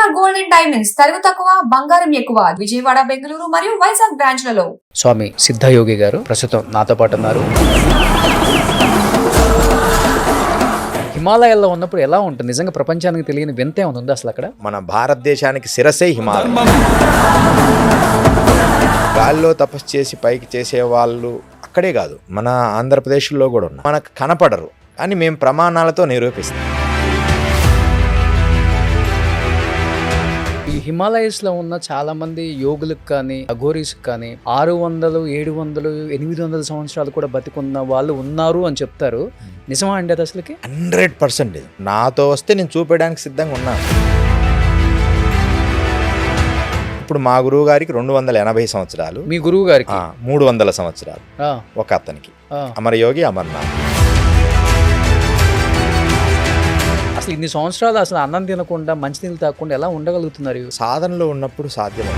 KR Gold and Diamonds తరుగు తక్కువ బంగారం ఎక్కువ విజయవాడ బెంగళూరు మరియు వైజాగ్ బ్రాంచ్లలో. స్వామి సిద్ధయోగి గారు ప్రస్తుతం నాతో పాటు ఉన్నారు. హిమాలయాల్లో ఉన్నప్పుడు ఎలా ఉంటుంది? నిజంగా ప్రపంచానికి తెలియని వింత ఏమైనా ఉందా అసలు అక్కడ? మన భారతదేశానికి శిరసే హిమాలయం. గాల్లో తపస్సు చేసి పైకి చేసే వాళ్ళు అక్కడే కాదు, మన ఆంధ్రప్రదేశ్లో కూడా ఉన్నారు. మనకు కనపడరు అని మేము ప్రమాణాలతో నిరూపిస్తాం. ఈ హిమాలయస్లో ఉన్న చాలా మంది యోగులకు కానీ అఘోరీస్కి కానీ 600, 700, 800 సంవత్సరాలు కూడా బతికున్న వాళ్ళు ఉన్నారు అని చెప్తారు. నిజమా అండి అది అసలుకి? 100% నాతో వస్తే నేను చూపించడానికి సిద్ధంగా ఉన్నాను. ఇప్పుడు మా గురువు గారికి 280 సంవత్సరాలు, మీ గురువు గారికి 300 సంవత్సరాలు, ఒక అతనికి అమరయోగి అమర్నాథ్. అసలు ఇన్ని సంవత్సరాలు అసలు అన్నం తినకుండా మంచినీళ్ళు తాగకుండా ఎలా ఉండగలుగుతున్నారు? సాధనలో ఉన్నప్పుడు సాధ్యమే.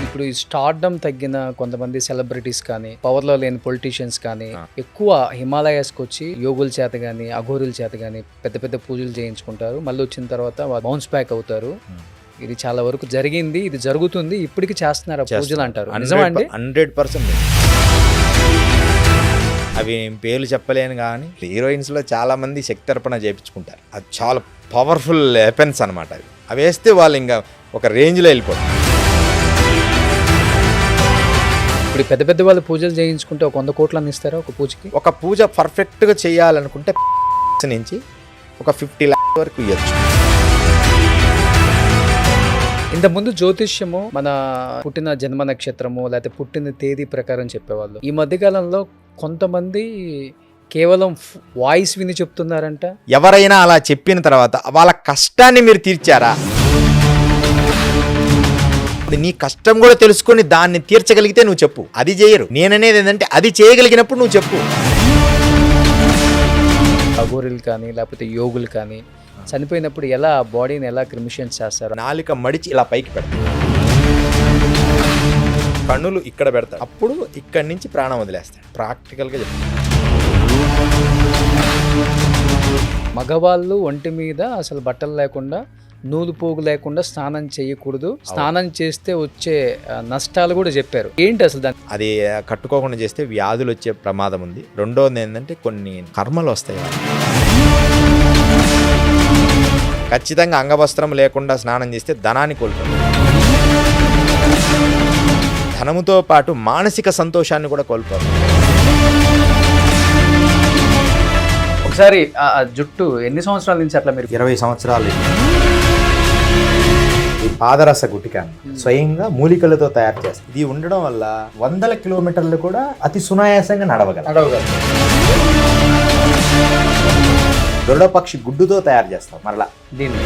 ఇప్పుడు ఈ స్టార్డమ్ తగ్గిన కొంతమంది సెలబ్రిటీస్ కానీ, పవర్లో లేని పొలిటీషియన్స్ కానీ ఎక్కువ హిమాలయాస్కి వచ్చి యోగుల చేత కానీ అఘోరుల చేత కానీ పెద్ద పెద్ద పూజలు చేయించుకుంటారు. మళ్ళీ వచ్చిన తర్వాత బౌన్స్ బ్యాక్ అవుతారు. ఇది చాలా వరకు జరిగింది, ఇది జరుగుతుంది, ఇప్పటికి చేస్తున్నారు పూజలు అంటారు. నిజమా అండి? 100%. అవి పేర్లు చెప్పలేను కానీ హీరోయిన్స్లో చాలా మంది శక్తి అర్పణ చేయించుకుంటారు. అది చాలా పవర్ఫుల్ వెపన్స్ అనమాట. అవి వేస్తే వాళ్ళు ఇంకా ఒక రేంజ్లో వెళ్ళిపోతారు. ఇప్పుడు పెద్ద పెద్ద వాళ్ళు పూజలు చేయించుకుంటే ఒక 100 కోట్లను ఇస్తారా ఒక పూజకి? ఒక పూజ పర్ఫెక్ట్గా చేయాలనుకుంటే నుంచి ఒక 50 lakhs వరకు ఇవ్వచ్చు. ఇంతకుముందు జ్యోతిష్యము మన పుట్టిన జన్మ నక్షత్రము లేకపోతే పుట్టిన తేదీ ప్రకారం చెప్పేవాళ్ళు. ఈ మధ్యకాలంలో కొంతమంది కేవలం వాయిస్ విని చెప్తున్నారంట. ఎవరైనా అలా చెప్పిన తర్వాత వాళ్ళ కష్టాన్ని మీరు తీర్చారా? నీ కష్టం కూడా తెలుసుకొని దాన్ని తీర్చగలిగితే నువ్వు చెప్పు. అది చేయరు. నేననేది ఏంటంటే అది చేయగలిగినప్పుడు నువ్వు చెప్పు. అఘోరులు కానీ లేకపోతే యోగులు కానీ చనిపోయినప్పుడు ఎలా బాడీని ఎలా క్రిమిషన్స్ చేస్తారు? నాలుక మడిచి ఇలా పైకి పెడతారు, కన్నులు ఇక్కడ పెడతారు, అప్పుడు ఇక్కడి నుంచి ప్రాణం వదిలేస్తాడు. ప్రాక్టికల్గా చెప్తాను. మగవాళ్ళు ఒంటి మీద అసలు బట్టలు లేకుండా నూలు పోగు లేకుండా స్నానం చేయకూడదు. స్నానం చేస్తే వచ్చే నష్టాలు కూడా చెప్పారు. ఏంటి అసలు దాన్ని? అది కట్టుకోకుండా చేస్తే వ్యాధులు వచ్చే ప్రమాదం ఉంది. రెండోది ఏంటంటే కొన్ని కర్మలు వస్తాయి. ఖచ్చితంగా అంగవస్త్రం లేకుండా స్నానం చేస్తే ధనాన్ని కోల్పోతారు. ధనముతో పాటు మానసిక సంతోషాన్ని కూడా కోల్పోతారు. ఒకసారి జుట్టు ఎన్ని సంవత్సరాల నుంచి అట్లా మీరు? 20 సంవత్సరాలు. ఈ పాదరస గుటికాన్ని స్వయంగా మూలికలతో తయారు చేస్తారు. ఇది ఉండడం వల్ల 100 కిలోమీటర్లు కూడా అతి సునాయాసంగా నడవగలరు. దొరడపక్షి గుడ్డుతో తయారు చేస్తాం మరలా దీన్ని.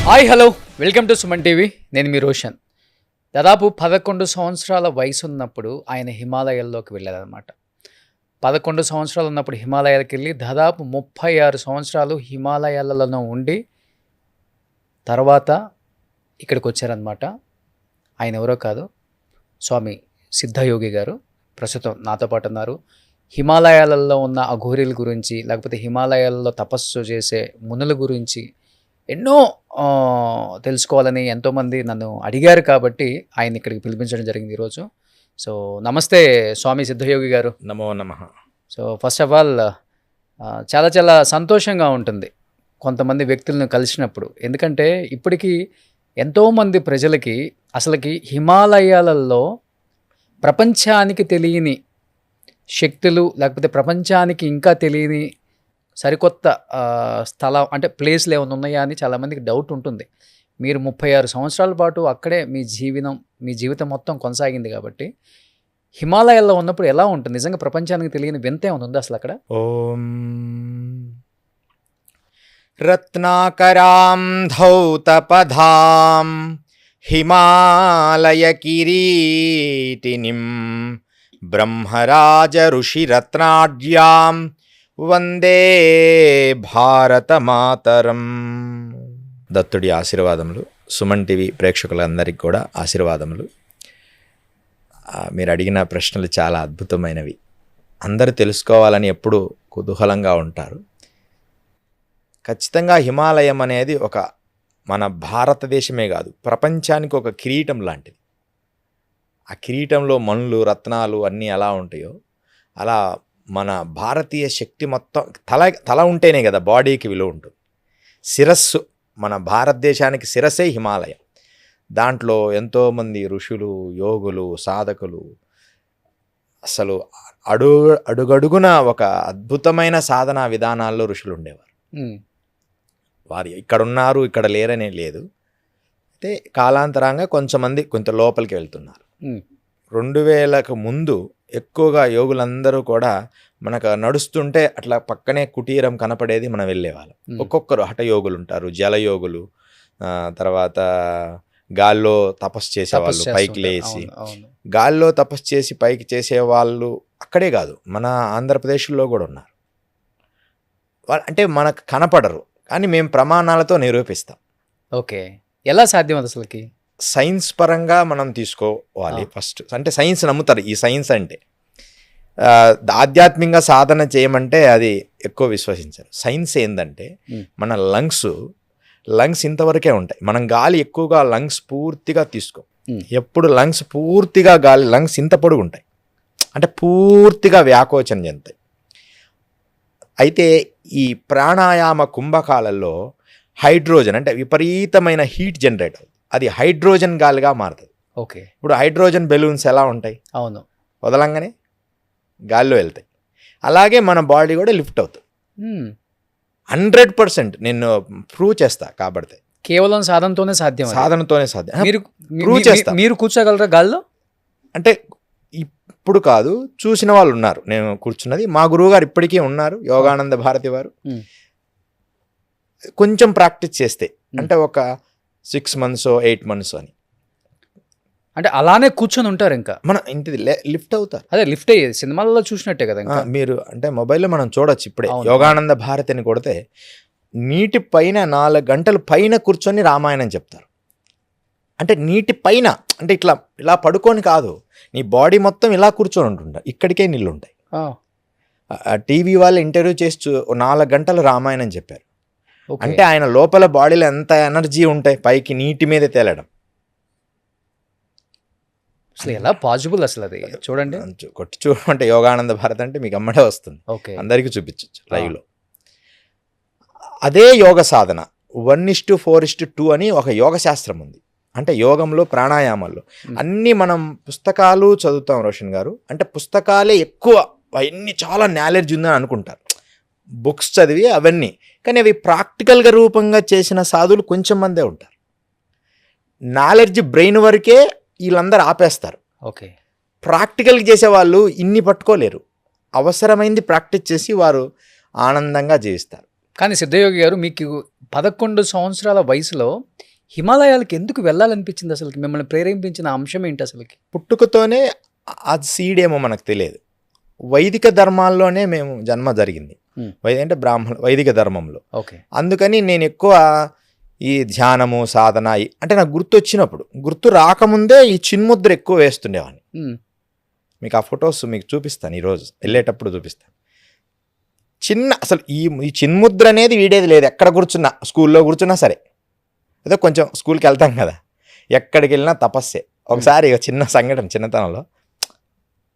Hi, hello, welcome to Suman TV. నేను మీ రోషన్. దాదాపు 11 సంవత్సరాల వయసు ఉన్నప్పుడు ఆయన హిమాలయాల్లోకి వెళ్ళారనమాట. 11 సంవత్సరాలు ఉన్నప్పుడు హిమాలయాలకు వెళ్ళి దాదాపు 36 సంవత్సరాలు హిమాలయాలలో ఉండి తర్వాత ఇక్కడికి వచ్చారనమాట. ఆయన ఎవరో కాదు, స్వామి సిద్ధయోగి గారు ప్రస్తుతం నాతో పాటు ఉన్నారు. హిమాలయాలలో ఉన్న అఘోరీల గురించి లేకపోతే హిమాలయాలలో తపస్సు చేసే మునుల గురించి ఎన్నో తెలుసుకోవాలని ఎంతోమంది నన్ను అడిగారు కాబట్టి ఆయన ఇక్కడికి పిలిపించడం జరిగింది ఈరోజు. సో నమస్తే స్వామి సిద్ధయోగి గారు. నమో నమః. సో ఫస్ట్ ఆఫ్ ఆల్ చాలా చాలా సంతోషంగా ఉంటుంది కొంతమంది వ్యక్తులను కలిసినప్పుడు. ఎందుకంటే ఇప్పటికీ ఎంతోమంది ప్రజలకి అసలుకి హిమాలయాలలో ప్రపంచానికి తెలియని శక్తులు లేకపోతే ప్రపంచానికి ఇంకా తెలియని సరికొత్త స్థలం అంటే ప్లేస్లు ఏమైనా ఉన్నాయా అని చాలామందికి డౌట్ ఉంటుంది. మీరు 36 సంవత్సరాల పాటు అక్కడే మీ జీవితం మొత్తం కొనసాగింది కాబట్టి హిమాలయాల్లో ఉన్నప్పుడు ఎలా ఉంటుంది? నిజంగా ప్రపంచానికి తెలియని వింత ఏమైనా ఉందా అసలు అక్కడ? ఓం రత్నాకరాం ధౌతపధాం హిమాలయ కిరీటినిం బ్రహ్మరాజ ఋషిరత్నాఢ్యాం వందే భారతమాతరం. దత్తుడి ఆశీర్వాదములు, సుమన్ టీవీ ప్రేక్షకులందరికీ కూడా ఆశీర్వాదములు. మీరు అడిగిన ప్రశ్నలు చాలా అద్భుతమైనవి. అందరూ తెలుసుకోవాలని ఎప్పుడు కుతూహలంగా ఉంటారు. ఖచ్చితంగా హిమాలయం అనేది ఒక మన భారతదేశమే కాదు, ప్రపంచానికి ఒక కిరీటం లాంటిది. ఆ కిరీటంలో మణులు, రత్నాలు అన్నీ ఎలా ఉంటాయో అలా మన భారతీయ శక్తి మొత్తం తల ఉంటేనే కదా బాడీకి విలువ ఉంటుంది. శిరస్సు, మన భారతదేశానికి శిరస్సే హిమాలయం. దాంట్లో ఎంతోమంది ఋషులు, యోగులు, సాధకులు, అసలు అడుగడుగున ఒక అద్భుతమైన సాధనా విధానాల్లో ఋషులు ఉండేవారు. వారు ఇక్కడ ఉన్నారు, ఇక్కడ లేరనే లేదు. అయితే కాలాంతరంగా కొంత లోపలికి వెళ్తున్నారు. 2000కు ముందు ఎక్కువగా యోగులందరూ కూడా మనకు నడుస్తుంటే అట్లా పక్కనే కుటీరం కనపడేది, మనం వెళ్ళేవాళ్ళం. ఒక్కొక్కరు హఠయోగులు ఉంటారు, జలయోగులు, తర్వాత గాల్లో తపస్సు చేసేవాళ్ళు, పైకి లేచి గాల్లో తపస్సు చేసి పైకి చేసేవాళ్ళు అక్కడే కాదు, మన ఆంధ్రప్రదేశ్లో కూడా ఉన్నారు. అంటే మనకు కనపడరు, కానీ మేము ప్రమాణాలతో నిరూపిస్తాం. ఓకే, ఎలా సాధ్యం అది అసలుకి? సైన్స్ పరంగా మనం తీసుకోవాలి ఫస్ట్. అంటే సైన్స్ నమ్ముతారు. ఈ సైన్స్ అంటే ఆధ్యాత్మికంగా సాధన చేయమంటే అది ఎక్కువ విశ్వసించారు. సైన్స్ ఏంటంటే మన లంగ్స్ ఇంతవరకే ఉంటాయి. మనం గాలి ఎక్కువగా లంగ్స్ పూర్తిగా తీసుకోం. ఎప్పుడు లంగ్స్ పూర్తిగా లంగ్స్ ఇంత పొడుగు ఉంటాయి, అంటే పూర్తిగా వ్యాకోచన చెందుతాయి. అయితే ఈ ప్రాణాయామ కుంభకాలలో హైడ్రోజన్ అంటే విపరీతమైన హీట్ జనరేట్ అవుతుంది. అది హైడ్రోజన్ గాలిగా మారుతుంది. ఓకే, ఇప్పుడు హైడ్రోజన్ బెలూన్స్ ఎలా ఉంటాయి? అవును, వదలంగానే గాల్లో వెళ్తాయి. అలాగే మన బాడీ కూడా లిఫ్ట్ అవుతుంది. 100% నేను ప్రూవ్ చేస్తా. కాబట్టి కేవలం సాధనతోనే సాధ్యం. ప్రూవ్ చేస్తా. మీరు కూర్చోగలరా గాల్లో? అంటే ఇప్పుడు కాదు, చూసిన వాళ్ళు ఉన్నారు. నేను కూర్చున్నది మా గురువు గారు ఇప్పటికీ ఉన్నారు, యోగానంద భారతి వారు. కొంచెం ప్రాక్టీస్ చేస్తే, అంటే ఒక 6 months 8 months అని, అంటే అలానే కూర్చొని ఉంటారు. ఇంకా మన ఇంటిది లిఫ్ట్ అవుతారు. అదే లిఫ్ట్ అయ్యేది సినిమాలలో చూసినట్టే కదా. మీరు అంటే మొబైల్లో మనం చూడొచ్చు. ఇప్పుడే యోగానంద భారతి అని కొడితే నీటి పైన 4 గంటలు పైన కూర్చొని రామాయణం చెప్తారు. అంటే నీటి పైన, అంటే ఇలా పడుకొని కాదు, నీ బాడీ మొత్తం ఇలా కూర్చొని ఉంటుంటారు. ఇక్కడికే నీళ్ళు ఉంటాయి. టీవీ వాళ్ళు ఇంటర్వ్యూ చేసి 4 గంటలు రామాయణం చెప్పారు. అంటే ఆయన లోపల బాడీలో ఎంత ఎనర్జీ ఉంటాయి పైకి నీటి మీద తేలడం. అసలు ఎలా పాసిబుల్ అసలు అది? చూడండి, కొట్టి చూడమంటే యోగానంద భారత్ అంటే మీకు అమ్మడే వస్తుంది. అందరికీ చూపించవచ్చు లైవ్లో. అదే యోగ సాధన 1:4:2 అని ఒక యోగ శాస్త్రం ఉంది. అంటే యోగంలో, ప్రాణాయామాల్లో అన్నీ మనం పుస్తకాలు చదువుతాం రోషన్ గారు. అంటే పుస్తకాలే ఎక్కువ, అవన్నీ చాలా నాలెడ్జ్ ఉందని అనుకుంటారు, బుక్స్ చదివి అవన్నీ. కానీ అవి ప్రాక్టికల్గా రూపంగా చేసిన సాధువులు కొంచెం మందే ఉంటారు. నాలెడ్జ్ బ్రెయిన్ వరకే వీళ్ళందరూ ఆపేస్తారు. ఓకే, ప్రాక్టికల్గా చేసేవాళ్ళు ఇన్ని పట్టుకోలేరు. అవసరమైంది ప్రాక్టీస్ చేసి వారు ఆనందంగా జీవిస్తారు. కానీ సిద్ధయోగి గారు, మీకు 11 సంవత్సరాల వయసులో హిమాలయాలకు ఎందుకు వెళ్ళాలనిపించింది? అసలు మిమ్మల్ని ప్రేరేపించిన అంశం ఏంటి అసలుకి? పుట్టుకతోనే అది సీడేమో మనకు తెలియదు. వైదిక ధర్మాల్లోనే మేము జన్మ జరిగింది. అంటే వైదిక ధర్మంలో. ఓకే, అందుకని నేను ఎక్కువ ఈ ధ్యానము, సాధన అంటే నాకు గుర్తు వచ్చినప్పుడు, గుర్తు రాకముందే ఈ చిన్ముద్ర ఎక్కువ వేస్తుండేవాడిని. మీకు ఆ ఫొటోస్ మీకు చూపిస్తాను, ఈరోజు వెళ్ళేటప్పుడు చూపిస్తాను. అసలు ఈ చిన్ముద్ర అనేది వీడేది లేదు. ఎక్కడ కూర్చున్నా, స్కూల్లో కూర్చున్నా సరే, అదే కొంచెం స్కూల్కి వెళ్తాం కదా, ఎక్కడికి వెళ్ళినా తపస్సే. ఒకసారి చిన్న సంఘటన, చిన్నతనంలో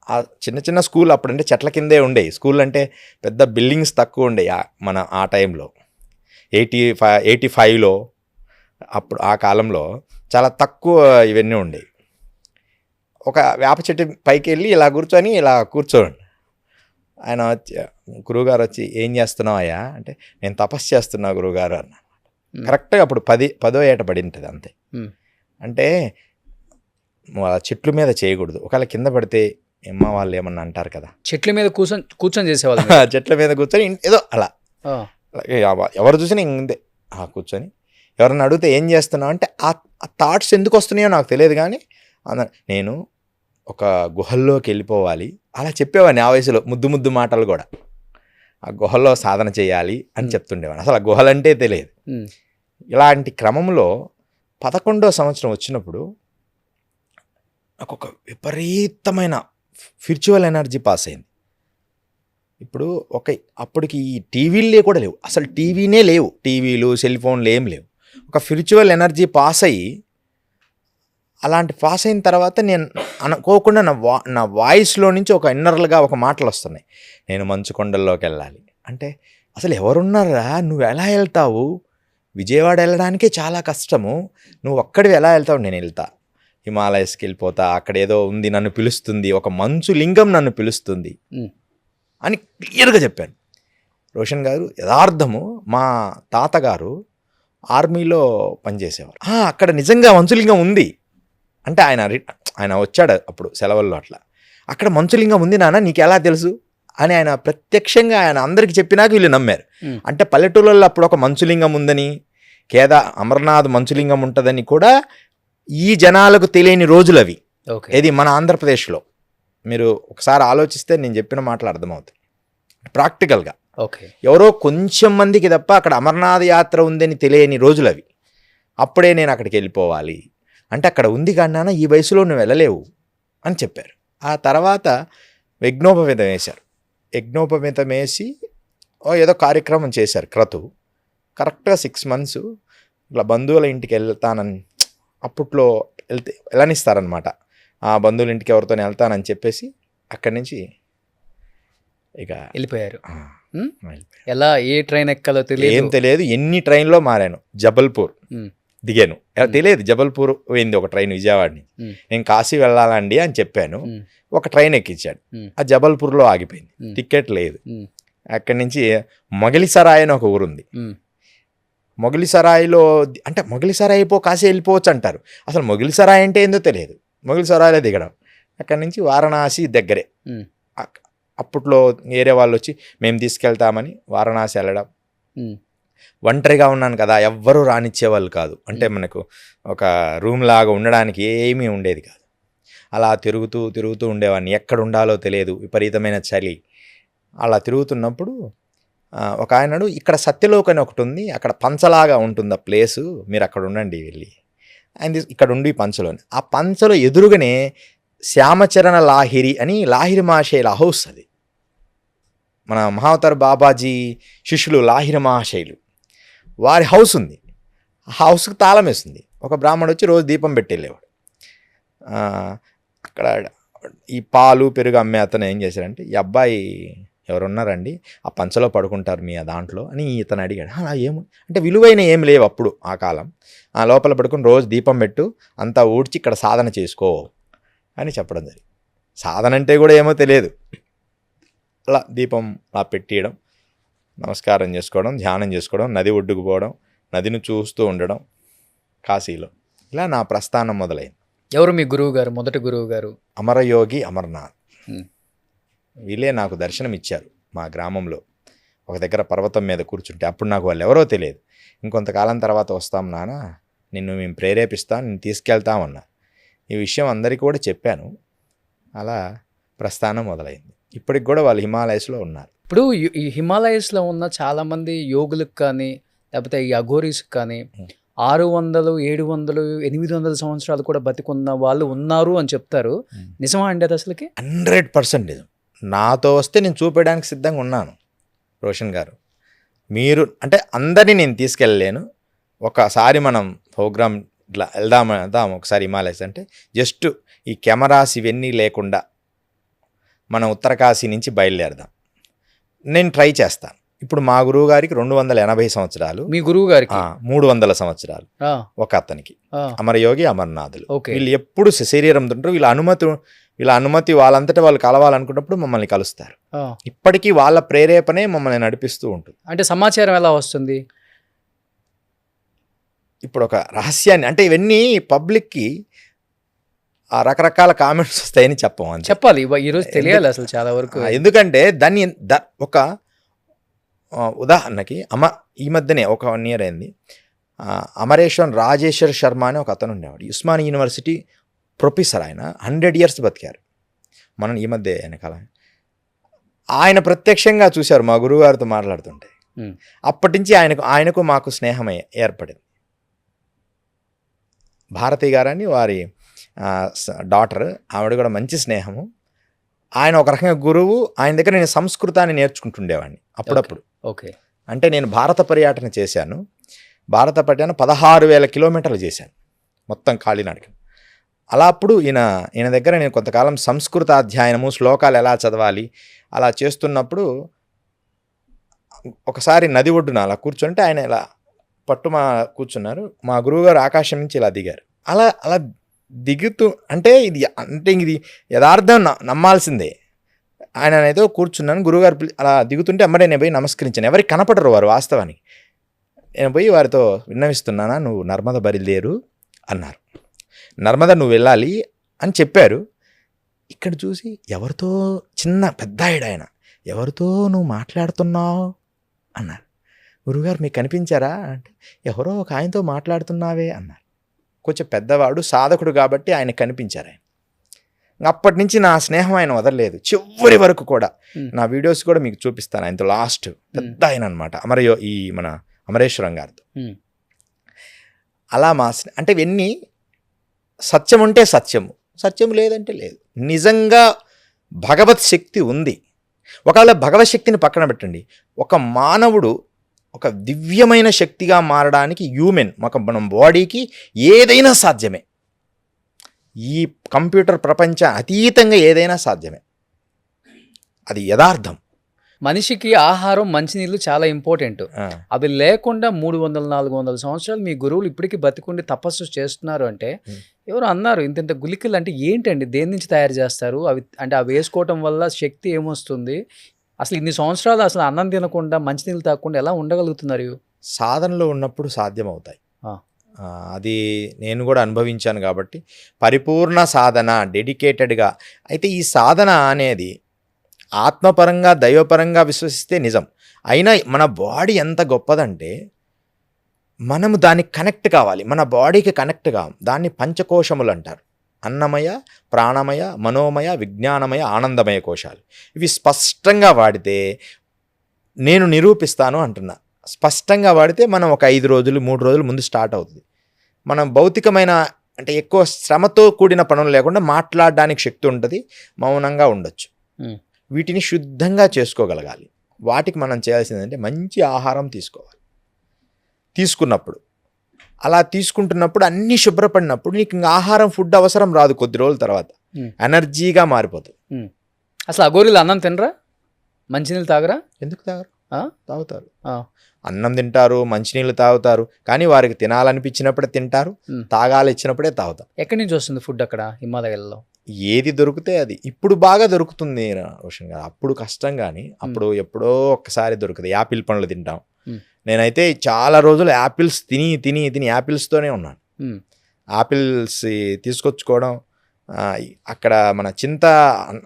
ఆ చిన్న స్కూల్ అప్పుడంటే చెట్ల కిందే ఉండేవి. స్కూల్ అంటే పెద్ద బిల్డింగ్స్ తక్కువ ఉండేవి మన ఆ టైంలో. 85లో అప్పుడు ఆ కాలంలో చాలా తక్కువ ఇవన్నీ ఉండేవి. ఒక వేప చెట్టు పైకి వెళ్ళి ఇలా కూర్చోండి. ఆయన వచ్చి, గురువుగారు వచ్చి, ఏం చేస్తున్నావు అయ్యా అంటే, నేను తపస్సు చేస్తున్నా గురువుగారు అన్న. కరెక్ట్గా అప్పుడు 10వ ఏట పడి ఉంటుంది అంతే. అంటే చెట్ల మీద చేయకూడదు, ఒకవేళ కింద పడితే అమ్మ వాళ్ళు ఏమన్నా అంటారు కదా. చెట్ల మీద కూర్చొని చేసేవాళ్ళు. చెట్ల మీద కూర్చొని ఏదో అలా ఎవరు చూసినా ఇంతే కూర్చొని, ఎవరన్నా అడిగితే ఏం చేస్తున్నావు అంటే, ఆ థాట్స్ ఎందుకు వస్తున్నాయో నాకు తెలియదు, కానీ నేను ఒక గుహల్లోకి వెళ్ళిపోవాలి అలా చెప్పేవాడిని. ఆ వయసులో ముద్దు మాటలు కూడా, ఆ గుహల్లో సాధన చేయాలి అని చెప్తుండేవాడిని. అసలు ఆ గుహలంటే తెలియదు. ఇలాంటి క్రమంలో 11వ సంవత్సరం వచ్చినప్పుడు నాకు ఒక విపరీతమైన స్పిరిచువల్ ఎనర్జీ పాస్ అయింది. ఇప్పుడు అప్పటికి ఈ టీవీలే కూడా లేవు, అసలు టీవీనే లేవు, టీవీలు సెల్ ఫోన్లు ఏం లేవు. ఒక స్పిరిచువల్ ఎనర్జీ పాస్ అయ్యి, అలాంటి పాస్ అయిన తర్వాత నేను అనుకోకుండా నా వాయిస్లో నుంచి ఒక ఇన్నర్లుగా ఒక మాటలు వస్తున్నాయి, నేను మంచు కొండల్లోకి వెళ్ళాలి అంటే. అసలు ఎవరున్నారా, నువ్వు ఎలా వెళ్తావు, విజయవాడ వెళ్ళడానికే చాలా కష్టము, నువ్వు అక్కడివి ఎలా వెళ్తావు, నేను వెళ్తా, హిమాలయస్కి వెళ్ళిపోతా, అక్కడ ఏదో ఉంది నన్ను పిలుస్తుంది, ఒక మంచు లింగం నన్ను పిలుస్తుంది అని క్లియర్గా చెప్పాను. రోషన్ గారు యథార్థము, మా తాతగారు ఆర్మీలో పనిచేసేవారు, అక్కడ నిజంగా మంచులింగం ఉంది అంటే ఆయన వచ్చాడు అప్పుడు సెలవుల్లో, అట్లా అక్కడ మంచులింగం ఉంది నాన్న నీకు ఎలా తెలుసు అని ఆయన ప్రత్యక్షంగా ఆయన అందరికీ చెప్పినాక వీళ్ళు నమ్మారు. అంటే పల్లెటూళ్ళల్లో అప్పుడు ఒక మంచులింగం ఉందని, అమర్నాథ్ మంచులింగం ఉంటుందని కూడా ఈ జనాలకు తెలియని రోజులు అవి. ఇది మన ఆంధ్రప్రదేశ్లో మీరు ఒకసారి ఆలోచిస్తే నేను చెప్పిన మాటలు అర్థమవుతాయి ప్రాక్టికల్గా. ఎవరో కొంచెం మందికి తప్ప అక్కడ అమర్నాథ్ యాత్ర ఉందని తెలియని రోజులు అవి. అప్పుడే నేను అక్కడికి వెళ్ళిపోవాలి అంటే, అక్కడ ఉంది కానీ నాన్న ఈ వయసులో నువ్వు వెళ్ళలేవు అని చెప్పారు. ఆ తర్వాత యజ్ఞోపవీతం వేశారు. యజ్ఞోపవీతం వేసి ఏదో కార్యక్రమం చేశారు క్రతువు. కరెక్ట్గా 6 months ఇట్లా బంధువుల ఇంటికి వెళ్తానని, అప్పట్లో వెళ్ళనిస్తారనమాట, ఆ బంధువుల ఇంటికి ఎవరితో వెళ్తానని చెప్పేసి అక్కడి నుంచి ఇక వెళ్ళిపోయారు. ఎలా, ఏ ట్రైన్ ఎక్కాలో తెలియదు, ఏం తెలియదు. ఎన్ని ట్రైన్లో మారాను, జబల్పూర్ దిగాను, తెలియదు. జబల్పూర్ పోయింది ఒక ట్రైన్ విజయవాడని, నేను కాశీ వెళ్ళాలండి అని చెప్పాను, ఒక ట్రైన్ ఎక్కించాడు, ఆ జబల్పూర్లో ఆగిపోయింది, టికెట్ లేదు. అక్కడి నుంచి మొగలిసరాయ్ అని ఒక ఊరుంది, మొగలిసరాయిలో అంటే మొగలిసరాయి కాశీ వెళ్ళిపోవచ్చు అంటారు, అసలు మొగలిసరాయి అంటే ఏందో తెలియదు, మొగలిసరాయిలో దిగడం. అక్కడి నుంచి వారణాసి దగ్గరే. అప్పట్లో వేరే వాళ్ళు వచ్చి మేము తీసుకెళ్తామని వారణాసి వెళ్ళడం. ఒంటరిగా ఉన్నాను కదా, ఎవ్వరూ రానిచ్చేవాళ్ళు కాదు, అంటే మనకు ఒక రూమ్ లాగా ఉండడానికి ఏమీ ఉండేది కాదు. అలా తిరుగుతూ ఉండేవాడిని, ఎక్కడ ఉండాలో తెలియదు, విపరీతమైన చలి. అలా తిరుగుతున్నప్పుడు ఒక ఆయనడు, ఇక్కడ సత్యలోక్ అని ఒకటి ఉంది, అక్కడ పంచలాగా ఉంటుంది ఆ ప్లేసు, మీరు అక్కడ ఉండండి వెళ్ళి ఆయన ఇక్కడ ఉండి పంచలోని. ఆ పంచలో ఎదురుగానే శ్యామచరణ లాహిరి అని లాహిరి మహాశైల హౌస్, అది మన మహావతార్ బాబాజీ శిష్యులు లాహిరి మహాశైలు వారి హౌస్ ఉంది. ఆ హౌస్కి తాళం వేస్తుంది. ఒక బ్రాహ్మణుడు వచ్చి రోజు దీపం పెట్టి వెళ్ళేవాడు. అక్కడ ఈ పాలు పెరుగు అమ్మే అతను ఏం చేశారంటే, ఈ అబ్బాయి ఎవరున్నారండి ఆ పంచలో పడుకుంటారు మీ దాంట్లో అని ఇతను అడిగాడు. ఏమో అంటే విలువైన ఏం లేవు అప్పుడు ఆ కాలం. ఆ లోపల పడుకుని రోజు దీపం పెట్టు, అంతా ఊడ్చి ఇక్కడ సాధన చేసుకో అని చెప్పడం జరిగింది. సాధన అంటే కూడా ఏమో తెలియదు. అలా దీపం అలా పెట్టియడం, నమస్కారం చేసుకోవడం, ధ్యానం చేసుకోవడం, నది ఒడ్డుకు పోవడం, నదిని చూస్తూ ఉండడం కాశీలో. ఇలా నా ప్రస్థానం మొదలైంది. ఎవరు మీ గురువు గారు, మొదటి గురువు గారు? అమరయోగి అమర్నాథ్. వీళ్ళే నాకు దర్శనం ఇచ్చారు మా గ్రామంలో. ఒక దగ్గర పర్వతం మీద కూర్చుంటే అప్పుడు నాకు వాళ్ళు ఎవరో తెలియదు. ఇంకొంతకాలం తర్వాత వస్తాం నాన్న, నిన్ను మేము ప్రేరేపిస్తాం, నిన్ను తీసుకెళ్తామన్నా. ఈ విషయం అందరికీ కూడా చెప్పాను. అలా ప్రస్థానం మొదలైంది. ఇప్పటికి కూడా వాళ్ళు హిమాలయస్లో ఉన్నారు. ఇప్పుడు ఈ హిమాలయస్లో ఉన్న చాలామంది యోగులకు కానీ లేకపోతే ఈ అఘోరీస్కి కానీ 600, 700, 800 సంవత్సరాలు కూడా బతికున్న వాళ్ళు ఉన్నారు అని చెప్తారు. నిజమా అండి అది అసలుకి? 100% నిజం. నాతో వస్తే నేను చూపించడానికి సిద్ధంగా ఉన్నాను రోషన్ గారు. మీరు అంటే అందరినీ నేను తీసుకెళ్ళలేను. ఒకసారి మనం ప్రోగ్రామ్ ఇట్లా వెళ్దాం ఒకసారి హిమాలయస్ అంటే, జస్ట్ ఈ కెమెరాస్ ఇవన్నీ లేకుండా మనం ఉత్తరకాశీ నుంచి బయలుదేరదాం. నేను ట్రై చేస్తాను. ఇప్పుడు మా గురువు గారికి 280 సంవత్సరాలు, మీ గురువు గారికి 300 సంవత్సరాలు, ఒక అతనికి అమరయోగి అమర్నాథులు. వీళ్ళు ఎప్పుడు శరీరం తింటారు. వీళ్ళ అనుమతి వాళ్ళంతటా వాళ్ళు కలవాలనుకున్నప్పుడు మమ్మల్ని కలుస్తారు. ఇప్పటికీ వాళ్ళ ప్రేరేపణే మమ్మల్ని నడిపిస్తూ ఉంటుంది. అంటే సమాచారం ఎలా వస్తుంది? ఇప్పుడు ఒక రహస్యాన్ని అంటే ఇవన్నీ పబ్లిక్కి రకరకాల కామెంట్స్ వస్తాయని చెప్పాలి. ఈరోజు తెలియాలి అసలు చాలా వరకు. ఎందుకంటే దాన్ని ఒక ఉదాహరణకి ఈ మధ్యనే ఒక 1 year అయింది. అమరేశ్వర్ రాజేశ్వర్ శర్మ అని ఒక అతను ఉండేవాడు, ఉస్మానియా యూనివర్సిటీ ప్రొఫెసర్. ఆయన 100 years బతికారు. మనం ఈ మధ్య వెనకాల ఆయన ప్రత్యక్షంగా చూశారు మా గురువు గారితో మాట్లాడుతుంటే. అప్పటి నుంచి ఆయనకు మాకు స్నేహం ఏర్పడింది. భారతి గారని వారి డాటర్, ఆవిడ కూడా మంచి స్నేహము. ఆయన ఒక రకంగా గురువు. ఆయన దగ్గర నేను సంస్కృతాన్ని నేర్చుకుంటుండేవాడిని అప్పుడప్పుడు. ఓకే. అంటే నేను భారత పర్యటన చేశాను. భారత పర్యటన 16,000 కిలోమీటర్లు చేశాను మొత్తం కాలినడక. అలా అప్పుడు ఈయన దగ్గర నేను కొంతకాలం సంస్కృత అధ్యయనము, శ్లోకాలు ఎలా చదవాలి అలా చేస్తున్నప్పుడు ఒకసారి నది ఒడ్డున అలా కూర్చుంటే ఆయన ఇలా కూర్చున్నారు. మా గురువుగారు ఆకాశం నుంచి ఇలా దిగారు. అలా దిగుతూ అంటే ఇది యథార్థం నమ్మాల్సిందే. ఆయన ఏదో కూర్చున్నాను, గురువుగారు అలా దిగుతుంటే అమ్మడే నేను పోయి నమస్కరించాను. ఎవరికి కనపడరు వారు వాస్తవానికి. నేను పోయి వారితో విన్నవిస్తున్నానా, నువ్వు నర్మద బయలుదేరు అన్నారు. నర్మద నువ్వు వెళ్ళాలి అని చెప్పారు. ఇక్కడ చూసి ఎవరితో పెద్ద ఆయన ఎవరితో నువ్వు మాట్లాడుతున్నావు అన్నారు. గురువుగారు మీకు కనిపించారా అంటే ఎవరో ఒక ఆయనతో మాట్లాడుతున్నావే అన్నారు. కొంచెం పెద్దవాడు, సాధకుడు కాబట్టి ఆయన కనిపించారు. ఆయన అప్పటి నుంచి నా స్నేహం ఆయన వదలలేదు చివరి వరకు కూడా. నా వీడియోస్ కూడా మీకు చూపిస్తాను. ఆయనతో లాస్ట్ పెద్ద ఆయన అనమాట, మన అమరేశ్వరం గారితో. అలా అంటే ఇవన్నీ సత్యం ఉంటే సత్యము, సత్యం లేదంటే లేదు. నిజంగా భగవత్ శక్తి ఉంది. ఒకవేళ భగవత్ శక్తిని పక్కన పెట్టండి, ఒక మానవుడు ఒక దివ్యమైన శక్తిగా మారడానికి మన బాడీకి ఏదైనా సాధ్యమే. ఈ కంప్యూటర్ ప్రపంచ అతీతంగా ఏదైనా సాధ్యమే. అది యథార్థం. మనిషికి ఆహారం, మంచినీళ్ళు చాలా ఇంపార్టెంట్. అవి లేకుండా 300-400 సంవత్సరాలు మీ గురువులు ఇప్పటికీ బతికుండి తపస్సు చేస్తున్నారు అంటే ఎవరు అన్నారు ఇంత గుళికలు అంటే ఏంటండి, దేని నుంచి తయారు చేస్తారు అవి? అంటే అవి వేసుకోవటం వల్ల శక్తి ఏమొస్తుంది? అసలు ఇన్ని సంవత్సరాలు అసలు అన్నం తినకుండా మంచినీళ్ళు తాగకుండా ఎలా ఉండగలుగుతున్నారు? సాధనలో ఉన్నప్పుడు సాధ్యమవుతాయి. అది నేను కూడా అనుభవించాను కాబట్టి పరిపూర్ణ సాధన, డెడికేటెడ్గా. అయితే ఈ సాధన అనేది ఆత్మపరంగా, దైవపరంగా విశ్వసిస్తే నిజం. అయినా మన బాడీ ఎంత గొప్పదంటే మనము దానికి కనెక్ట్ కావాలి. మన బాడీకి కనెక్ట్ కావాలి. దాన్ని పంచకోశములు అంటారు. అన్నమయ, ప్రాణమయ, మనోమయ, విజ్ఞానమయ, ఆనందమయ కోశాలు. ఇవి స్పష్టంగా వాడితే నేను నిరూపిస్తాను అంటున్నా. స్పష్టంగా వాడితే మనం ఒక 5 రోజులు 3 రోజులు ముందు స్టార్ట్ అవుతుంది. మనం భౌతికమైన అంటే ఎక్కువ శ్రమతో కూడిన పనులు లేకుండా మాట్లాడడానికి శక్తి ఉంటుంది, మౌనంగా ఉండొచ్చు. వీటిని శుద్ధంగా చేసుకోగలగాలి. వాటికి మనం చేయాల్సిందంటే మంచి ఆహారం తీసుకోవాలి. తీసుకున్నప్పుడు అలా తీసుకుంటున్నప్పుడు అన్నీ శుభ్రపడినప్పుడు నీకు ఇంకా ఆహారం, ఫుడ్ అవసరం రాదు. కొద్ది రోజుల తర్వాత ఎనర్జీగా మారిపోతుంది. అసలు అఘోరీలు అన్నం తినరా, మంచినీళ్ళు తాగరా? ఎందుకు తాగరు? తాగుతారు. అన్నం తింటారు, మంచినీళ్ళు తాగుతారు. కానీ వారికి తినాలనిపించినప్పుడే తింటారు, తాగాలి ఇచ్చినప్పుడే తాగుతారు. ఎక్కడి నుంచి వస్తుంది ఫుడ్ అక్కడ హిమాలయాల్లో? ఏది దొరికితే అది. ఇప్పుడు బాగా దొరుకుతుంది రోషన్ గారు. అప్పుడు కష్టం, కానీ అప్పుడు ఎప్పుడో ఒక్కసారి దొరుకుతుంది. యాపిల్ పండ్లు తింటాం. నేనైతే చాలా రోజులు యాపిల్స్ తిని యాపిల్స్తోనే ఉన్నాను. యాపిల్స్ తీసుకొచ్చుకోవడం, అక్కడ మన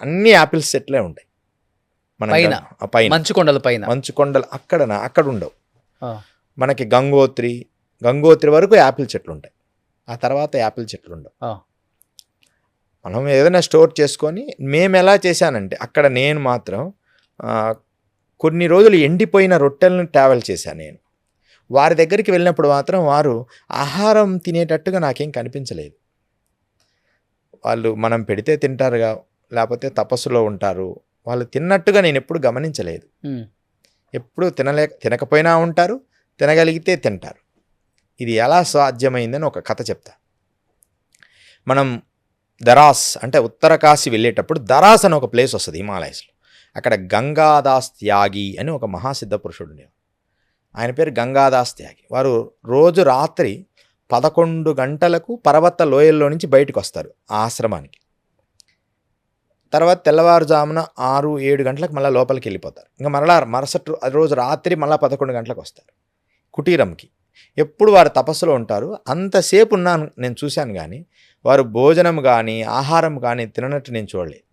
అన్ని యాపిల్స్ సెట్లే ఉంటాయి. పైన మంచుకొండలు అక్కడ ఉండవు. మనకి గంగోత్రి వరకు యాపిల్ చెట్లు ఉంటాయి. ఆ తర్వాత యాపిల్ చెట్లు ఉండవు. మనం ఏదైనా స్టోర్ చేసుకొని, మేము ఎలా చేశానంటే అక్కడ నేను మాత్రం కొన్ని రోజులు ఎండిపోయిన రొట్టెలను ట్రావెల్ చేశాను. నేను వారి దగ్గరికి వెళ్ళినప్పుడు మాత్రం వారు ఆహారం తినేటట్టుగా నాకేం కనిపించలేదు. వాళ్ళు మనం పెడితే తింటారుగా, లేకపోతే తపస్సులో ఉంటారు. వాళ్ళు తిన్నట్టుగా నేను ఎప్పుడు గమనించలేదు. ఎప్పుడు తినకపోయినా ఉంటారు, తినగలిగితే తింటారు. ఇది ఎలా సాధ్యమైందని ఒక కథ చెప్తా. మనం దరాస్ అంటే ఉత్తర కాశీ వెళ్ళేటప్పుడు దరాస్ అని ఒక ప్లేస్ వస్తుంది హిమాలయస్లో. అక్కడ గంగాదాస్ త్యాగి అని ఒక మహాసిద్ధ పురుషుడు ఉండేవారు. ఆయన పేరు గంగాదాస్ త్యాగి. వారు రోజు రాత్రి 11 గంటలకు పర్వత లోయల్లో నుంచి బయటకు వస్తారు ఆశ్రమానికి. తర్వాత తెల్లవారుజామున 6-7 గంటలకు మళ్ళీ లోపలికి వెళ్ళిపోతారు. ఇంకా మరుసటి రోజు రాత్రి మళ్ళీ 11 గంటలకు వస్తారు కుటీరంకి. ఎప్పుడు వారు తపస్సులో ఉంటారు. అంతసేపు ఉన్నాను నేను చూశాను, కానీ వారు భోజనం కానీ ఆహారం కానీ తిననట్టు నేను చూడలేదు.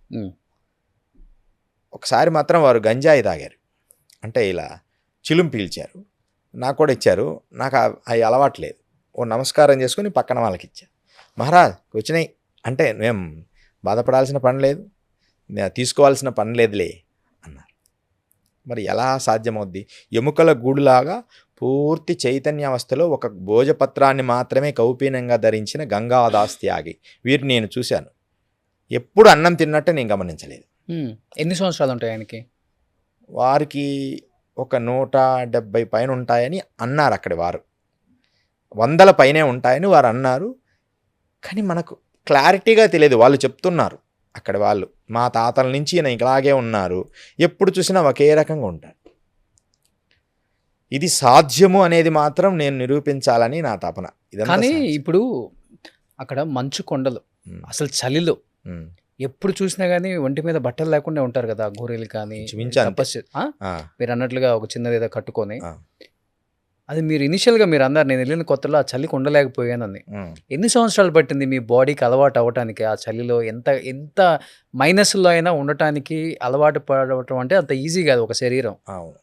ఒకసారి మాత్రం వారు గంజాయి తాగారు. అంటే ఇలా చిలుం పీల్చారు. నాకు కూడా ఇచ్చారు. నాకు అవి అలవాట్లేదు. ఓ నమస్కారం చేసుకుని పక్కన వాళ్ళకి ఇచ్చారు. మహారాజ్ వచ్చినాయి అంటే మేము బాధపడాల్సిన పని లేదు, తీసుకోవాల్సిన పని లేదులే అన్నారు. మరి ఎలా సాధ్యమవుద్ది? ఎముకల గూడులాగా పూర్తి చైతన్యావస్థలో ఒక భోజపత్రాన్ని మాత్రమే కౌపీనంగా ధరించిన గంగాదాస్ త్యాగి. వీరిని నేను చూశాను. ఎప్పుడు అన్నం తిన్నట్టు నేను గమనించలేదు. ఎన్ని సంవత్సరాలు ఉంటాయి ఆయనకి? వారికి ఒక 170 పైన ఉంటాయని అన్నారు అక్కడి వారు. 100 పైనే ఉంటాయని వారు అన్నారు. కానీ మనకు క్లారిటీగా తెలియదు. వాళ్ళు చెప్తున్నారు అక్కడ వాళ్ళు, మా తాతల నుంచి ఈయన ఇలాగే ఉన్నారు, ఎప్పుడు చూసినా ఒకే రకంగా ఉంటారు. ఇది సాధ్యము అనేది మాత్రం నేను నిరూపించాలని నా తపన. ఇదంతా కానీ సాధ్యం. ఇప్పుడు అక్కడ మంచు కొండలు, ఉమ్, అసలు చలిలో ఉమ్, ఎప్పుడు చూసినా కానీ ఒంటి మీద బట్టలు లేకుండా ఉంటారు కదా గోరీలు కానీ ఇంచుమించు అంతే. తపస్సు ఆ, మీరు అన్నట్లుగా ఒక చిన్నది ఏదో కట్టుకొని. ఆ, అది మీరు ఇనిషియల్గా మీరు అన్నారు, నేను వెళ్ళిన కొత్తలో ఆ చలికి ఉండలేకపోయానని. ఉమ్. ఎన్ని సంవత్సరాలు పట్టింది మీ బాడీకి అలవాటు అవ్వటానికి ఆ చలిలో? ఎంత మైనస్లో అయినా ఉండటానికి అలవాటు పడటం అంటే అంత ఈజీ కాదు ఒక శరీరం. అవును,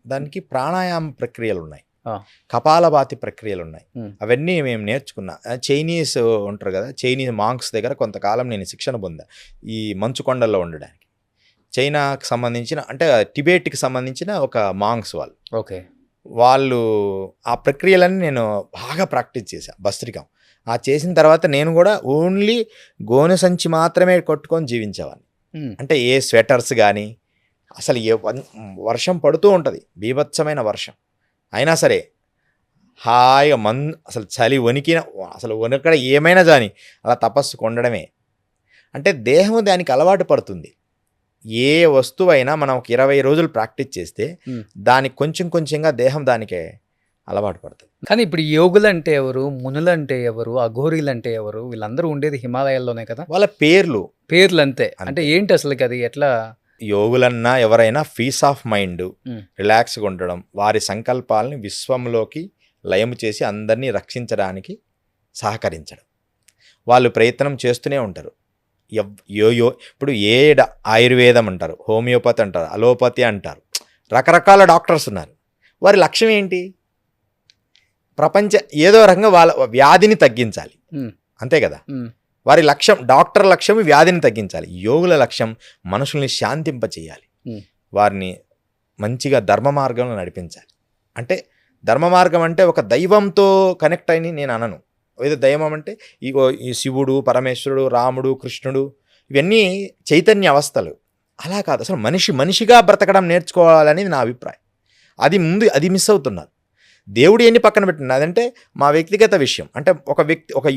దానికి ప్రాణాయామ ప్రక్రియలు ఉన్నాయి, ఆ. కపాలభాతి ప్రక్రియలు ఉన్నాయి. ఉమ్. అవన్నీ మేము నేర్చుకున్నా. చైనీస్ ఉంటారు కదా, చైనీస్ మాంక్స్ దగ్గర కొంతకాలం నేను శిక్షణ పొందా ఈ మంచు కొండల్లో ఉండడానికి. చైనాకి సంబంధించిన అంటే టిబెట్కి సంబంధించిన ఒక మాంక్స్ ఓకే. వాళ్ళు ఆ ప్రక్రియలన్నీ నేను బాగా ప్రాక్టీస్ చేశాను. భస్త్రికం ఆ చేసిన తర్వాత నేను కూడా ఓన్లీ గోనె సంచి మాత్రమే కట్టుకొని జీవించేవాడిని. ఉమ్. అంటే ఏ స్వెటర్స్ కానీ, అసలు వర్షం పడుతూ ఉంటుంది, బీభత్సమైన వర్షం అయినా సరే హాయిగా అసలు చలి వణికిన, అసలు వణికడ ఏమైనా కానీ అలా తపస్సు కొండడమే. అంటే దేహం దానికి అలవాటు పడుతుంది. ఏ వస్తువైనా మనం ఒక 20 రోజులు ప్రాక్టీస్ చేస్తే దానికి కొంచెం కొంచెంగా దేహం దానికే అలవాటు పడుతుంది. కానీ ఇప్పుడు యోగులు అంటే ఎవరు, మునులు అంటే ఎవరు, అఘోరీలు అంటే ఎవరు? వీళ్ళందరూ ఉండేది హిమాలయాల్లోనే కదా. వాళ్ళ పేర్లు అంతే. అంటే ఏంటి అసలుకి అది ఎట్లా? యోగులన్నా ఎవరైనా పీస్ ఆఫ్ మైండ్, ఉమ్. రిలాక్స్గా ఉండడం, వారి సంకల్పాలని విశ్వంలోకి లయము చేసి అందరినీ రక్షించడానికి సహకరించడం, వాళ్ళు ప్రయత్నం చేస్తూనే ఉంటారు. ఇప్పుడు ఆయుర్వేదం అంటారు, హోమియోపతి అంటారు, అలోపతి అంటారు, రకరకాల డాక్టర్స్ ఉన్నారు. వారి లక్ష్యం ఏంటి? ఏదో రకంగా వాళ్ళ వ్యాధిని తగ్గించాలి, అంతే కదా. వారి లక్ష్యం, డాక్టర్ లక్ష్యం వ్యాధిని తగ్గించాలి. యోగుల లక్ష్యం మనుషుల్ని శాంతింపచేయాలి, వారిని మంచిగా ధర్మ మార్గంలో నడిపించాలి. అంటే ధర్మ మార్గం అంటే ఒక దైవంతో కనెక్ట్ అని నేను అనను. ఏదో దైవం అంటే ఈ శివుడు, పరమేశ్వరుడు, రాముడు, కృష్ణుడు, ఇవన్నీ చైతన్య అవస్థలు. అలా కాదు, అసలు మనిషిగా బ్రతకడం నేర్చుకోవాలనేది నా అభిప్రాయం. అది మిస్ అవుతున్నారు. దేవుడు ఎన్ని పక్కన పెట్టింది, అదంటే మా వ్యక్తిగత విషయం. అంటే ఒక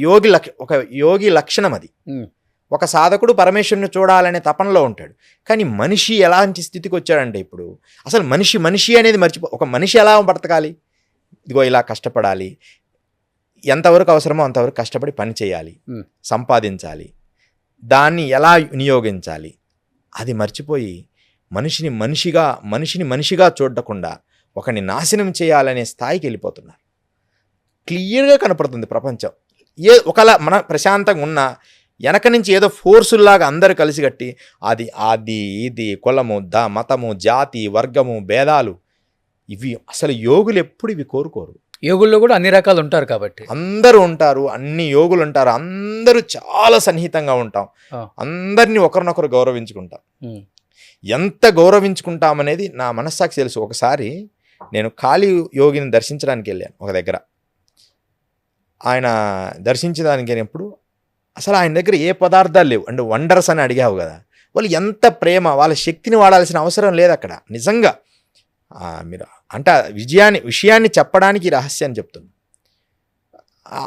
యోగి లక్షణం అది. ఒక సాధకుడు పరమేశ్వరుని చూడాలనే తపనలో ఉంటాడు. కానీ మనిషి ఎలాంటి స్థితికి వచ్చాడంటే ఇప్పుడు అసలు మనిషి అనేది ఒక మనిషి ఎలా బ్రతకాలి? ఇదిగో ఇలా కష్టపడాలి, ఎంతవరకు అవసరమో అంతవరకు కష్టపడి పని చేయాలి, సంపాదించాలి, దాన్ని ఎలా వినియోగించాలి, అది మర్చిపోయి మనిషిని మనిషిగా చూడకుండా ఒకని నాశనం చేయాలనే స్థాయికి వెళ్ళిపోతున్నారు. క్లియర్గా కనపడుతుంది ప్రపంచం. ఒకలా మన ప్రశాంతంగా ఉన్నా వెనక నుంచి ఏదో ఫోర్సుల్లాగా అందరూ కలిసి కట్టి అది ఇది కులము, మతము, జాతి, వర్గము, భేదాలు, ఇవి అసలు యోగులు ఎప్పుడు ఇవి కోరుకోరు. యోగుల్లో కూడా అన్ని రకాలు ఉంటారు కాబట్టి అందరూ ఉంటారు, అన్ని యోగులు ఉంటారు, అందరూ చాలా సన్నిహితంగా ఉంటాం, అందరినీ ఒకరినొకరు గౌరవించుకుంటాం. ఎంత గౌరవించుకుంటామనేది నా మనస్సాక్షి తెలుసు. ఒకసారి నేను కాళీ యోగిని దర్శించడానికి వెళ్ళాను ఒక దగ్గర. ఆయన దర్శించడానికి వెళ్ళినప్పుడు అసలు ఆయన దగ్గర ఏ పదార్థాలు లేవు. అంటే వండర్స్ అని అడిగావు కదా, వాళ్ళు ఎంత ప్రేమ, వాళ్ళ శక్తిని వాడాల్సిన అవసరం లేదు అక్కడ. నిజంగా మీరు అంటే విషయాన్ని చెప్పడానికి రహస్యాన్ని చెప్తున్నాను.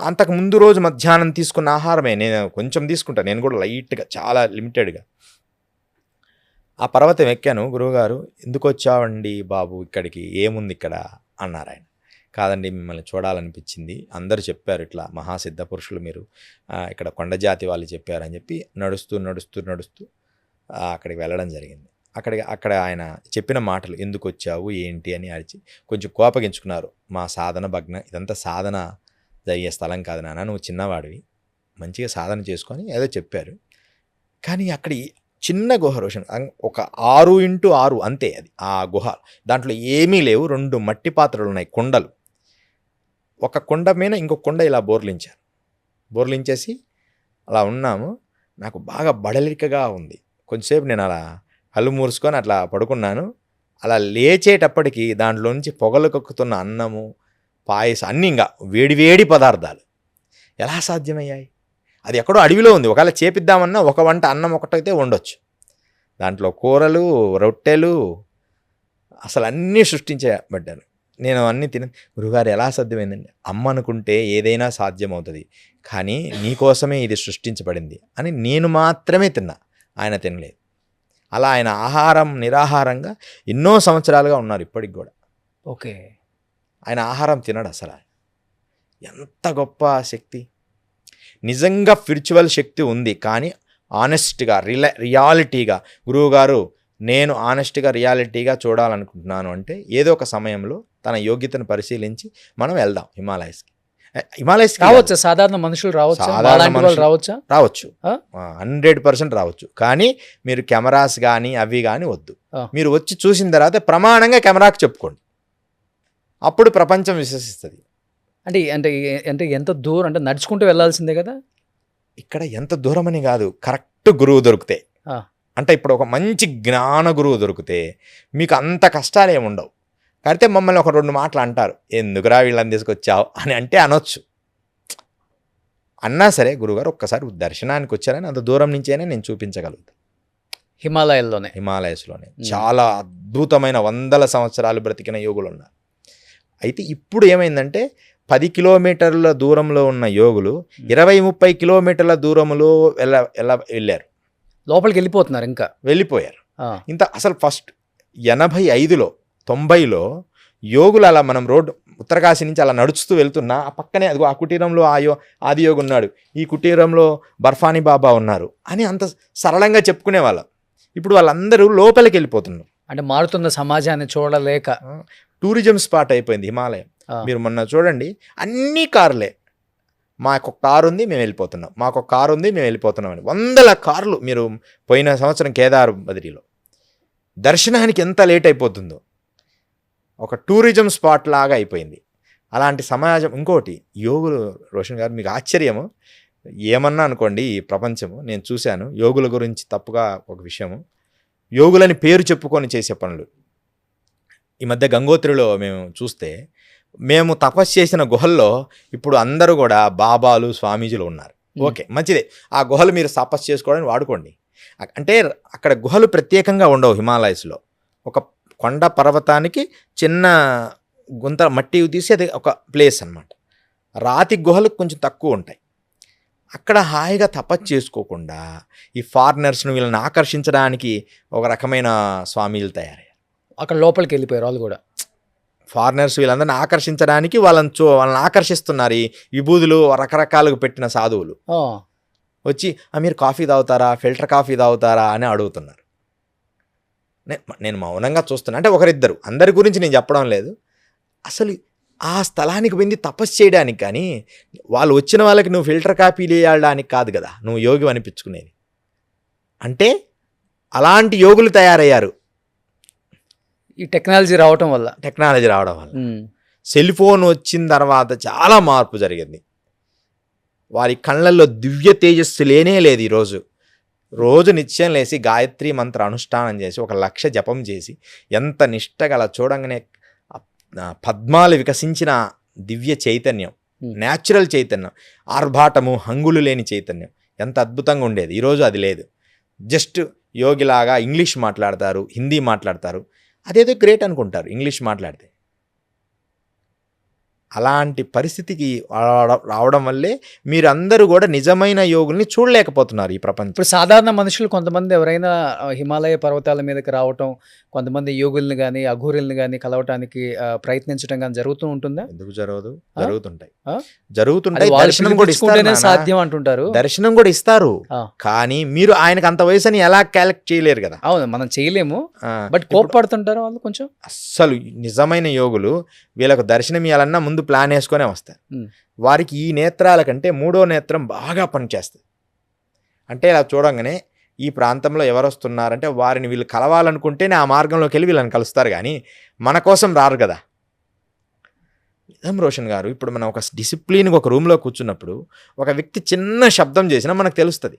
అంతకు ముందు రోజు మధ్యాహ్నం తీసుకున్న ఆహారమే నేను కొంచెం తీసుకుంటాను, నేను కూడా లైట్గా, చాలా లిమిటెడ్గా. ఆ పర్వతం ఎక్కాను. గురువుగారు, ఎందుకు వచ్చావండి బాబు ఇక్కడికి, ఏముంది ఇక్కడ అన్నారు ఆయన. కాదండి, మిమ్మల్ని చూడాలనిపించింది, అందరూ చెప్పారు ఇట్లా మహాసిద్ధ పురుషులు మీరు, ఇక్కడ కొండజాతి వాళ్ళు చెప్పారని చెప్పి నడుస్తూ అక్కడికి వెళ్ళడం జరిగింది. అక్కడ ఆయన చెప్పిన మాటలు, ఎందుకు వచ్చావు ఏంటి అని అడిచి కొంచెం కోపగించుకున్నారు. మా సాధన భగ్న, ఇదంతా సాధన జరిగే స్థలం కాదు నాన్న, నువ్వు చిన్నవాడివి, మంచిగా సాధన చేసుకొని ఏదో చెప్పారు. కానీ అక్కడ చిన్న గుహ రోషన్, ఒక 6x6 అంతే అది ఆ గుహ. దాంట్లో ఏమీ లేవు, 2 మట్టి పాత్రలు ఉన్నాయి, కుండలు. ఒక కుండ మీద ఇంకొక కుండ ఇలా బోర్లించేసి అలా ఉన్నాము. నాకు బాగా బడలికగా ఉంది. కొంచెంసేపు నేను అలా కళ్ళు మూసుకొని అట్లా పడుకున్నాను. అలా లేచేటప్పటికి దాంట్లో నుంచి పొగలు కక్కుతున్న అన్నము, పాయసం, అన్నీ ఇంకా వేడివేడి పదార్థాలు ఎలా సాధ్యమయ్యాయి? అది ఎక్కడో అడవిలో ఉంది. ఒకవేళ చేపిద్దామన్నా ఒక వంట అన్నం ఒకటైతే వండొచ్చు, దాంట్లో కూరలు, రొట్టెలు అసలు అన్నీ సృష్టించబడ్డాను. నేను అన్నీ గురుగారు ఎలా సాధ్యమైందండి? అమ్మ అనుకుంటే ఏదైనా సాధ్యమవుతుంది, కానీ నీకోసమే ఇది సృష్టించబడింది అని నేను మాత్రమే తిన్నా, ఆయన తినలేదు. అలా ఆయన ఆహారం నిరాహారంగా ఎన్నో సంవత్సరాలుగా ఉన్నారు ఇప్పటికి కూడా. ఓకే. ఆయన ఆహారం తినడు అసలు. ఎంత గొప్ప శక్తి! నిజంగా స్పిరిచువల్ శక్తి ఉంది, కానీ ఆనెస్ట్గా రియాలిటీగా గురువుగారు నేను ఆనెస్ట్గా రియాలిటీగా చూడాలనుకుంటున్నాను అంటే ఏదో ఒక సమయంలో తన యోగ్యతను పరిశీలించి మనం వెళ్దాం హిమాలయస్కి. రావచ్చా? సాధారణ మనుషులు రావచ్చా? రావచ్చా? రావచ్చు, 100% రావచ్చు. కానీ మీరు కెమెరాస్ కానీ అవి కానీ వద్దు. మీరు వచ్చి చూసిన తర్వాత ప్రమాణంగా కెమెరాకి చెప్పుకోండి, అప్పుడు ప్రపంచం విశ్వసిస్తుంది. అంటే అంటే అంటే ఎంత దూరం? అంటే నడుచుకుంటూ వెళ్ళాల్సిందే కదా. ఇక్కడ ఎంత దూరం అని కాదు, కరెక్ట్ గురువు దొరికితే. అంటే ఇప్పుడు ఒక మంచి జ్ఞాన గురువు దొరికితే మీకు అంత కష్టాలు ఏమి ఉండవు. అయితే మమ్మల్ని ఒక 2 మాటలు అంటారు, ఎందుకురా వీళ్ళని తీసుకొచ్చావు అని అంటే అనొచ్చు. అన్నా సరే గురువుగారు ఒక్కసారి దర్శనానికి వచ్చారని అంత దూరం నుంచైనా నేను చూపించగలుగుతాను. హిమాలయస్లోనే చాలా అద్భుతమైన 100 సంవత్సరాలు బ్రతికిన యోగులు ఉన్నారు. అయితే ఇప్పుడు ఏమైందంటే 10 కిలోమీటర్ల దూరంలో ఉన్న యోగులు 20-30 కిలోమీటర్ల దూరంలో వెళ్ళారు, లోపలికి వెళ్ళిపోతున్నారు, ఇంకా వెళ్ళిపోయారు. ఇంత అసలు ఫస్ట్ 85లో 90లో యోగులు అలా మనం రోడ్డు ఉత్తరకాశీ నుంచి అలా నడుస్తూ వెళ్తున్నా ఆ పక్కనే అదిగో ఆ కుటీరంలో ఆది యోగి ఉన్నాడు, ఈ కుటీరంలో బర్ఫానీ బాబా ఉన్నారు అని అంత సరళంగా చెప్పుకునేవాళ్ళం. ఇప్పుడు వాళ్ళందరూ లోపలికి వెళ్ళిపోతున్నారు. అంటే మారుతున్న సమాజాన్ని చూడలేక టూరిజం స్పాట్ అయిపోయింది హిమాలయం. మీరు మొన్న చూడండి, అన్ని కార్లే. మాకు కారు ఉంది మేము వెళ్ళిపోతున్నాం, మాకు కారు ఉంది మేము వెళ్ళిపోతున్నాం అని 100 కార్లు. మీరు పోయిన సంవత్సరం కేదార్ బద్రీలో దర్శనానికి ఎంత లేట్ అయిపోతుందో, ఒక టూరిజం స్పాట్ లాగా అయిపోయింది అలాంటి సమాజం. ఇంకోటి యోగులు, రోషన్ గారు మీకు ఆశ్చర్యము ఏమన్నా అనుకోండి, ఈ ప్రపంచము నేను చూశాను యోగుల గురించి తప్పుగా ఒక విషయము, యోగులని పేరు చెప్పుకొని చేసే పనులు. ఈ మధ్య గంగోత్రిలో మేము చూస్తే, మేము తపస్సు చేసిన గుహల్లో ఇప్పుడు అందరూ కూడా బాబాలు స్వామీజీలు ఉన్నారు. ఓకే, మంచిదే, ఆ గుహలు మీరు తపస్సు చేసుకోవడానికి వాడుకోండి. అంటే అక్కడ గుహలు ప్రత్యేకంగా ఉండవు హిమాలయస్లో. ఒక కొండ పర్వతానికి చిన్న గుంత మట్టి తీసి అది ఒక ప్లేస్ అన్నమాట. రాతి గుహలు కొంచెం తక్కువ ఉంటాయి. అక్కడ హాయిగా తపస్సు చేసుకోకుండా ఈ ఫారినర్స్ను వీళ్ళని ఆకర్షించడానికి ఒక రకమైన స్వామీలు తయారయ్యారు. అక్కడ లోపలికి వెళ్ళిపోయారు వాళ్ళు కూడా. ఫారినర్స్ వీళ్ళందరినీ ఆకర్షించడానికి వాళ్ళని ఆకర్షిస్తున్నారు ఈ విభూదులు రకరకాలుగా పెట్టిన సాధువులు. వచ్చి మీరు కాఫీ తాగుతారా, ఫిల్టర్ కాఫీ తాగుతారా అని అడుగుతున్నారు. నేను మౌనంగా చూస్తున్నా. అంటే ఒకరిద్దరు, అందరి గురించి నేను చెప్పడం లేదు. అసలు ఆ స్థలానికి వెళ్ళి తపస్సు చేయడానికి, కానీ వాళ్ళు వచ్చిన వాళ్ళకి నువ్వు ఫిల్టర్ కాఫీలు వేయడానికి కాదు కదా నువ్వు యోగి అనిపించుకునేది. అంటే అలాంటి యోగులు తయారయ్యారు ఈ టెక్నాలజీ రావడం వల్ల. సెల్ ఫోన్ వచ్చిన తర్వాత చాలా మార్పు జరిగింది. వారి కళ్ళల్లో దివ్య తేజస్సు లేనే లేదు. రోజు నిత్యం లేసి గాయత్రి మంత్ర అనుష్ఠానం చేసి 1,00,000 జపం చేసి ఎంత నిష్టగల చూడంగానే పద్మాలు వికసించిన దివ్య చైతన్యం, న్యాచురల్ చైతన్యం, ఆర్భాటము హంగులు లేని చైతన్యం ఎంత అద్భుతంగా ఉండేది. ఈరోజు అది లేదు. జస్ట్ యోగిలాగా ఇంగ్లీష్ మాట్లాడతారు, హిందీ మాట్లాడతారు, అదేదో గ్రేట్ అనుకుంటారు ఇంగ్లీష్ మాట్లాడితే. అలాంటి పరిస్థితికి రావడం వల్లే మీరందరూ కూడా నిజమైన యోగుల్ని చూడలేకపోతున్నారు ఈ ప్రపంచం. ఇప్పుడు సాధారణ మనుషులు కొంతమంది ఎవరైనా హిమాలయ పర్వతాల మీదకి రావటం, కొంతమంది యోగుల్ని కానీ అఘోరుల్ని కానీ కలవటానికి ప్రయత్నించడం కానీ జరుగుతూ ఉంటుందా? ఎందుకు జరగదు? జరుగుతుంటాయి. దర్శనం కూడా సాధ్యం అంటుంటారు. దర్శనం కూడా ఇస్తారు, కానీ మీరు ఆయనకు అంత వయసుని ఎలా క్యాలిక్ట్ చేయలేరు కదా. అవును, మనం చేయలేము. బట్ కోప్పడుతుంటారు వాళ్ళు కొంచెం. అస్సలు నిజమైన యోగులు వీళ్ళకు దర్శనం ఇవ్వాలన్నా ముందు ప్లాన్ వేసుకొనే వస్తారు. వారికి ఈ నేత్రాల కంటే 3వ నేత్రం బాగా పనిచేస్తుంది. అంటే ఇలా చూడంగానే ఈ ప్రాంతంలో ఎవరు వస్తున్నారంటే వారిని వీళ్ళు కలవాలనుకుంటేనే ఆ మార్గంలోకి వెళ్ళి వీళ్ళని కలుస్తారు, కానీ మన కోసం రారు కదా. నిజం రోషన్ గారు, ఇప్పుడు మనం ఒక డిసిప్లిన్గా ఒక రూమ్లో కూర్చున్నప్పుడు ఒక వ్యక్తి చిన్న శబ్దం చేసినా మనకు తెలుస్తుంది.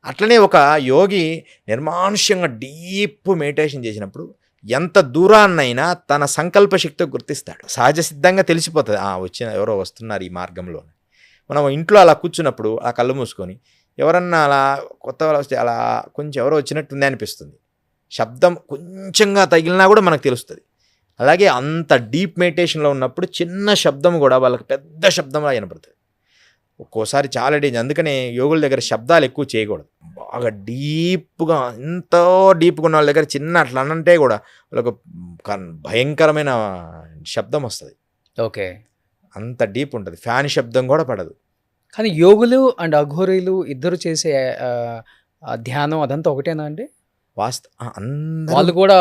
అట్లనే ఒక యోగి నిర్మానుష్యంగా డీప్ మెడిటేషన్ చేసినప్పుడు ఎంత దూరాన్నైనా తన సంకల్ప శక్తితో గుర్తిస్తాడు. సహజ సిద్ధంగా తెలిసిపోతుంది, ఎవరో వస్తున్నారు ఈ మార్గంలో. మనం ఇంట్లో అలా కూర్చున్నప్పుడు ఆ కళ్ళు మూసుకొని ఎవరన్నా అలా కొత్త వాళ్ళు వస్తే అలా కొంచెం ఎవరో వచ్చినట్టుంది అనిపిస్తుంది. శబ్దం కొంచెంగా తగిలినా కూడా మనకు తెలుస్తుంది. అలాగే అంత డీప్ మెడిటేషన్లో ఉన్నప్పుడు చిన్న శబ్దం కూడా వాళ్ళకి పెద్ద శబ్దంలా వినపడుతుంది. ఒక్కోసారి చాలా డేంజర్. అందుకనే యోగుల దగ్గర శబ్దాలు ఎక్కువ చేయకూడదు. బాగా డీప్గా, ఎంతో డీప్గా ఉన్న వాళ్ళ దగ్గర చిన్న అట్లా అనంటే కూడా వాళ్ళకు భయంకరమైన శబ్దం వస్తుంది. ఓకే. అంత డీప్ ఉంటుంది. ఫ్యాన్ శబ్దం కూడా పడదు. కానీ యోగులు అండ్ అఘోరీలు ఇద్దరు చేసే ధ్యానం అదంతా ఒకటేనా అండి? వాళ్ళు కూడా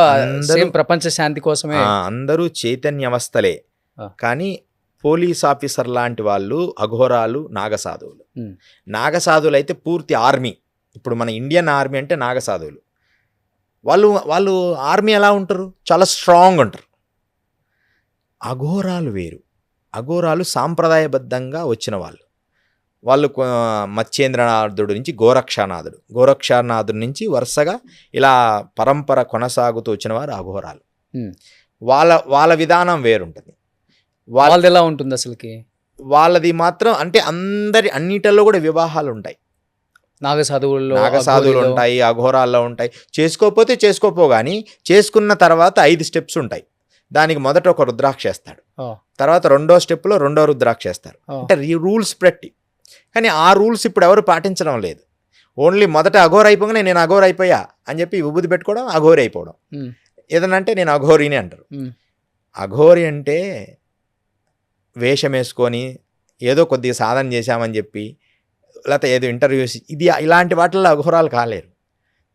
సేమ్ ప్రపంచ శాంతి కోసమే. అందరూ చైతన్యవస్థలే. కానీ పోలీస్ ఆఫీసర్ లాంటి వాళ్ళు అఘోరాలు, నాగసాధువులు. నాగసాధువులు అయితే పూర్తి ఆర్మీ. ఇప్పుడు మన ఇండియన్ ఆర్మీ అంటే నాగసాధువులు. వాళ్ళు ఆర్మీ ఎలా ఉంటారు? చాలా స్ట్రాంగ్ ఉంటారు. అఘోరాలు వేరు. అఘోరాలు సాంప్రదాయబద్ధంగా వచ్చిన వాళ్ళు. మత్స్యేంద్రనాథుడు నుంచి గోరక్షనాథుడు నుంచి వరుసగా ఇలా పరంపర కొనసాగుతూ వచ్చిన వారు అఘోరాలు. వాళ్ళ విధానం వేరుంటుంది. వాళ్ళది ఎలా ఉంటుంది అసలుకి? వాళ్ళది మాత్రం అంటే అన్నిటిలో కూడా వివాహాలు ఉంటాయి. నాగసాధువులు ఉంటాయి, అఘోరాల్లో ఉంటాయి. చేసుకోపో కానీ చేసుకున్న తర్వాత 5 స్టెప్స్ ఉంటాయి. దానికి మొదట ఒక రుద్రాక్ష వేస్తాడు, తర్వాత 2వ స్టెప్లో 2వ రుద్రాక్ష వేస్తారు. అంటే రూల్స్ పెట్టి. కానీ ఆ రూల్స్ ఇప్పుడు ఎవరు పాటించడం లేదు. ఓన్లీ మొదట అఘోర అయిపోగానే నేను అఘోర అయిపోయా అని చెప్పి విభూతి పెట్టుకోవడం, అఘోరి అయిపోవడం. ఏదనంటే నేను అఘోరిని అంటారు. అఘోరి అంటే వేషం వేసుకొని ఏదో కొద్దిగా సాధన చేశామని చెప్పి, లేకపోతే ఏదో ఇంటర్వ్యూస్ ఇలాంటి వాటిల్లో అఘోరాలు కాలేరు.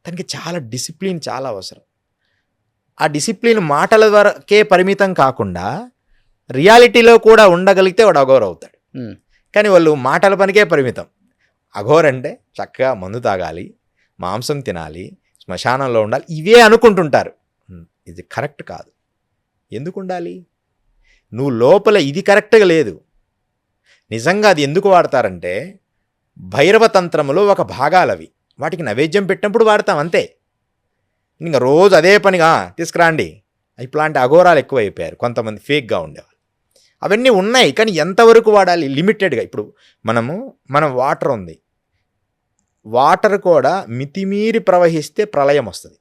దానికి చాలా డిసిప్లిన్ చాలా అవసరం. ఆ డిసిప్లిన్ మాటల వరకే పరిమితం కాకుండా రియాలిటీలో కూడా ఉండగలిగితే వాడు అఘోర అవుతాడు. కానీ వాళ్ళు మాటల పనికే పరిమితం. అఘోర అంటే చక్కగా మందు తాగాలి, మాంసం తినాలి, శ్మశానంలో ఉండాలి, ఇవే అనుకుంటుంటారు. ఇది కరెక్ట్ కాదు. ఎందుకు ఉండాలి? నువ్వు లోపల ఇది కరెక్ట్గా లేదు. నిజంగా అది ఎందుకు వాడతారంటే భైరవ తంత్రములో ఒక భాగాలవి. వాటికి నైవేద్యం పెట్టినప్పుడు వాడతాం అంతే. ఇంకా రోజు అదే పనిగా తీసుకురాండి. ఇట్లాంటి అఘోరాలు ఎక్కువ అయిపోయారు. కొంతమంది ఫేక్గా ఉండేవాళ్ళు. అవన్నీ ఉన్నాయి, కానీ ఎంతవరకు వాడాలి? లిమిటెడ్గా. ఇప్పుడు మనం వాటర్ ఉంది. వాటర్ కూడా మితిమీరి ప్రవహిస్తే ప్రళయం వస్తుంది.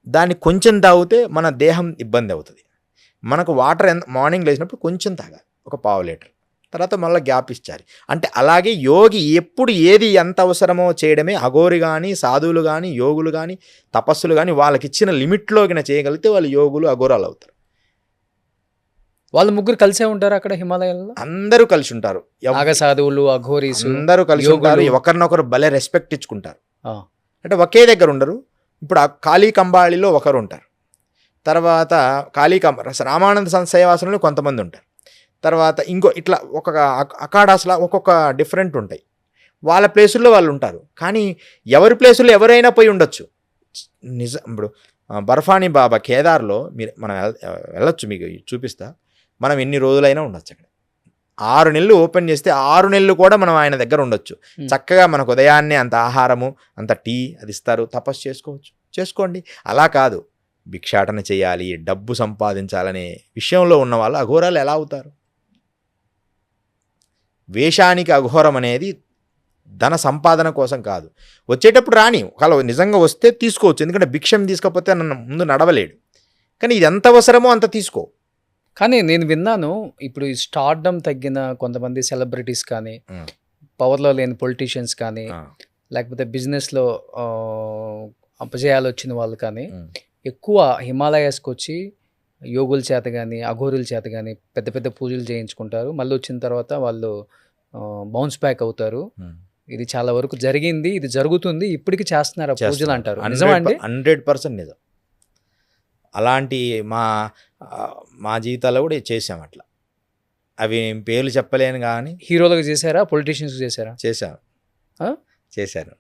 దాన్ని కొంచెం తాగితే మన దేహం ఇబ్బంది అవుతుంది. మనకు వాటర్ మార్నింగ్ లేచినప్పుడు కొంచెం తాగాలి, ఒక 1/2 లీటర్. తర్వాత మళ్ళీ గ్యాప్ ఇచ్చాలి. అంటే అలాగే యోగి ఎప్పుడు ఏది ఎంత అవసరమో చేయడమే. అఘోరి కానీ, సాధువులు కానీ, యోగులు కానీ, తపస్సులు కానీ వాళ్ళకి ఇచ్చిన లిమిట్లోకి చేయగలిగితే వాళ్ళు యోగులు, అఘోరాలు అవుతారు. వాళ్ళు ముగ్గురు కలిసే ఉంటారు అక్కడ హిమాలయాల్లో? అందరూ కలిసి ఉంటారు. నాగసాధువులు, అఘోరీస్ అందరూ కలిసి ఉంటారు. ఒకరినొకరు భలే రెస్పెక్ట్ ఇచ్చుకుంటారు. అంటే ఒకే దగ్గర ఉండరు. ఇప్పుడు కాళీ కంబాళిలో ఒకరు ఉంటారు. తర్వాత రామానంద సేవాసనంలో కొంతమంది ఉంటారు. తర్వాత ఇంకో ఒక్కొక్క అఖాడాస్లా ఒక్కొక్క డిఫరెంట్ ఉంటాయి. వాళ్ళ ప్లేసుల్లో వాళ్ళు ఉంటారు. కానీ ఎవరి ప్లేసుల్లో ఎవరైనా పోయి ఉండొచ్చు. ఇప్పుడు బర్ఫానీ బాబా కేదార్లో మనం వెళ్ళొచ్చు, మీకు చూపిస్తా. మనం ఎన్ని రోజులైనా ఉండొచ్చు అక్కడ. 6 నెలలు ఓపెన్ చేస్తే 6 నెలలు కూడా మనం ఆయన దగ్గర ఉండొచ్చు. చక్కగా మనకు ఉదయాన్నే అంత ఆహారము, అంత టీ అది ఇస్తారు. తపస్సు చేసుకోండి. అలా కాదు, భిక్షాటన చేయాలి, డబ్బు సంపాదించాలనే విషయంలో ఉన్న వాళ్ళు అఘోరాలు ఎలా అవుతారు? వేషానికి అఘోరం అనేది ధన సంపాదన కోసం కాదు. వచ్చేటప్పుడు రాని, ఒకవేళ నిజంగా వస్తే తీసుకోవచ్చు. ఎందుకంటే భిక్షం తీసుకోకపోతే ముందు నడవలేడు. కానీ ఇది ఎంత అవసరమో అంత తీసుకో. కానీ నేను విన్నాను, ఇప్పుడు ఈ స్టార్డమ్ తగ్గిన కొంతమంది సెలబ్రిటీస్ కానీ, పవర్లో లేని పొలిటీషియన్స్ కానీ, లేకపోతే బిజినెస్లో అపజయాలు వచ్చిన వాళ్ళు కానీ ఎక్కువ హిమాలయాస్కి వచ్చి యోగుల చేత కానీ, అఘోరుల చేత కానీ పెద్ద పెద్ద పూజలు చేయించుకుంటారు. మళ్ళీ వచ్చిన తర్వాత వాళ్ళు బౌన్స్ బ్యాక్ అవుతారు. ఇది చాలా వరకు జరిగింది, ఇది జరుగుతుంది, ఇప్పటికీ చేస్తున్నారు పూజలు అంటారు. నిజమా అండి? 100% నిజం. అలాంటి మా జీవితాల్లో కూడా చేసాం అట్లా. అవి పేర్లు చెప్పలేను కానీ. హీరోలకు చేశారా, పొలిటీషియన్స్కి చేశారా? చేశాను.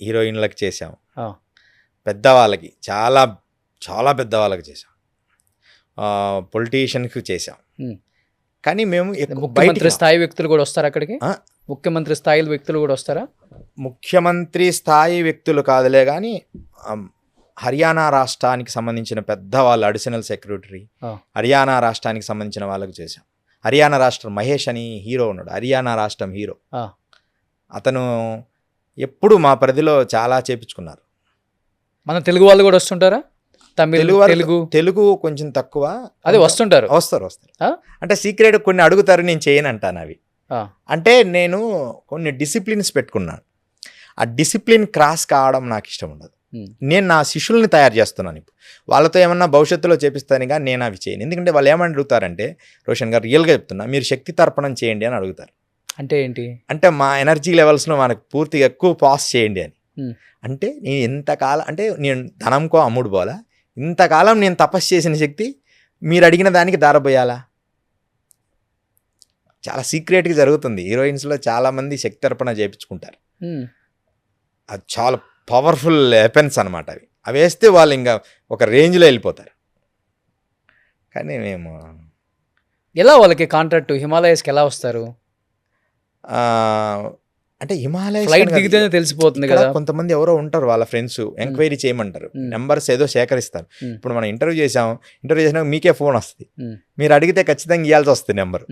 హీరోయిన్లకు చేసాం, పెద్దవాళ్ళకి చాలా చాలా పెద్దవాళ్ళకి చేసాం, పొలిటీషియన్కి చేసాం. కానీ మేము ముఖ్యమంత్రి స్థాయి వ్యక్తులు కూడా వస్తారు అక్కడికి? ముఖ్యమంత్రి స్థాయి వ్యక్తులు కూడా వస్తారా? ముఖ్యమంత్రి స్థాయి వ్యక్తులు కాదులే కానీ హర్యానా రాష్ట్రానికి సంబంధించిన పెద్ద వాళ్ళు, అడిషనల్ సెక్రటరీ హర్యానా రాష్ట్రానికి సంబంధించిన వాళ్ళకు చేశాం. హర్యానా రాష్ట్రం మహేష్ అని హీరో ఉన్నాడు, హర్యానా రాష్ట్రం హీరో. ఆ. అతను ఎప్పుడు మా పరిధిలో చాలా చేపించుకున్నారు. మన తెలుగు వాళ్ళు కూడా వస్తుంటారా? తమిళ్, తెలుగు తెలుగు కొంచెం తక్కువ. అదే వస్తుంటారు. వస్తారు ఆ? అంటే సీక్రెట్ కొన్ని అడుగుతారు, నేను చేయను అంటాను అవి. ఆ. అంటే నేను కొన్ని డిసిప్లిన్స్ పెట్టుకున్నాను. ఆ డిసిప్లిన్ క్రాస్ కావడం నాకు ఇష్టం ఉండదు. నేను నా శిష్యుల్ని తయారు చేస్తున్నాను. ఇప్పుడు వాళ్ళతో ఏమన్నా భవిష్యత్తులో చేపిస్తాను కానీ నేను అవి చేయను. ఎందుకంటే వాళ్ళు ఏమని అడుగుతారంటే, రోషన్ గారు రియల్గా చెప్తున్నా, మీరు శక్తి తర్పణం చేయండి అని అడుగుతారు. అంటే ఏంటి? అంటే మా ఎనర్జీ లెవెల్స్లో మనకు పూర్తిగా ఎక్కువ పాస్ చేయండి అని. ఉమ్. అంటే నేను ఎంతకాలం, అంటే నేను ధనంకో అమ్ముడు పోలా, ఇంతకాలం నేను తపస్సు చేసిన శక్తి మీరు అడిగిన దానికి దారబోయాలా? చాలా సీక్రెట్గా జరుగుతుంది. హీరోయిన్స్లో చాలామంది శక్తి తర్పణ చేయించుకుంటారు. అది చాలా పవర్ఫుల్ వెపన్స్ అనమాట. అవి వేస్తే వాళ్ళు ఇంకా ఒక రేంజ్లో వెళ్ళిపోతారు. కానీ మేము ఎలా వాళ్ళకి కాంట్రాక్ట్ హిమాలయస్కి ఎలా వస్తారు? అంటే హిమాలయ ఫ్లైట్ దిగితేనే తెలిసిపోతుంది కదా. కొంతమంది ఎవరో ఉంటారు, వాళ్ళ ఫ్రెండ్స్ ఎంక్వైరీ చేయమంటారు, నెంబర్స్ ఏదో సేకరిస్తారు. ఇప్పుడు మనం ఇంటర్వ్యూ చేసినాక మీకే ఫోన్ వస్తుంది, మీరు అడిగితే ఖచ్చితంగా ఇవ్వాల్సి వస్తుంది నెంబర్.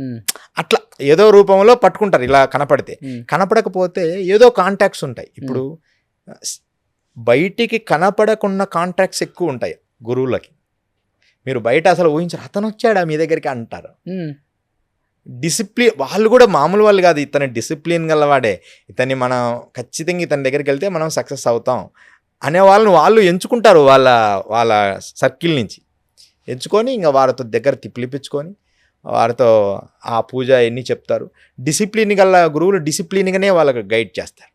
అట్లా ఏదో రూపంలో పట్టుకుంటారు. ఇలా కనపడితే, కనపడకపోతే ఏదో కాంటాక్ట్స్ ఉంటాయి. ఇప్పుడు బయటికి కనపడకున్న కాంటాక్ట్స్ ఎక్కువ ఉంటాయి గురువులకి. మీరు బయట అసలు ఊహించారు, అతను వచ్చాడా మీ దగ్గరికి అంటారు. డిసిప్లిన్, వాళ్ళు కూడా మామూలు వాళ్ళు కాదు, ఇతని డిసిప్లిన్ గలవాడే, ఇతన్ని మనం ఖచ్చితంగా ఇతని దగ్గరికి వెళ్తే మనం సక్సెస్ అవుతాం అనే వాళ్ళని వాళ్ళు ఎంచుకుంటారు. వాళ్ళ సర్కిల్ నుంచి ఎంచుకొని ఇంకా వారితో దగ్గర పిలిపించుకొని వారితో ఆ పూజ ఎన్ని చెప్తారు. డిసిప్లిన్ గల గురువులు డిసిప్లిన్గానే వాళ్ళకి గైడ్ చేస్తారు.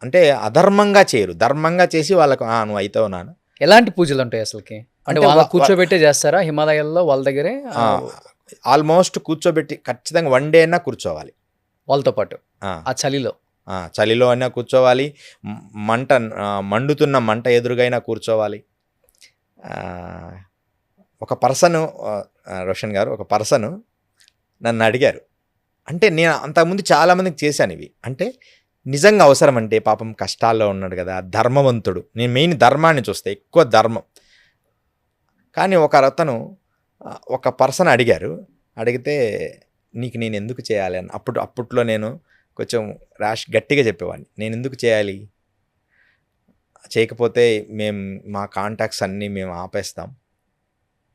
అంటే అధర్మంగా చేయరు, ధర్మంగా చేసి వాళ్ళకు నువ్వు అవుతావు నాన్న. ఎలాంటి పూజలు ఉంటాయి అసలుకి? అంటే వాళ్ళ కూర్చోబెట్టే చేస్తారా హిమాలయాల్లో వాళ్ళ దగ్గరే? ఆల్మోస్ట్ కూర్చోబెట్టి ఖచ్చితంగా 1 డే అయినా కూర్చోవాలి వాళ్ళతో పాటు. ఆ చలిలో అయినా కూర్చోవాలి, మండుతున్న మంట ఎదురుగైనా కూర్చోవాలి. ఒక పర్సన్, రోషన్ గారు, ఒక పర్సన్ నన్ను అడిగారు. అంటే నేను అంతకుముందు చాలామందికి చేశాను ఇవి. అంటే నిజంగా అవసరం అంటే, పాపం కష్టాల్లో ఉన్నాడు కదా, ధర్మవంతుడు, నేను మెయిన్ ధర్మాన్ని చూస్తే ఎక్కువ ధర్మం. కానీ ఒక పర్సన్ అడిగితే నీకు నేను ఎందుకు చేయాలి అని. అప్పట్లో నేను కొంచెం గట్టిగా చెప్పేవాడిని, నేను ఎందుకు చేయాలి, చేయకపోతే మా కాంటాక్ట్స్ అన్నీ మేము ఆపేస్తాం,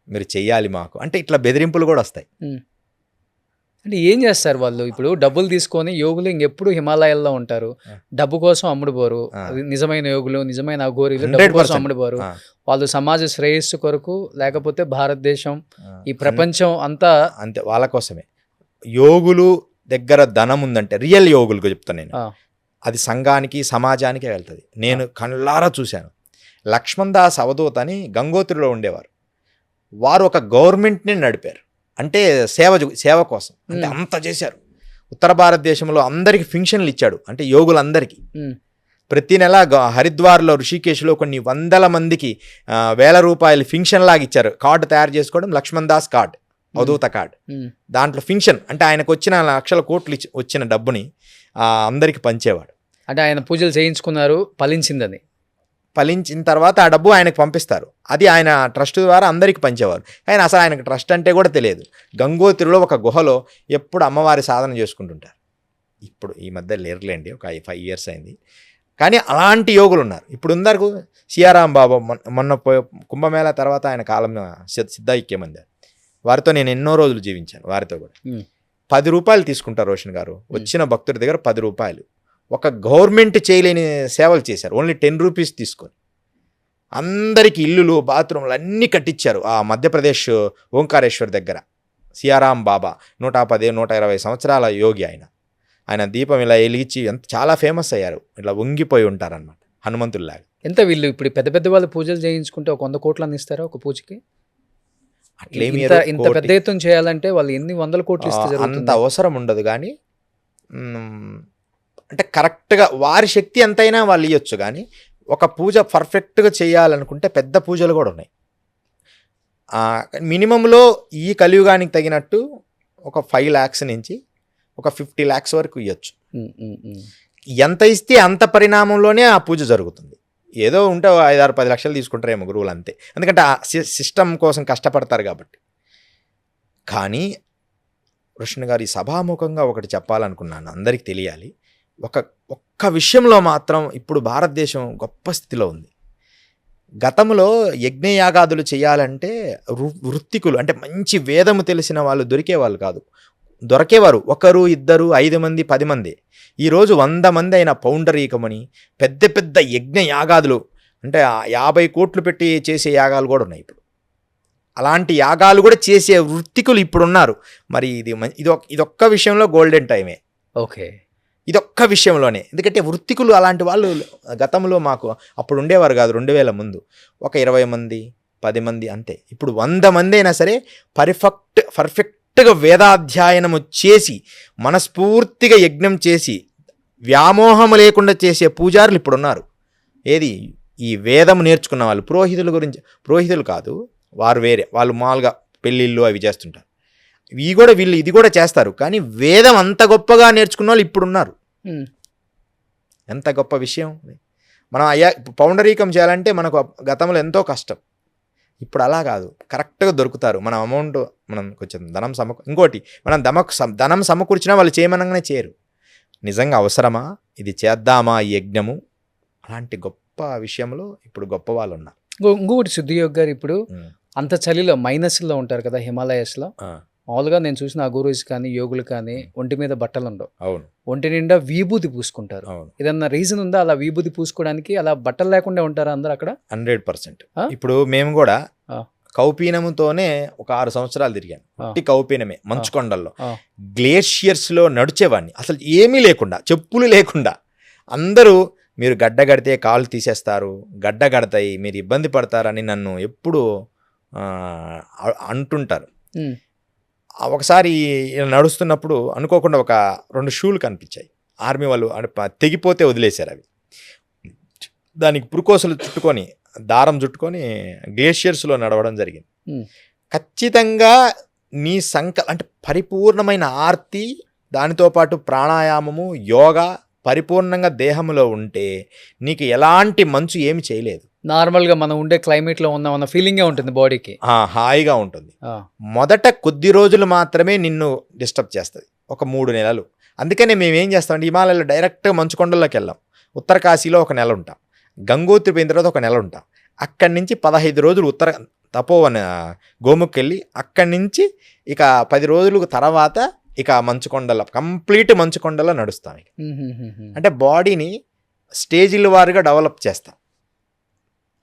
మీరు చెయ్యాలి మాకు అంటే. ఇట్లా బెదిరింపులు కూడా వస్తాయి. అంటే ఏం చేస్తారు వాళ్ళు? ఇప్పుడు డబ్బులు తీసుకొని యోగులు ఇంకెప్పుడు హిమాలయాల్లో ఉంటారు, డబ్బు కోసం అమ్ముడుపోరు. నిజమైన యోగులు, నిజమైన అఘోరీలు డబ్బు కోసం అమ్ముడుపోరు. వాళ్ళు సమాజ శ్రేయస్సు కొరకు, లేకపోతే భారతదేశం, ఈ ప్రపంచం అంతా అంతే వాళ్ళ కోసమే. యోగులు దగ్గర ధనం ఉందంటే, రియల్ యోగులకు చెప్తాను నేను, అది సంఘానికి సమాజానికే వెళ్తుంది. నేను కళ్ళారా చూశాను. లక్ష్మణ్ దాస్ అవధూత్ అని గంగోత్రిలో ఉండేవారు. వారు ఒక గవర్నమెంట్ని నడిపారు. అంటే సేవ కోసం అంటే అంత చేశారు. ఉత్తర భారతదేశంలో అందరికి ఫింక్షన్లు ఇచ్చాడు, అంటే యోగులందరికీ. ప్రతి నెల హరిద్వార్లో, ఋషికేశ్లో కొన్ని 100 మందికి 1000 రూపాయలు ఫింక్షన్ లాగా ఇచ్చారు. కార్డు తయారు చేసుకోవడం, లక్ష్మణ్ దాస్ కార్డ్, అవధూత కార్డ్. దాంట్లో ఫింక్షన్ అంటే ఆయనకు వచ్చిన లక్షల కోట్లు వచ్చిన డబ్బుని అందరికి పంచేవాడు. అంటే ఆయన పూజలు చేయించుకున్నారు, ఫలించిన తర్వాత ఆ డబ్బు ఆయనకు పంపిస్తారు. అది ఆయన ట్రస్ట్ ద్వారా అందరికి పంచేవారు. కానీ అసలు ఆయనకు ట్రస్ట్ అంటే కూడా తెలియదు. గంగోత్రిలో ఒక గుహలో ఎప్పుడు అమ్మవారి సాధన చేసుకుంటుంటారు. ఇప్పుడు ఈ మధ్య లేరులేండి, ఒక 5 years అయింది. కానీ అలాంటి యోగులు ఉన్నారు. ఇప్పుడు ఉందరకు సియారాం బాబా మొన్న కుంభమేళా తర్వాత ఆయన కాలం సిద్ధైక్యమంది. వారితో నేను ఎన్నో రోజులు జీవించాను. వారితో కూడా 10 రూపాయలు తీసుకుంటారు రోషన్ గారు. వచ్చిన భక్తుడి దగ్గర 10 రూపాయలు. ఒక గవర్నమెంట్ చేయలేని సేవలు చేశారు. ఓన్లీ 10 రూపీస్ తీసుకొని అందరికీ ఇల్లులు, బాత్రూమ్లు అన్నీ కట్టించారు. ఆ మధ్యప్రదేశ్ ఓంకారేశ్వర్ దగ్గర సియారాం బాబా 110-120 సంవత్సరాల యోగి ఆయన దీపం ఇలా వెలిగించి చాలా ఫేమస్ అయ్యారు. ఇట్లా వంగిపోయి ఉంటారనమాట, హనుమంతుల్లాగా. ఎంత వీళ్ళు ఇప్పుడు పెద్ద వాళ్ళు పూజలు చేయించుకుంటే 100 కోట్లు ఇస్తారా ఒక పూజకి? అట్లేమి ఇంత పెద్ద ఎత్తున చేయాలంటే వాళ్ళు ఎన్ని 100 కోట్లు ఇస్తే అంత అవసరం ఉండదు. కానీ అంటే కరెక్ట్గా వారి శక్తి ఎంతైనా వాళ్ళు ఇవ్వచ్చు. కానీ ఒక పూజ పర్ఫెక్ట్గా చేయాలనుకుంటే పెద్ద పూజలు కూడా ఉన్నాయి. మినిమంలో ఈ కలియుగానికి తగినట్టు ఒక 5 lakhs నుంచి ఒక 50 lakhs వరకు ఇవ్వచ్చు. ఎంత ఇస్తే అంత పరిణామంలోనే ఆ పూజ జరుగుతుంది. ఏదో ఉంటే 5-6-10 లక్షలు తీసుకుంటారేమో గురువులు, అంతే. ఎందుకంటే ఆ సిస్టమ్ కోసం కష్టపడతారు కాబట్టి. కానీ కృష్ణ గారు ఈ సభాముఖంగా ఒకటి చెప్పాలనుకున్నాను, అందరికీ తెలియాలి. ఒక్క విషయంలో మాత్రం ఇప్పుడు భారతదేశం గొప్ప స్థితిలో ఉంది. గతంలో యజ్ఞయాగాదులు చేయాలంటే వృత్తికులు అంటే మంచి వేదము తెలిసిన వాళ్ళు దొరికేవాళ్ళు కాదు. దొరికేవారు 1, 2, 5 మంది, 10 మంది. ఈరోజు 100 మంది అయిన పౌండరీకమని పెద్ద పెద్ద యజ్ఞ యాగాదులు అంటే 50 కోట్లు పెట్టి చేసే యాగాలు కూడా ఉన్నాయి ఇప్పుడు. అలాంటి యాగాలు కూడా చేసే వృత్తికులు ఇప్పుడున్నారు. మరి ఇదొక్క విషయంలో గోల్డెన్ టైమే. ఓకే, ఇదొక్క విషయంలోనే. ఎందుకంటే వృత్తికులు అలాంటి వాళ్ళు గతంలో మాకు అప్పుడు ఉండేవారు కాదు. 2000 ముందు ఒక 20 మంది 10 మంది అంతే. ఇప్పుడు 100 మంది అయినా సరే పర్ఫెక్ట్గా వేదాధ్యయనము చేసి మనస్ఫూర్తిగా యజ్ఞం చేసి వ్యామోహము లేకుండా చేసే పూజారులు ఇప్పుడు ఉన్నారు. ఏది ఈ వేదం నేర్చుకున్న వాళ్ళు. పురోహితులు కాదు, వారు వేరే, వాళ్ళు మామూలుగా పెళ్ళిళ్ళు అవి చేస్తుంటారు. వీళ్ళు ఇది కూడా చేస్తారు. కానీ వేదం అంత గొప్పగా నేర్చుకున్న వాళ్ళు ఇప్పుడున్నారు. ఎంత గొప్ప విషయం. మనం పౌండరీకం చేయాలంటే మనకు గతంలో ఎంతో కష్టం. ఇప్పుడు అలా కాదు, కరెక్ట్గా దొరుకుతారు. మనం అమౌంట్ మనం కొంచెం ఇంకోటి మనం ధనం సమకూర్చినా వాళ్ళు చేయమనగానే చేయరు. నిజంగా అవసరమా, ఇది చేద్దామా ఈ యజ్ఞము, అలాంటి గొప్ప విషయంలో ఇప్పుడు గొప్ప వాళ్ళు ఉన్నారు. ఇంకొకటి సిద్ధియోగ్ గారు, ఇప్పుడు అంత చలిలో మైనస్లో ఉంటారు కదా హిమాలయస్లో. మామూలుగా నేను చూసిన ఆ గురూస్ కానీ యోగులు కానీ ఒంటి మీద బట్టలు ఉండవు. అవును, ఒంటి నిండా విభూతి పూసుకుంటారు. ఏదన్నా రీజన్ ఉందా అలా విభూతి పూసుకోవడానికి? అలా బట్టలు లేకుండా ఉంటారు అందరు అక్కడ? 100%. ఇప్పుడు మేము కూడా కౌపీనముతోనే ఒక 6 సంవత్సరాలు తిరిగాను. కౌపీనమే మంచుకొండల్లో గ్లేషియర్స్లో నడిచేవాడిని. అసలు ఏమీ లేకుండా, చెప్పులు లేకుండా. అందరూ మీరు గడ్డ కడితే కాళ్ళు తీసేస్తారు, గడ్డ కడతాయి, మీరు ఇబ్బంది పడతారని నన్ను ఎప్పుడు అంటుంటారు. ఒకసారి నడుస్తున్నప్పుడు అనుకోకుండా ఒక 2 షూలు కనిపించాయి. ఆర్మీ వాళ్ళు తెగిపోతే వదిలేశారు అవి. దానికి పురుకోసలు చుట్టుకొని దారం చుట్టుకొని గ్లేషియర్స్లో నడవడం జరిగింది. ఖచ్చితంగా నీ అంటే పరిపూర్ణమైన ఆర్తి, దానితో పాటు ప్రాణాయామము, యోగా పరిపూర్ణంగా దేహంలో ఉంటే నీకు ఎలాంటి మంచు ఏమి చేయలేదు. నార్మల్గా మనం ఉండే క్లైమేట్లో ఉన్న ఫీలింగే ఉంటుంది, బాడీకి హాయిగా ఉంటుంది. మొదట కొద్ది రోజులు మాత్రమే నిన్ను డిస్టర్బ్ చేస్తుంది, ఒక 3 నెలలు. అందుకనే మేము ఏం చేస్తామంటే హిమాలయాలో డైరెక్ట్గా మంచుకొండల్లోకి వెళ్ళాం. ఉత్తరకాశీలో 1 నెల ఉంటాం, గంగోత్రి పోయిన తర్వాత 1 నెల ఉంటాం. అక్కడి నుంచి 15 రోజులు ఉత్తర తపోవన గోముఖ్ వెళ్ళి అక్కడి నుంచి ఇక 10 రోజుల తర్వాత ఇక కంప్లీట్ మంచుకొండలో నడుస్తాం. అంటే బాడీని స్టేజీల వారుగా డెవలప్ చేస్తాం.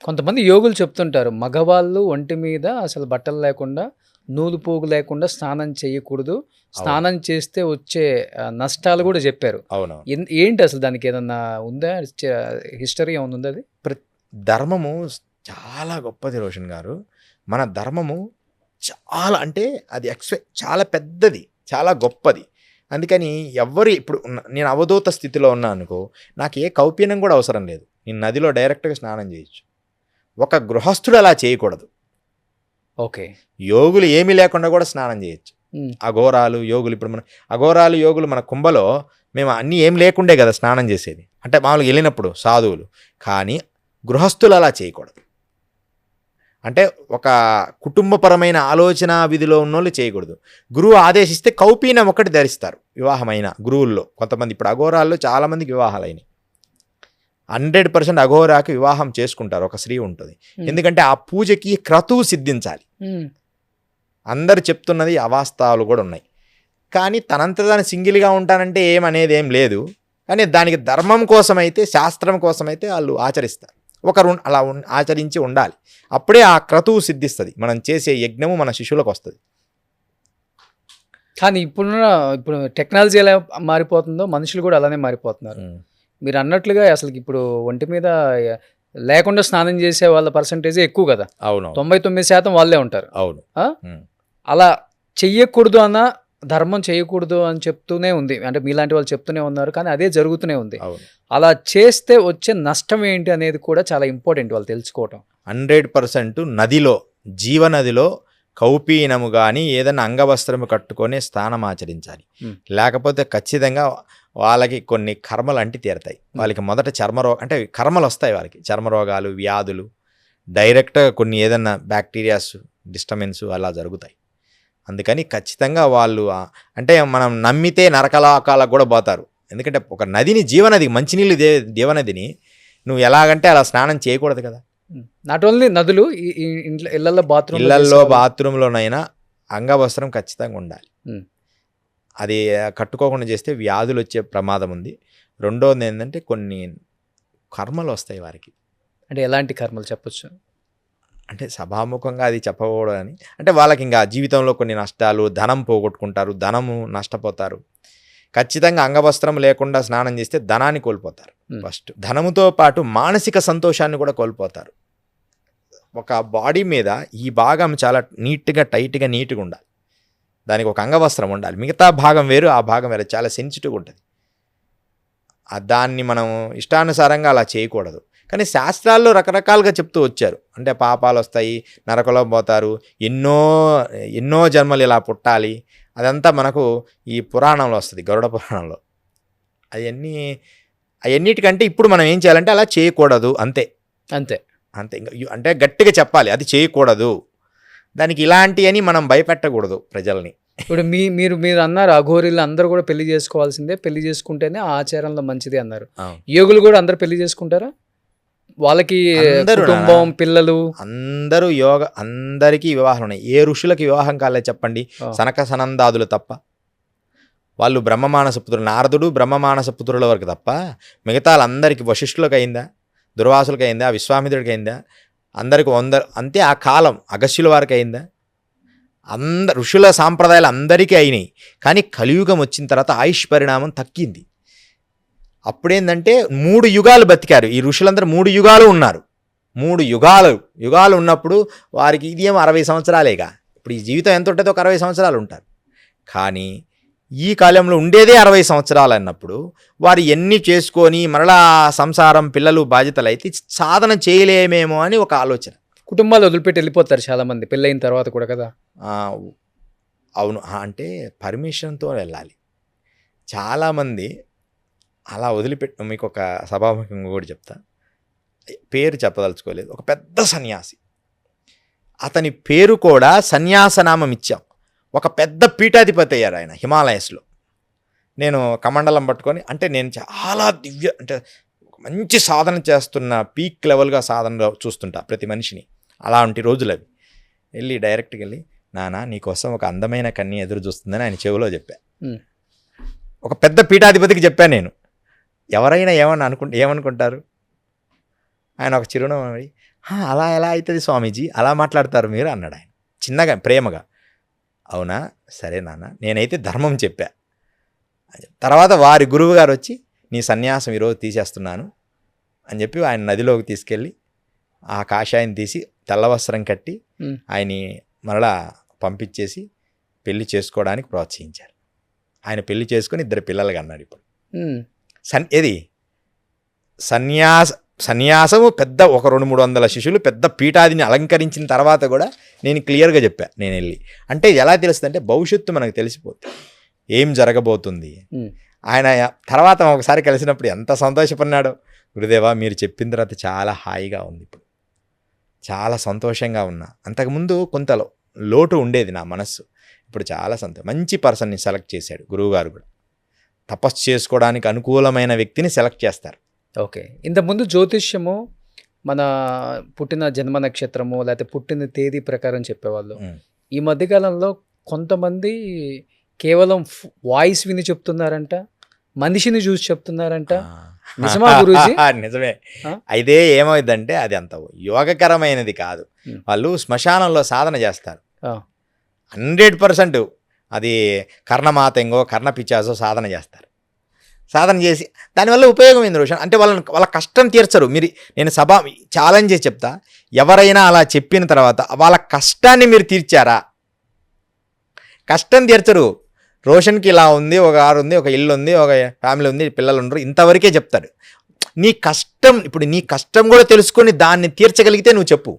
కొంతమంది యోగులు చెప్తుంటారు మగవాళ్ళు ఒంటి మీద అసలు బట్టలు లేకుండా, నూలు పోగు లేకుండా స్నానం చేయకూడదు, స్నానం చేస్తే వచ్చే నష్టాలు కూడా చెప్పారు. అవును. ఏంటి అసలు దానికి ఏదన్నా ఉందా, హిస్టరీ ఏమన్నా ఉందా? అది ధర్మము చాలా గొప్పది రోషన్ గారు. మన ధర్మము చాలా అంటే అది చాలా పెద్దది, చాలా గొప్పది. అందుకని ఇప్పుడు నేను అవధూత స్థితిలో ఉన్నా అనుకో, నాకు ఏ కౌపీనం కూడా అవసరం లేదు. నేను నదిలో డైరెక్ట్గా స్నానం చేయొచ్చు. ఒక గృహస్థుడు అలా చేయకూడదు. ఓకే, యోగులు ఏమీ లేకుండా కూడా స్నానం చేయొచ్చు. అఘోరాలు యోగులు, ఇప్పుడు మన అఘోరాలు యోగులు మన కుంభలో మేము అన్నీ ఏం లేకుండే కదా స్నానం చేసేది. అంటే మామూలుగా వెళ్ళినప్పుడు సాధువులు. కానీ గృహస్థులు అలా చేయకూడదు. అంటే ఒక కుటుంబపరమైన ఆలోచన విధిలో ఉన్నోళ్ళు చేయకూడదు. గురువు ఆదేశిస్తే కౌపీనం ఒకటి ధరిస్తారు వివాహమైన గురువుల్లో. కొంతమంది ఇప్పుడు అఘోరాల్లో చాలామందికి వివాహాలైనవి. 100% అఘోరాకి వివాహం చేసుకుంటారు, ఒక స్త్రీ ఉంటుంది. ఎందుకంటే ఆ పూజకి క్రతువు సిద్ధించాలి. అందరు చెప్తున్నది అవాస్తవాలు కూడా ఉన్నాయి. కానీ తనంత దాన్ని సింగిల్గా ఉంటానంటే ఏమనేది ఏం లేదు. కానీ దానికి ధర్మం కోసమైతే, శాస్త్రం కోసమైతే వాళ్ళు ఆచరిస్తారు. ఒకరు అలా ఆచరించి ఉండాలి. అప్పుడే ఆ క్రతువు సిద్ధిస్తుంది. మనం చేసే యజ్ఞము మన శిష్యులకు వస్తుంది. కానీ ఇప్పుడు టెక్నాలజీ ఎలా మారిపోతుందో మనుషులు కూడా అలానే మారిపోతున్నారు. మీరు అన్నట్లుగా అసలు ఇప్పుడు ఒంటి మీద లేకుండా స్నానం చేసే వాళ్ళ పర్సంటేజ్ ఎక్కువ కదా. అవును, 99% వాళ్ళే ఉంటారు. అవును. అలా చెయ్యకూడదు అన్న ధర్మం చేయకూడదు అని చెప్తూనే ఉంది, అంటే మీలాంటి వాళ్ళు చెప్తూనే ఉన్నారు. కానీ అదే జరుగుతూనే ఉంది. అలా చేస్తే వచ్చే నష్టం ఏంటి అనేది కూడా చాలా ఇంపార్టెంట్ వాళ్ళు తెలుసుకోవటం. 100% నదిలో, జీవనదిలో కౌపీనము కానీ ఏదైనా అంగవస్త్రము కట్టుకొని స్నానం ఆచరించాలి. లేకపోతే ఖచ్చితంగా వాళ్ళకి కొన్ని కర్మలు అంటి తీరతాయి. వాళ్ళకి మొదట అంటే కర్మలు వస్తాయి వాళ్ళకి, చర్మరోగాలు, వ్యాధులు, డైరెక్ట్గా కొన్ని ఏదన్నా బ్యాక్టీరియాస్ డిస్టర్బెన్స్ అలా జరుగుతాయి. అందుకని ఖచ్చితంగా వాళ్ళు అంటే మనం నమ్మితే నరకలోకాలకు కూడా పోతారు. ఎందుకంటే ఒక నదిని జీవనది, మంచినీళ్ళు జీవనదిని నువ్వు ఎలాగంటే అలా స్నానం చేయకూడదు కదా. నాట్ ఓన్లీ నదులు, ఇళ్లలో బాత్రూంలోనైనా అంగవస్త్రం ఖచ్చితంగా ఉండాలి. అది కట్టుకోకుండా చేస్తే వ్యాధులు వచ్చే ప్రమాదం ఉంది. రెండోది ఏంటంటే కొన్ని కర్మలు వస్తాయి వారికి. అంటే ఎలాంటి కర్మలు చెప్పొచ్చు? అంటే సభాముఖంగా అది చెప్పకూడదు అని, అంటే వాళ్ళకి ఇంకా జీవితంలో కొన్ని నష్టాలు, ధనం పోగొట్టుకుంటారు, ధనము నష్టపోతారు. ఖచ్చితంగా అంగవస్త్రం లేకుండా స్నానం చేస్తే ధనాన్ని కోల్పోతారు. ఫస్ట్ ధనముతో పాటు మానసిక సంతోషాన్ని కూడా కోల్పోతారు. ఒక బాడీ మీద ఈ భాగం చాలా నీట్గా టైట్గా నీట్గా ఉండాలి, దానికి ఒక అంగవస్త్రం ఉండాలి. మిగతా భాగం వేరు, ఆ భాగం వేరు, చాలా సెన్సిటివ్గా ఉంటుంది. దాన్ని మనం ఇష్టానుసారంగా అలా చేయకూడదు. కానీ శాస్త్రాల్లో రకరకాలుగా చెప్తూ వచ్చారు. అంటే పాపాలు వస్తాయి, నరకలో పోతారు, ఎన్నో జన్మలు ఇలా పుట్టాలి, అదంతా మనకు ఈ పురాణంలో వస్తుంది, గరుడ పురాణంలో. అవన్నిటికంటే ఇప్పుడు మనం ఏం చేయాలంటే అలా చేయకూడదు, అంతే అంతే అంతే. అంటే గట్టిగా చెప్పాలి, అది చేయకూడదు, దానికి ఇలాంటి అని మనం భయపెట్టకూడదు ప్రజల్ని. ఇప్పుడు మీరు అన్నారు అఘోరీలు అందరూ కూడా పెళ్లి చేసుకోవాల్సిందే, పెళ్లి చేసుకుంటేనే ఆ ఆచారంలో మంచిది అన్నారు. యోగులు కూడా అందరు పెళ్లి చేసుకుంటారా? వాళ్ళకి కుటుంబం, పిల్లలు అందరూ అందరికీ వివాహాలు ఉన్నాయి. ఏ ఋషులకి వివాహం కాలేదు చెప్పండి? సనక సనందాదులు తప్ప. వాళ్ళు బ్రహ్మమానస పుత్రులు, నారదుడు బ్రహ్మమానస పుత్రుల వరకు తప్ప మిగతా వాళ్ళందరికీ, వశిష్ఠులకు అయిందా, దుర్వాసులకు అయిందా, విశ్వామిత్రుడికి అయిందా, అందరికి అంతే. ఆ కాలం అగస్యుల వారికి అయిందా? ఋషుల సాంప్రదాయాలు అందరికీ అయినాయి. కానీ కలియుగం వచ్చిన తర్వాత ఆయుష్ పరిణామం తగ్గింది. అప్పుడేంటంటే 3 యుగాలు బతికారు ఈ ఋషులందరూ. 3 యుగాలు ఉన్నారు. 3 యుగాలు ఉన్నప్పుడు వారికి ఇది ఏమో 60 సంవత్సరాలేగా. ఇప్పుడు ఈ జీవితం ఎంత ఉంటుందో ఒక 60 సంవత్సరాలు ఉంటారు. కానీ ఈ కాలంలో ఉండేదే 60 సంవత్సరాలు అన్నప్పుడు వారు ఎన్ని చేసుకొని మరలా సంసారం, పిల్లలు, బాధ్యతలు అయితే సాధన చేయలేమేమో అని ఒక ఆలోచన. కుటుంబాలు వదిలిపెట్టి వెళ్ళిపోతారు చాలామంది పెళ్ళైన తర్వాత కూడా కదా. అవును, అంటే పర్మిషన్తో వెళ్ళాలి. చాలామంది అలా వదిలిపెట్టి, మీకు ఒక సభాముఖంగా కూడా చెప్తా, పేరు చెప్పదలుచుకోలేదు. ఒక పెద్ద సన్యాసి, అతని పేరు కూడా సన్యాసనామం ఇచ్చాం. ఒక పెద్ద పీఠాధిపతి అయ్యారు ఆయన హిమాలయస్లో. నేను కమండలం పట్టుకొని, అంటే నేను చాలా అంటే మంచి సాధన చేస్తున్న పీక్ లెవెల్గా సాధన చూస్తుంటా ప్రతి మనిషిని. అలాంటి రోజులు అవి. వెళ్ళి డైరెక్ట్గా వెళ్ళి, నానా నీకోసం ఒక అందమైన కన్య ఎదురు చూస్తుందని ఆయన చెవిలో చెప్పా. ఒక పెద్ద పీఠాధిపతికి చెప్పాను నేను. ఎవరైనా ఏమనుకుంటారు? ఆయన ఒక చిరునవ్వు, అలా ఎలా అవుతుంది స్వామీజీ, అలా మాట్లాడతారు మీరు అన్నాడు ఆయన చిన్నగా, ప్రేమగా. అవునా, సరే నాన్న, నేనైతే ధర్మం చెప్పా. తర్వాత వారి గురువు గారు వచ్చి, నీ సన్యాసం ఈరోజు తీసేస్తున్నాను అని చెప్పి ఆయన నదిలోకి తీసుకెళ్ళి ఆ కాషాయం తీసి తెల్లవస్త్రం కట్టి ఆయన్ని మరలా పంపించేసి పెళ్లి చేసుకోవడానికి ప్రోత్సహించారు. ఆయన పెళ్లి చేసుకొని 2 పిల్లలుగా అన్నాడు. ఇప్పుడు సన్యాసము పెద్ద ఒక 200-300 శిష్యులు, పెద్ద పీఠాదిని అలంకరించిన తర్వాత కూడా నేను క్లియర్గా చెప్పా. నేను వెళ్ళి అంటే ఎలా తెలుస్తుంది అంటే భవిష్యత్తు మనకు తెలిసిపోతుంది, ఏం జరగబోతుంది. ఆయన తర్వాత ఒకసారి కలిసినప్పుడు ఎంత సంతోషపడినాడో. గురుదేవా, మీరు చెప్పిన తర్వాత చాలా హాయిగా ఉంది, ఇప్పుడు చాలా సంతోషంగా ఉన్నా. అంతకుముందు కొంత లోటు ఉండేది నా మనస్సు, ఇప్పుడు చాలా మంచి పర్సన్ని సెలెక్ట్ చేశాడు గురువుగారు కూడా. తపస్సు చేసుకోవడానికి అనుకూలమైన వ్యక్తిని సెలెక్ట్ చేస్తారు. ఓకే. ఇంతకుముందు జ్యోతిష్యము మన పుట్టిన జన్మ నక్షత్రము లేకపోతే పుట్టిన తేదీ ప్రకారం చెప్పేవాళ్ళు. ఈ మధ్యకాలంలో కొంతమంది కేవలం వాయిస్ విని చెప్తున్నారంట, మనిషిని చూసి చెప్తున్నారంట. నిజమా గురూజీ? నిజమే. అయితే ఏమైందంటే అది అంత యోగకరమైనది కాదు. వాళ్ళు శ్మశానంలో సాధన చేస్తారు 100%. అది కర్ణమాతంగో కర్ణపిచాసో సాధన చేస్తారు. సాధన చేసి దానివల్ల ఉపయోగం ఏంది రోషన్ అంటే వాళ్ళ కష్టం తీర్చరు. నేను ఛాలెంజ్ చేసి చెప్తా, ఎవరైనా అలా చెప్పిన తర్వాత వాళ్ళ కష్టాన్ని మీరు తీర్చారా? కష్టం తీర్చరు. రోషన్కి ఇలా ఉంది, ఒక కారు ఉంది, ఒక ఇల్లు ఉంది, ఒక ఫ్యామిలీ ఉంది, పిల్లలు ఉండరు, ఇంతవరకే చెప్తాడు. నీ కష్టం, ఇప్పుడు నీ కష్టం కూడా తెలుసుకొని దాన్ని తీర్చగలిగితే నువ్వు చెప్పు.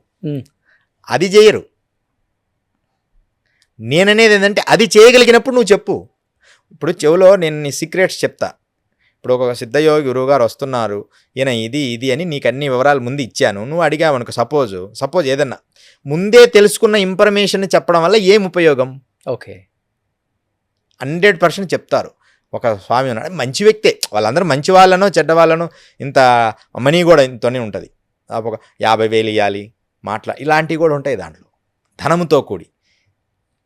అది చేయరు. నేననేది ఏంటంటే అది చేయగలిగినప్పుడు నువ్వు చెప్పు. ఇప్పుడు చెవులో నేను నీ సీక్రెట్స్ చెప్తా. ఇప్పుడు ఒక సిద్ధయోగి గురువుగారు వస్తున్నారు, ఈయన ఇది అని నీకు అన్ని వివరాలు ముందు ఇచ్చాను, నువ్వు అడిగావు అనుకో. సపోజ్ ఏదన్నా ముందే తెలుసుకున్న ఇన్ఫర్మేషన్ చెప్పడం వల్ల ఏం ఉపయోగం? ఓకే. 100% చెప్తారు. ఒక స్వామి ఉన్నాడు, మంచి వ్యక్తే, వాళ్ళందరూ మంచి వాళ్ళనో చెడ్డ వాళ్ళనో ఇంత మనీ కూడా ఇంతనే ఉంటుంది. ఒక 50,000 ఇవ్వాలి ఇలాంటివి కూడా ఉంటాయి దాంట్లో, ధనంతో కూడి.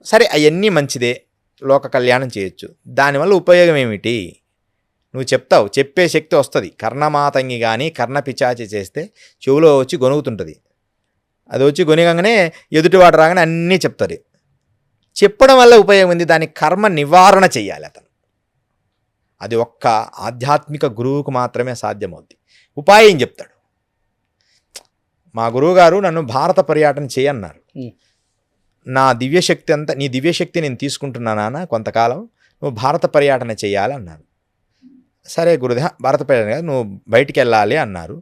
సరే అవన్నీ మంచిదే, లోక కళ్యాణం చేయొచ్చు. దానివల్ల ఉపయోగం ఏమిటి? నువ్వు చెప్తావు, చెప్పే శక్తి వస్తుంది. కర్ణమాతంగి కానీ కర్ణపిచాచి చేస్తే చెవులో వచ్చి గొనుగుతుంటుంది. అది వచ్చి గొనిగంగానే ఎదుటివాడు రాగానే అన్నీ చెప్తుంది. చెప్పడం వల్ల ఉపయోగం ఉంది, దాని కర్మ నివారణ చెయ్యాలి అతను. అది ఒక్క ఆధ్యాత్మిక గురువుకు మాత్రమే సాధ్యమవుద్ది. ఉపాయం చెప్తాడు. మా గురువుగారు నన్ను భారత పర్యటన చేయన్నారు. నా దివ్యశక్తి అంతా, నీ దివ్యశక్తి నేను తీసుకుంటున్నానా కొంతకాలం, నువ్వు భారత పర్యటన చేయాలి అన్నారు. సరే గురుదేవ, భారత పర్యటన నువ్వు బయటికి వెళ్ళాలి అన్నారు.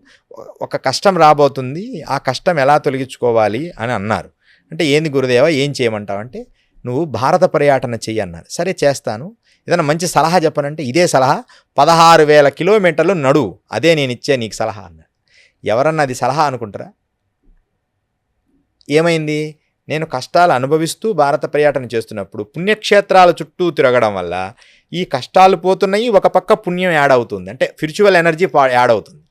ఒక కష్టం రాబోతుంది, ఆ కష్టం ఎలా తొలగించుకోవాలి అని అన్నారు. అంటే ఏంది గురుదేవ, ఏం చేయమంటావు అంటే, నువ్వు భారత పర్యటన చెయ్యి అన్నారు. సరే చేస్తాను, ఏదైనా మంచి సలహా చెప్పనంటే ఇదే సలహా, 16,000 కిలోమీటర్లు నడువు, అదే నేను ఇచ్చే నీకు సలహా అన్నాడు. ఎవరన్నా అది సలహా అనుకుంటారా? ఏమైంది? నేను కష్టాలు అనుభవిస్తూ భారత పర్యటన చేస్తున్నప్పుడు పుణ్యక్షేత్రాల చుట్టూ తిరగడం వల్ల ఈ కష్టాలు పోతున్నాయి, ఒక పక్క పుణ్యం యాడ్ అవుతుంది, అంటే స్పిరిచువల్ ఎనర్జీ యాడ్ అవుతుంది.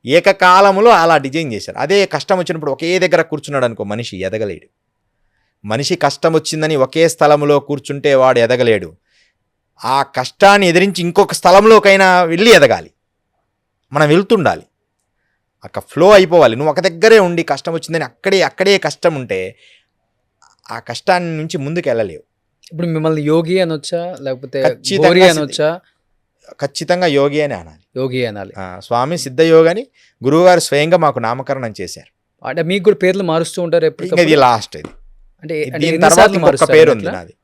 ఏకకాలంలో అలా డిజైన్ చేశారు. అదే కష్టం వచ్చినప్పుడు ఒకే దగ్గర కూర్చున్నాడు అనుకో, మనిషి ఎదగలేడు. మనిషి కష్టం వచ్చిందని ఒకే స్థలంలో కూర్చుంటే వాడు ఎదగలేడు. ఆ కష్టాన్ని ఎదిరించి ఇంకొక స్థలంలోకైనా వెళ్ళి ఎదగాలి. మనం వెళ్తుండాలి, అక్కడ ఫ్లో అయిపోవాలి. నువ్వు ఒక దగ్గరే ఉండి కష్టం వచ్చిందని అక్కడే కష్టం ఉంటే ఆ కష్టాన్ని నుంచి ముందుకు వెళ్ళలేవు. ఇప్పుడు మిమ్మల్ని యోగి అనొచ్చా, లేకపోతే ఖచ్చితంగా గోరి అనొచ్చా? ఖచ్చితంగా యోగి అని అనాలి. యోగి అనాలి. స్వామి సిద్ధయోగని గురువుగారు స్వయంగా మాకు నామకరణం చేశారు. అంటే మీకు కూడా పేర్లు మారుస్తూ ఉంటారు ఎప్పుడు? ఇది లాస్ట్. ఇది అంటే దీని తర్వాత ఇంకొక పేరు ఉంది నాది.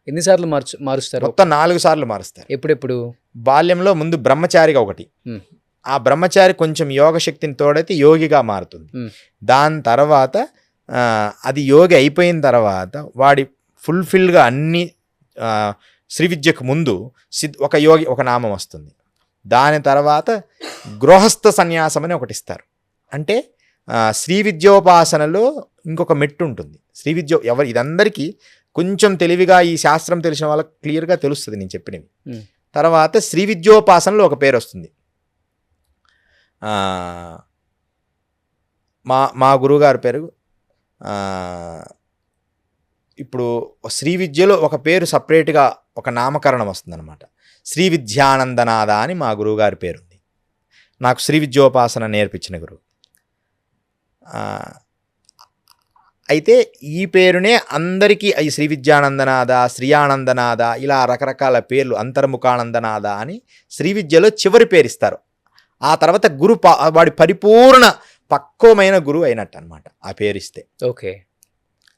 ఎన్నిసార్లు మారుస్తారు? మొత్తం 4 సార్లు మారుస్తారు. ఎప్పుడెప్పుడు? బాల్యంలో ముందు బ్రహ్మచారిగా ఒకటి, ఆ బ్రహ్మచారి కొంచెం యోగ శక్తిని తోడైతే యోగిగా మారుతుంది. దాని తర్వాత అది యోగి అయిపోయిన తర్వాత వాడి ఫుల్ఫిల్గా అన్ని శ్రీ విద్యకు ముందు ఒక యోగి ఒక నామం వస్తుంది. దాని తర్వాత గృహస్థ సన్యాసం అని ఒకటి ఇస్తారు. అంటే శ్రీ విద్యోపాసనలో ఇంకొక మెట్టు ఉంటుంది. శ్రీ విద్య ఇదందరికీ కొంచెం తెలివిగా ఈ శాస్త్రం తెలిసిన వాళ్ళకి క్లియర్గా తెలుస్తుంది నేను చెప్పినవి. తర్వాత శ్రీ విద్యోపాసనలో ఒక పేరు వస్తుంది. మా గురువుగారి పేరు ఇప్పుడు శ్రీ విద్యలో ఒక పేరు సపరేట్గా ఒక నామకరణం వస్తుందన్నమాట. శ్రీ విద్యానందనాథ అని మా గురువుగారి పేరుంది. నాకు శ్రీ విద్యోపాసన నేర్పించిన గురువు. అయితే ఈ పేరునే అందరికీ ఈ శ్రీ విద్యానందనాథ, శ్రీ ఆనందనాథ ఇలా రకరకాల పేర్లు, అంతర్ముఖానందనాథ అని శ్రీ విద్యలో చివరి పేరు ఇస్తారు. ఆ తర్వాత వాడి పరిపూర్ణ పక్వమైన గురువు అయినట్టు అనమాట ఆ పేరు ఇస్తే. ఓకే.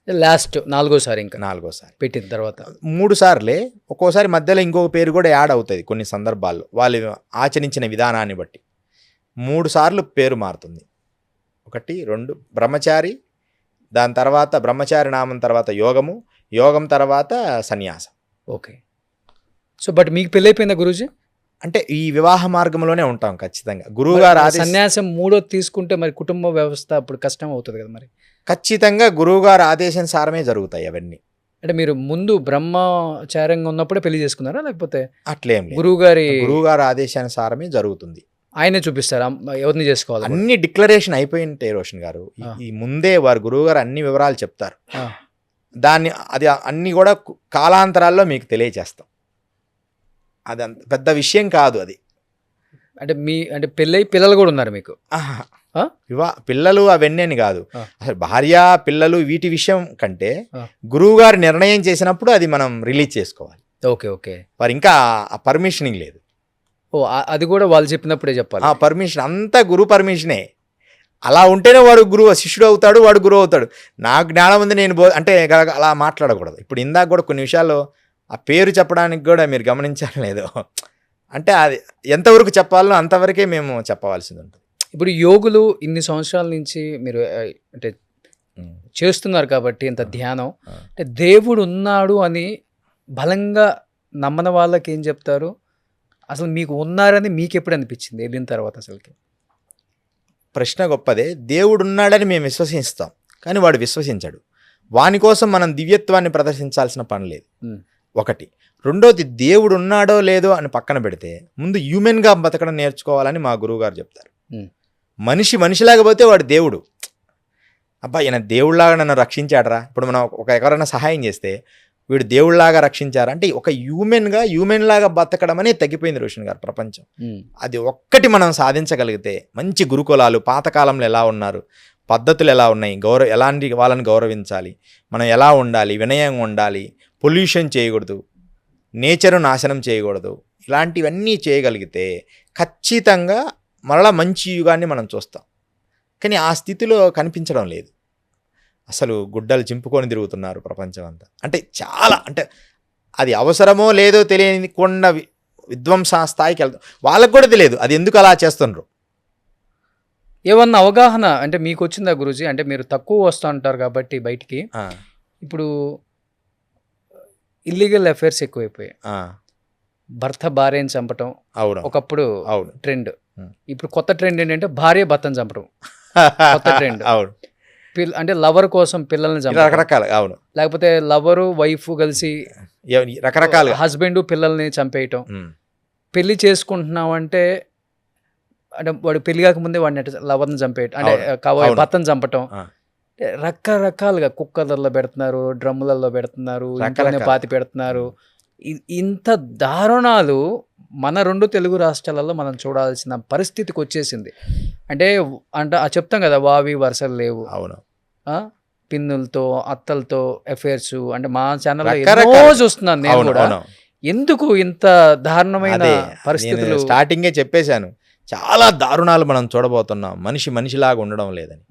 లాస్ట్ 4వ సారి, ఇంకా 4వ సారి పెట్టిన తర్వాత 3 సార్లే. ఒక్కోసారి మధ్యలో ఇంకొక పేరు కూడా యాడ్ అవుతుంది కొన్ని సందర్భాల్లో, వాళ్ళు ఆచరించిన విధానాన్ని బట్టి 3 సార్లు పేరు మారుతుంది. 1, 2 బ్రహ్మచారి, దాని తర్వాత బ్రహ్మచారి నామం తర్వాత యోగం తర్వాత సన్యాసం. ఓకే. సో బట్ మీకు పెళ్ళి అయిపోయిందా గురూజీ? అంటే ఈ వివాహ మార్గంలోనే ఉంటాం ఖచ్చితంగా. గురువుగారు సన్యాసం 3వ తీసుకుంటే మరి కుటుంబ వ్యవస్థ అప్పుడు కష్టం అవుతుంది కదా మరి? ఖచ్చితంగా గురువుగారు ఆదేశానుసారమే జరుగుతాయి అవన్నీ. అంటే మీరు ముందు బ్రహ్మచార్యంగా ఉన్నప్పుడే పెళ్లి చేసుకున్నారా, లేకపోతే అట్లేం లేదు? గురువుగారు ఆదేశానుసారమే జరుగుతుంది. ఆయనే చూపిస్తారా ఎవరిని చేసుకోవాలి? అన్ని డిక్లరేషన్ అయిపోయి ఉంటాయి రోషన్ గారు. ఈ ముందే వారు గురువుగారు అన్ని వివరాలు చెప్తారు. దాన్ని అది అన్ని కూడా కాలాంతరాల్లో మీకు తెలియచేస్తాం. అది అంత పెద్ద విషయం కాదు అది. అంటే పెళ్ళై పిల్లలు కూడా ఉన్నారు మీకు? పిల్లలు అవన్నీ అని కాదు. అసలు భార్య పిల్లలు వీటి విషయం కంటే గురువుగారు నిర్ణయం చేసినప్పుడు అది మనం రిలీజ్ చేసుకోవాలి. Okay okay. వారు ఇంకా పర్మిషనింగ్ లేదు. అది కూడా వాళ్ళు చెప్పినప్పుడే చెప్పాలి. ఆ పర్మిషన్ అంతా గురువు పర్మిషనే. అలా ఉంటేనే వాడు గురువు శిష్యుడు అవుతాడు, వాడు గురువు అవుతాడు. నాకు జ్ఞానం ఉంది నేను అంటే అలా మాట్లాడకూడదు. ఇప్పుడు ఇందాక కూడా కొన్ని విషయాల్లో ఆ పేరు చెప్పడానికి కూడా మీరు గమనించాలి లేదో, అంటే అది ఎంతవరకు చెప్పాలో అంతవరకే మేము చెప్పవలసింది ఉంటుంది. ఇప్పుడు యోగులు ఇన్ని సంవత్సరాల నుంచి మీరు అంటే చేస్తున్నారు కాబట్టి ఇంత ధ్యానం, అంటే దేవుడు ఉన్నాడు అని బలంగా నమ్మని వాళ్ళకి ఏం చెప్తారు? అసలు మీకు ఉన్నారని మీకు ఎప్పుడు అనిపించింది వెళ్ళిన తర్వాత? అసలుకి ప్రశ్న గొప్పదే. దేవుడు ఉన్నాడని మేము విశ్వసిస్తాం, కానీ వాడు విశ్వసించాడు. వాని కోసం మనం దివ్యత్వాన్ని ప్రదర్శించాల్సిన పని లేదు. ఉమ్. ఒకటి. రెండోది, దేవుడు ఉన్నాడో లేదో అని పక్కన పెడితే ముందు హ్యూమెన్గా బతకడం నేర్చుకోవాలని మా గురువుగారు చెప్తారు. ఉమ్. మనిషి మనిషిలాగా పోతే వాడు దేవుడు. అబ్బా ఈయన దేవుడిలాగా నన్ను రక్షించాడరా. ఇప్పుడు మనం ఎవరైనా సహాయం చేస్తే వీడు దేవుడిలాగా రక్షించారా అంటే ఒక హ్యూమెన్ లాగా బతకడం అనేది తగ్గిపోయింది రోషన్ గారు ప్రపంచం. అది ఒక్కటి మనం సాధించగలిగితే, మంచి గురుకులాలు పాతకాలంలో ఎలా ఉన్నారు, పద్ధతులు ఎలా ఉన్నాయి, ఎలాంటి వాళ్ళని గౌరవించాలి, మనం ఎలా ఉండాలి, వినయంగా ఉండాలి, పొల్యూషన్ చేయకూడదు, నేచరు నాశనం చేయకూడదు, ఇలాంటివన్నీ చేయగలిగితే ఖచ్చితంగా మరలా మంచి యుగాన్ని మనం చూస్తాం. కానీ ఆ స్థితిలో కనిపించడం లేదు. అసలు గుడ్డలు చింపుకొని తిరుగుతున్నారు ప్రపంచం అంతా. అంటే చాలా, అంటే అది అవసరమో లేదో తెలియని కొండ విధ్వంస స్థాయికి వెళ్తాం. వాళ్ళకు కూడా తెలియదు అది ఎందుకు అలా చేస్తున్నారు. ఏమన్నా అవగాహన అంటే మీకు వచ్చిందా గురూజీ? అంటే మీరు తక్కువ వస్తూ ఉంటారు కాబట్టి బయటికి. ఇప్పుడు ఇల్లీగల్ అఫైర్స్ ఎక్కువైపోయాయి. భర్త భార్యని చంపటం అవును ఒకప్పుడు అవును ట్రెండ్. ఇప్పుడు కొత్త ట్రెండ్ ఏంటంటే భార్య భర్తను చంపడం కొత్త ట్రెండ్. అవును. అంటే లవర్ కోసం పిల్లల్ని చంపడం, రకరకాల. అవును. లేకపోతే లవరు వైఫ్ కలిసి రకరకాల హస్బెండ్ పిల్లల్ని చంపేయటం. పెళ్లి చేసుకుంటున్నాం అంటే వాడు పెళ్లి కాకముందే వాడిని లవర్ని చంపేయటం, అంటే భర్తను చంపటం. రకరకాలుగా కుక్కర్లలో పెడుతున్నారు, డ్రమ్ములలో పెడుతున్నారు, ఇంట్లోనే పాతి పెడుతున్నారు. ఇంత దారుణాలు మన 2 తెలుగు రాష్ట్రాలలో మనం చూడాల్సిన పరిస్థితికి వచ్చేసింది. అంటే చెప్తాం కదా, వావి వరుసలు లేవు. అవును. పిన్నులతో అత్తలతో అఫైర్స్. అంటే మా ఛానల్లో చూస్తున్నాను నేను కూడా. ఎందుకు ఇంత దారుణమైన పరిస్థితులు? స్టార్టింగే చెప్పేశాను, చాలా దారుణాలు మనం చూడబోతున్నాం. మనిషిలాగా ఉండడం లేదని.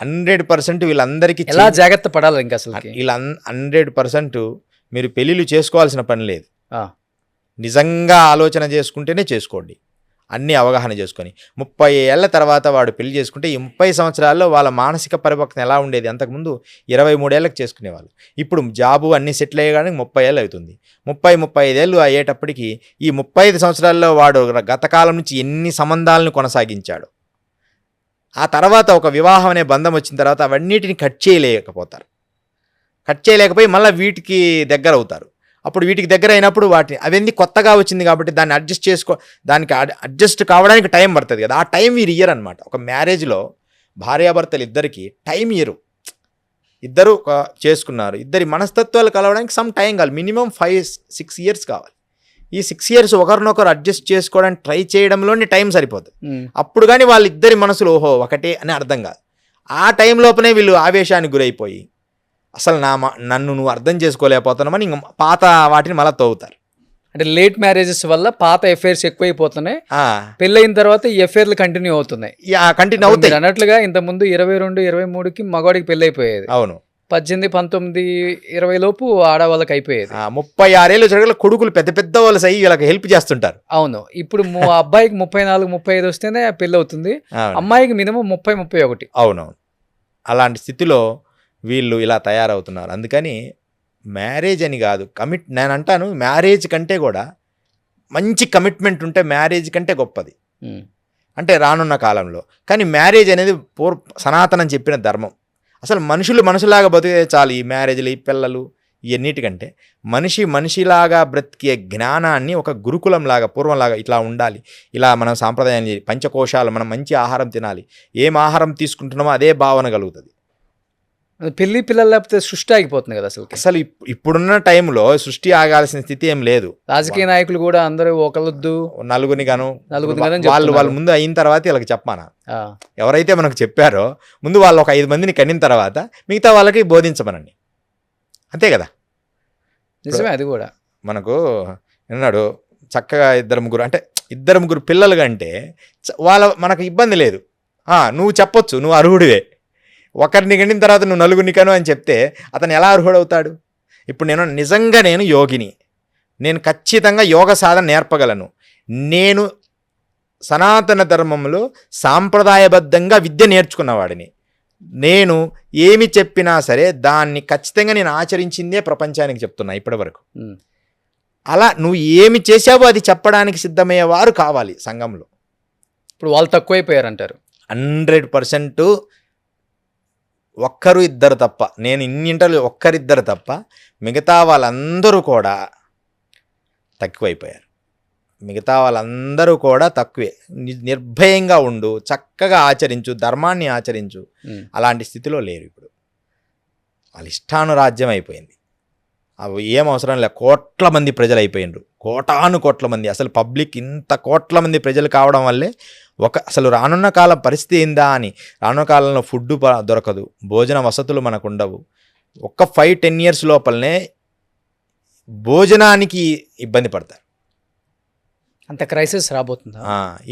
100% వీళ్ళందరికీ ఎలా జాగ్రత్త పడాలి ఇంకా అసలు? వీళ్ళ 100% మీరు పెళ్ళిళ్ళు చేసుకోవాల్సిన పని లేదు. నిజంగా ఆలోచన చేసుకుంటేనే చేసుకోండి, అన్నీ అవగాహన చేసుకొని. 30 ఏళ్ల తర్వాత వాడు పెళ్లి చేసుకుంటే ఈ 30 సంవత్సరాల్లో వాళ్ళ మానసిక పరిపక్వత ఎలా ఉండేది? అంతకుముందు 23 ఏళ్ళకి చేసుకునేవాళ్ళు. ఇప్పుడు జాబు అన్నీ సెటిల్ అయ్యడానికి 30 ఏళ్ళు అవుతుంది. 35 ఏళ్ళు అయ్యేటప్పటికి ఈ 35 సంవత్సరాల్లో వాడు గతకాలం నుంచి ఎన్ని సంబంధాలను కొనసాగించాడు. ఆ తర్వాత ఒక వివాహం అనే బంధం వచ్చిన తర్వాత అవన్నిటిని కట్ చేయలేకపోయి మళ్ళీ వీటికి దగ్గర అవుతారు. అప్పుడు వీటికి దగ్గర అయినప్పుడు అవన్నీ కొత్తగా వచ్చింది కాబట్టి దాన్ని దానికి అడ్జస్ట్ కావడానికి టైం పడుతుంది కదా. ఆ టైం వీరు ఇయ్యరు అనమాట. ఒక మ్యారేజ్లో భార్యాభర్తలు ఇద్దరికి టైం ఇయ్యరు. ఇద్దరు చేసుకున్నారు, ఇద్దరి మనస్తత్వాలు కలవడానికి సమ్ టైం కావాలి. మినిమం 5-6 ఇయర్స్ కావాలి. ఈ 6 ఇయర్స్ ఒకరినొకరు అడ్జస్ట్ చేసుకోవడానికి ట్రై చేయడంలోనే టైం సరిపోతుంది. అప్పుడు కానీ వాళ్ళిద్దరి మనసులు ఓహో ఒకటే అని అర్థం కాదు. ఆ టైం లోపనే వీళ్ళు ఆవేశానికి గురైపోయి అసలు నన్ను నువ్వు అర్థం చేసుకోలేకపోతున్నామని పాత వాటిని మళ్ళీ తవ్వుతారు. అంటే లేట్ మ్యారేజెస్ వల్ల పాత ఎఫైర్స్ ఎక్కువైపోతున్నాయి. పెళ్ళైన తర్వాత ఈ ఎఫైర్లు కంటిన్యూ అవుతున్నాయి. అన్నట్లుగా ఇంతకుముందు 22-23కి మగవాడికి పెళ్ళి అయిపోయేది. అవును. 18, 19, 20 లోపు ఆడవాళ్ళకి అయిపోయేది. 36 ఏళ్ళు జరగల కొడుకులు పెద్ద వాళ్ళు సై వీళ్ళకి హెల్ప్ చేస్తుంటారు. అవును. ఇప్పుడు అబ్బాయికి 34-35 వస్తేనే పెళ్ళి అవుతుంది, అమ్మాయికి మినిమం 30-31. అవునవును. అలాంటి స్థితిలో వీళ్ళు ఇలా తయారవుతున్నారు. అందుకని మ్యారేజ్ అని కాదు, నేను అంటాను మ్యారేజ్ కంటే కూడా మంచి కమిట్మెంట్ ఉంటే మ్యారేజ్ కంటే గొప్పది అంటే రానున్న కాలంలో. కానీ మ్యారేజ్ అనేది సనాతనం చెప్పిన ధర్మం. అసలు మనుషులాగా బతికే చాలు. ఈ మ్యారేజ్లు, ఈ పిల్లలు, ఇవన్నిటికంటే మనిషిలాగా బ్రతికే జ్ఞానాన్ని ఒక గురుకులంలాగా పూర్వంలాగా ఇట్లా ఉండాలి, ఇలా మనం సాంప్రదాయం పంచకోశాలు, మనం మంచి ఆహారం తినాలి, ఏం ఆహారం తీసుకుంటున్నామో అదే భావన కలుగుతుంది. పెళ్లి పిల్లలు లేకపోతే సృష్టి ఆగిపోతుంది కదా అసలు. ఇప్పుడున్న టైంలో సృష్టి ఆగాల్సిన స్థితి ఏం లేదు. రాజకీయ నాయకులు కూడా అందరూ ఒకళ్ళొద్దు నలుగురిని వాళ్ళు ముందు అయిన తర్వాత వీళ్ళకి చెప్పానా? ఎవరైతే మనకు చెప్పారో ముందు వాళ్ళు ఒక 5 మందిని కనిన తర్వాత మిగతా వాళ్ళకి బోధించమనండి, అంతే కదా. నిజమే. అది కూడా మనకు విన్నాడు చక్కగా 2-3 పిల్లలు కంటే మనకు ఇబ్బంది లేదు. నువ్వు చెప్పొచ్చు, నువ్వు అర్హుడివే. ఒకరిని గండిన తర్వాత నువ్వు 4 కను అని చెప్తే అతను ఎలా అర్హుడవుతాడు? ఇప్పుడు నేను యోగిని, నేను ఖచ్చితంగా యోగ సాధన నేర్పగలను, నేను సనాతన ధర్మంలో సాంప్రదాయబద్ధంగా విద్య నేర్చుకున్నవాడిని, నేను ఏమి చెప్పినా సరే దాన్ని ఖచ్చితంగా నేను ఆచరించిందే ప్రపంచానికి చెప్తున్నా ఇప్పటి వరకు. అలా నువ్వు ఏమి చేసావో అది చెప్పడానికి సిద్ధమయ్యేవారు కావాలి సంఘంలో. ఇప్పుడు వాళ్ళు తక్కువైపోయారంటారు. 100% ఒక్కరు ఇద్దరు తప్ప, నేను ఇన్ని ఇంటర్వ్యూ ఒక్కరిద్దరు తప్ప మిగతా వాళ్ళందరూ కూడా తక్కువైపోయారు. మిగతా వాళ్ళందరూ కూడా తక్కువే. నిర్భయంగా ఉండు, చక్కగా ఆచరించు, ధర్మాన్ని ఆచరించు, అలాంటి స్థితిలో లేరు. ఇప్పుడు వాళ్ళ ఇష్టానురాజ్యం అయిపోయింది. అవి ఏం అవసరం లేదు. కోట్ల మంది ప్రజలు అయిపోయినరు, కోట్ల మంది. అసలు పబ్లిక్ ఇంత కోట్ల మంది ప్రజలు కావడం వల్లే అసలు రానున్న కాలం పరిస్థితి ఏందా అని. రానున్న కాలంలో ఫుడ్ దొరకదు, భోజన వసతులు మనకు ఉండవు. ఒక్క 5-10 years లోపలనే భోజనానికి ఇబ్బంది పడతారు. అంత క్రైసిస్ రాబోతుందా?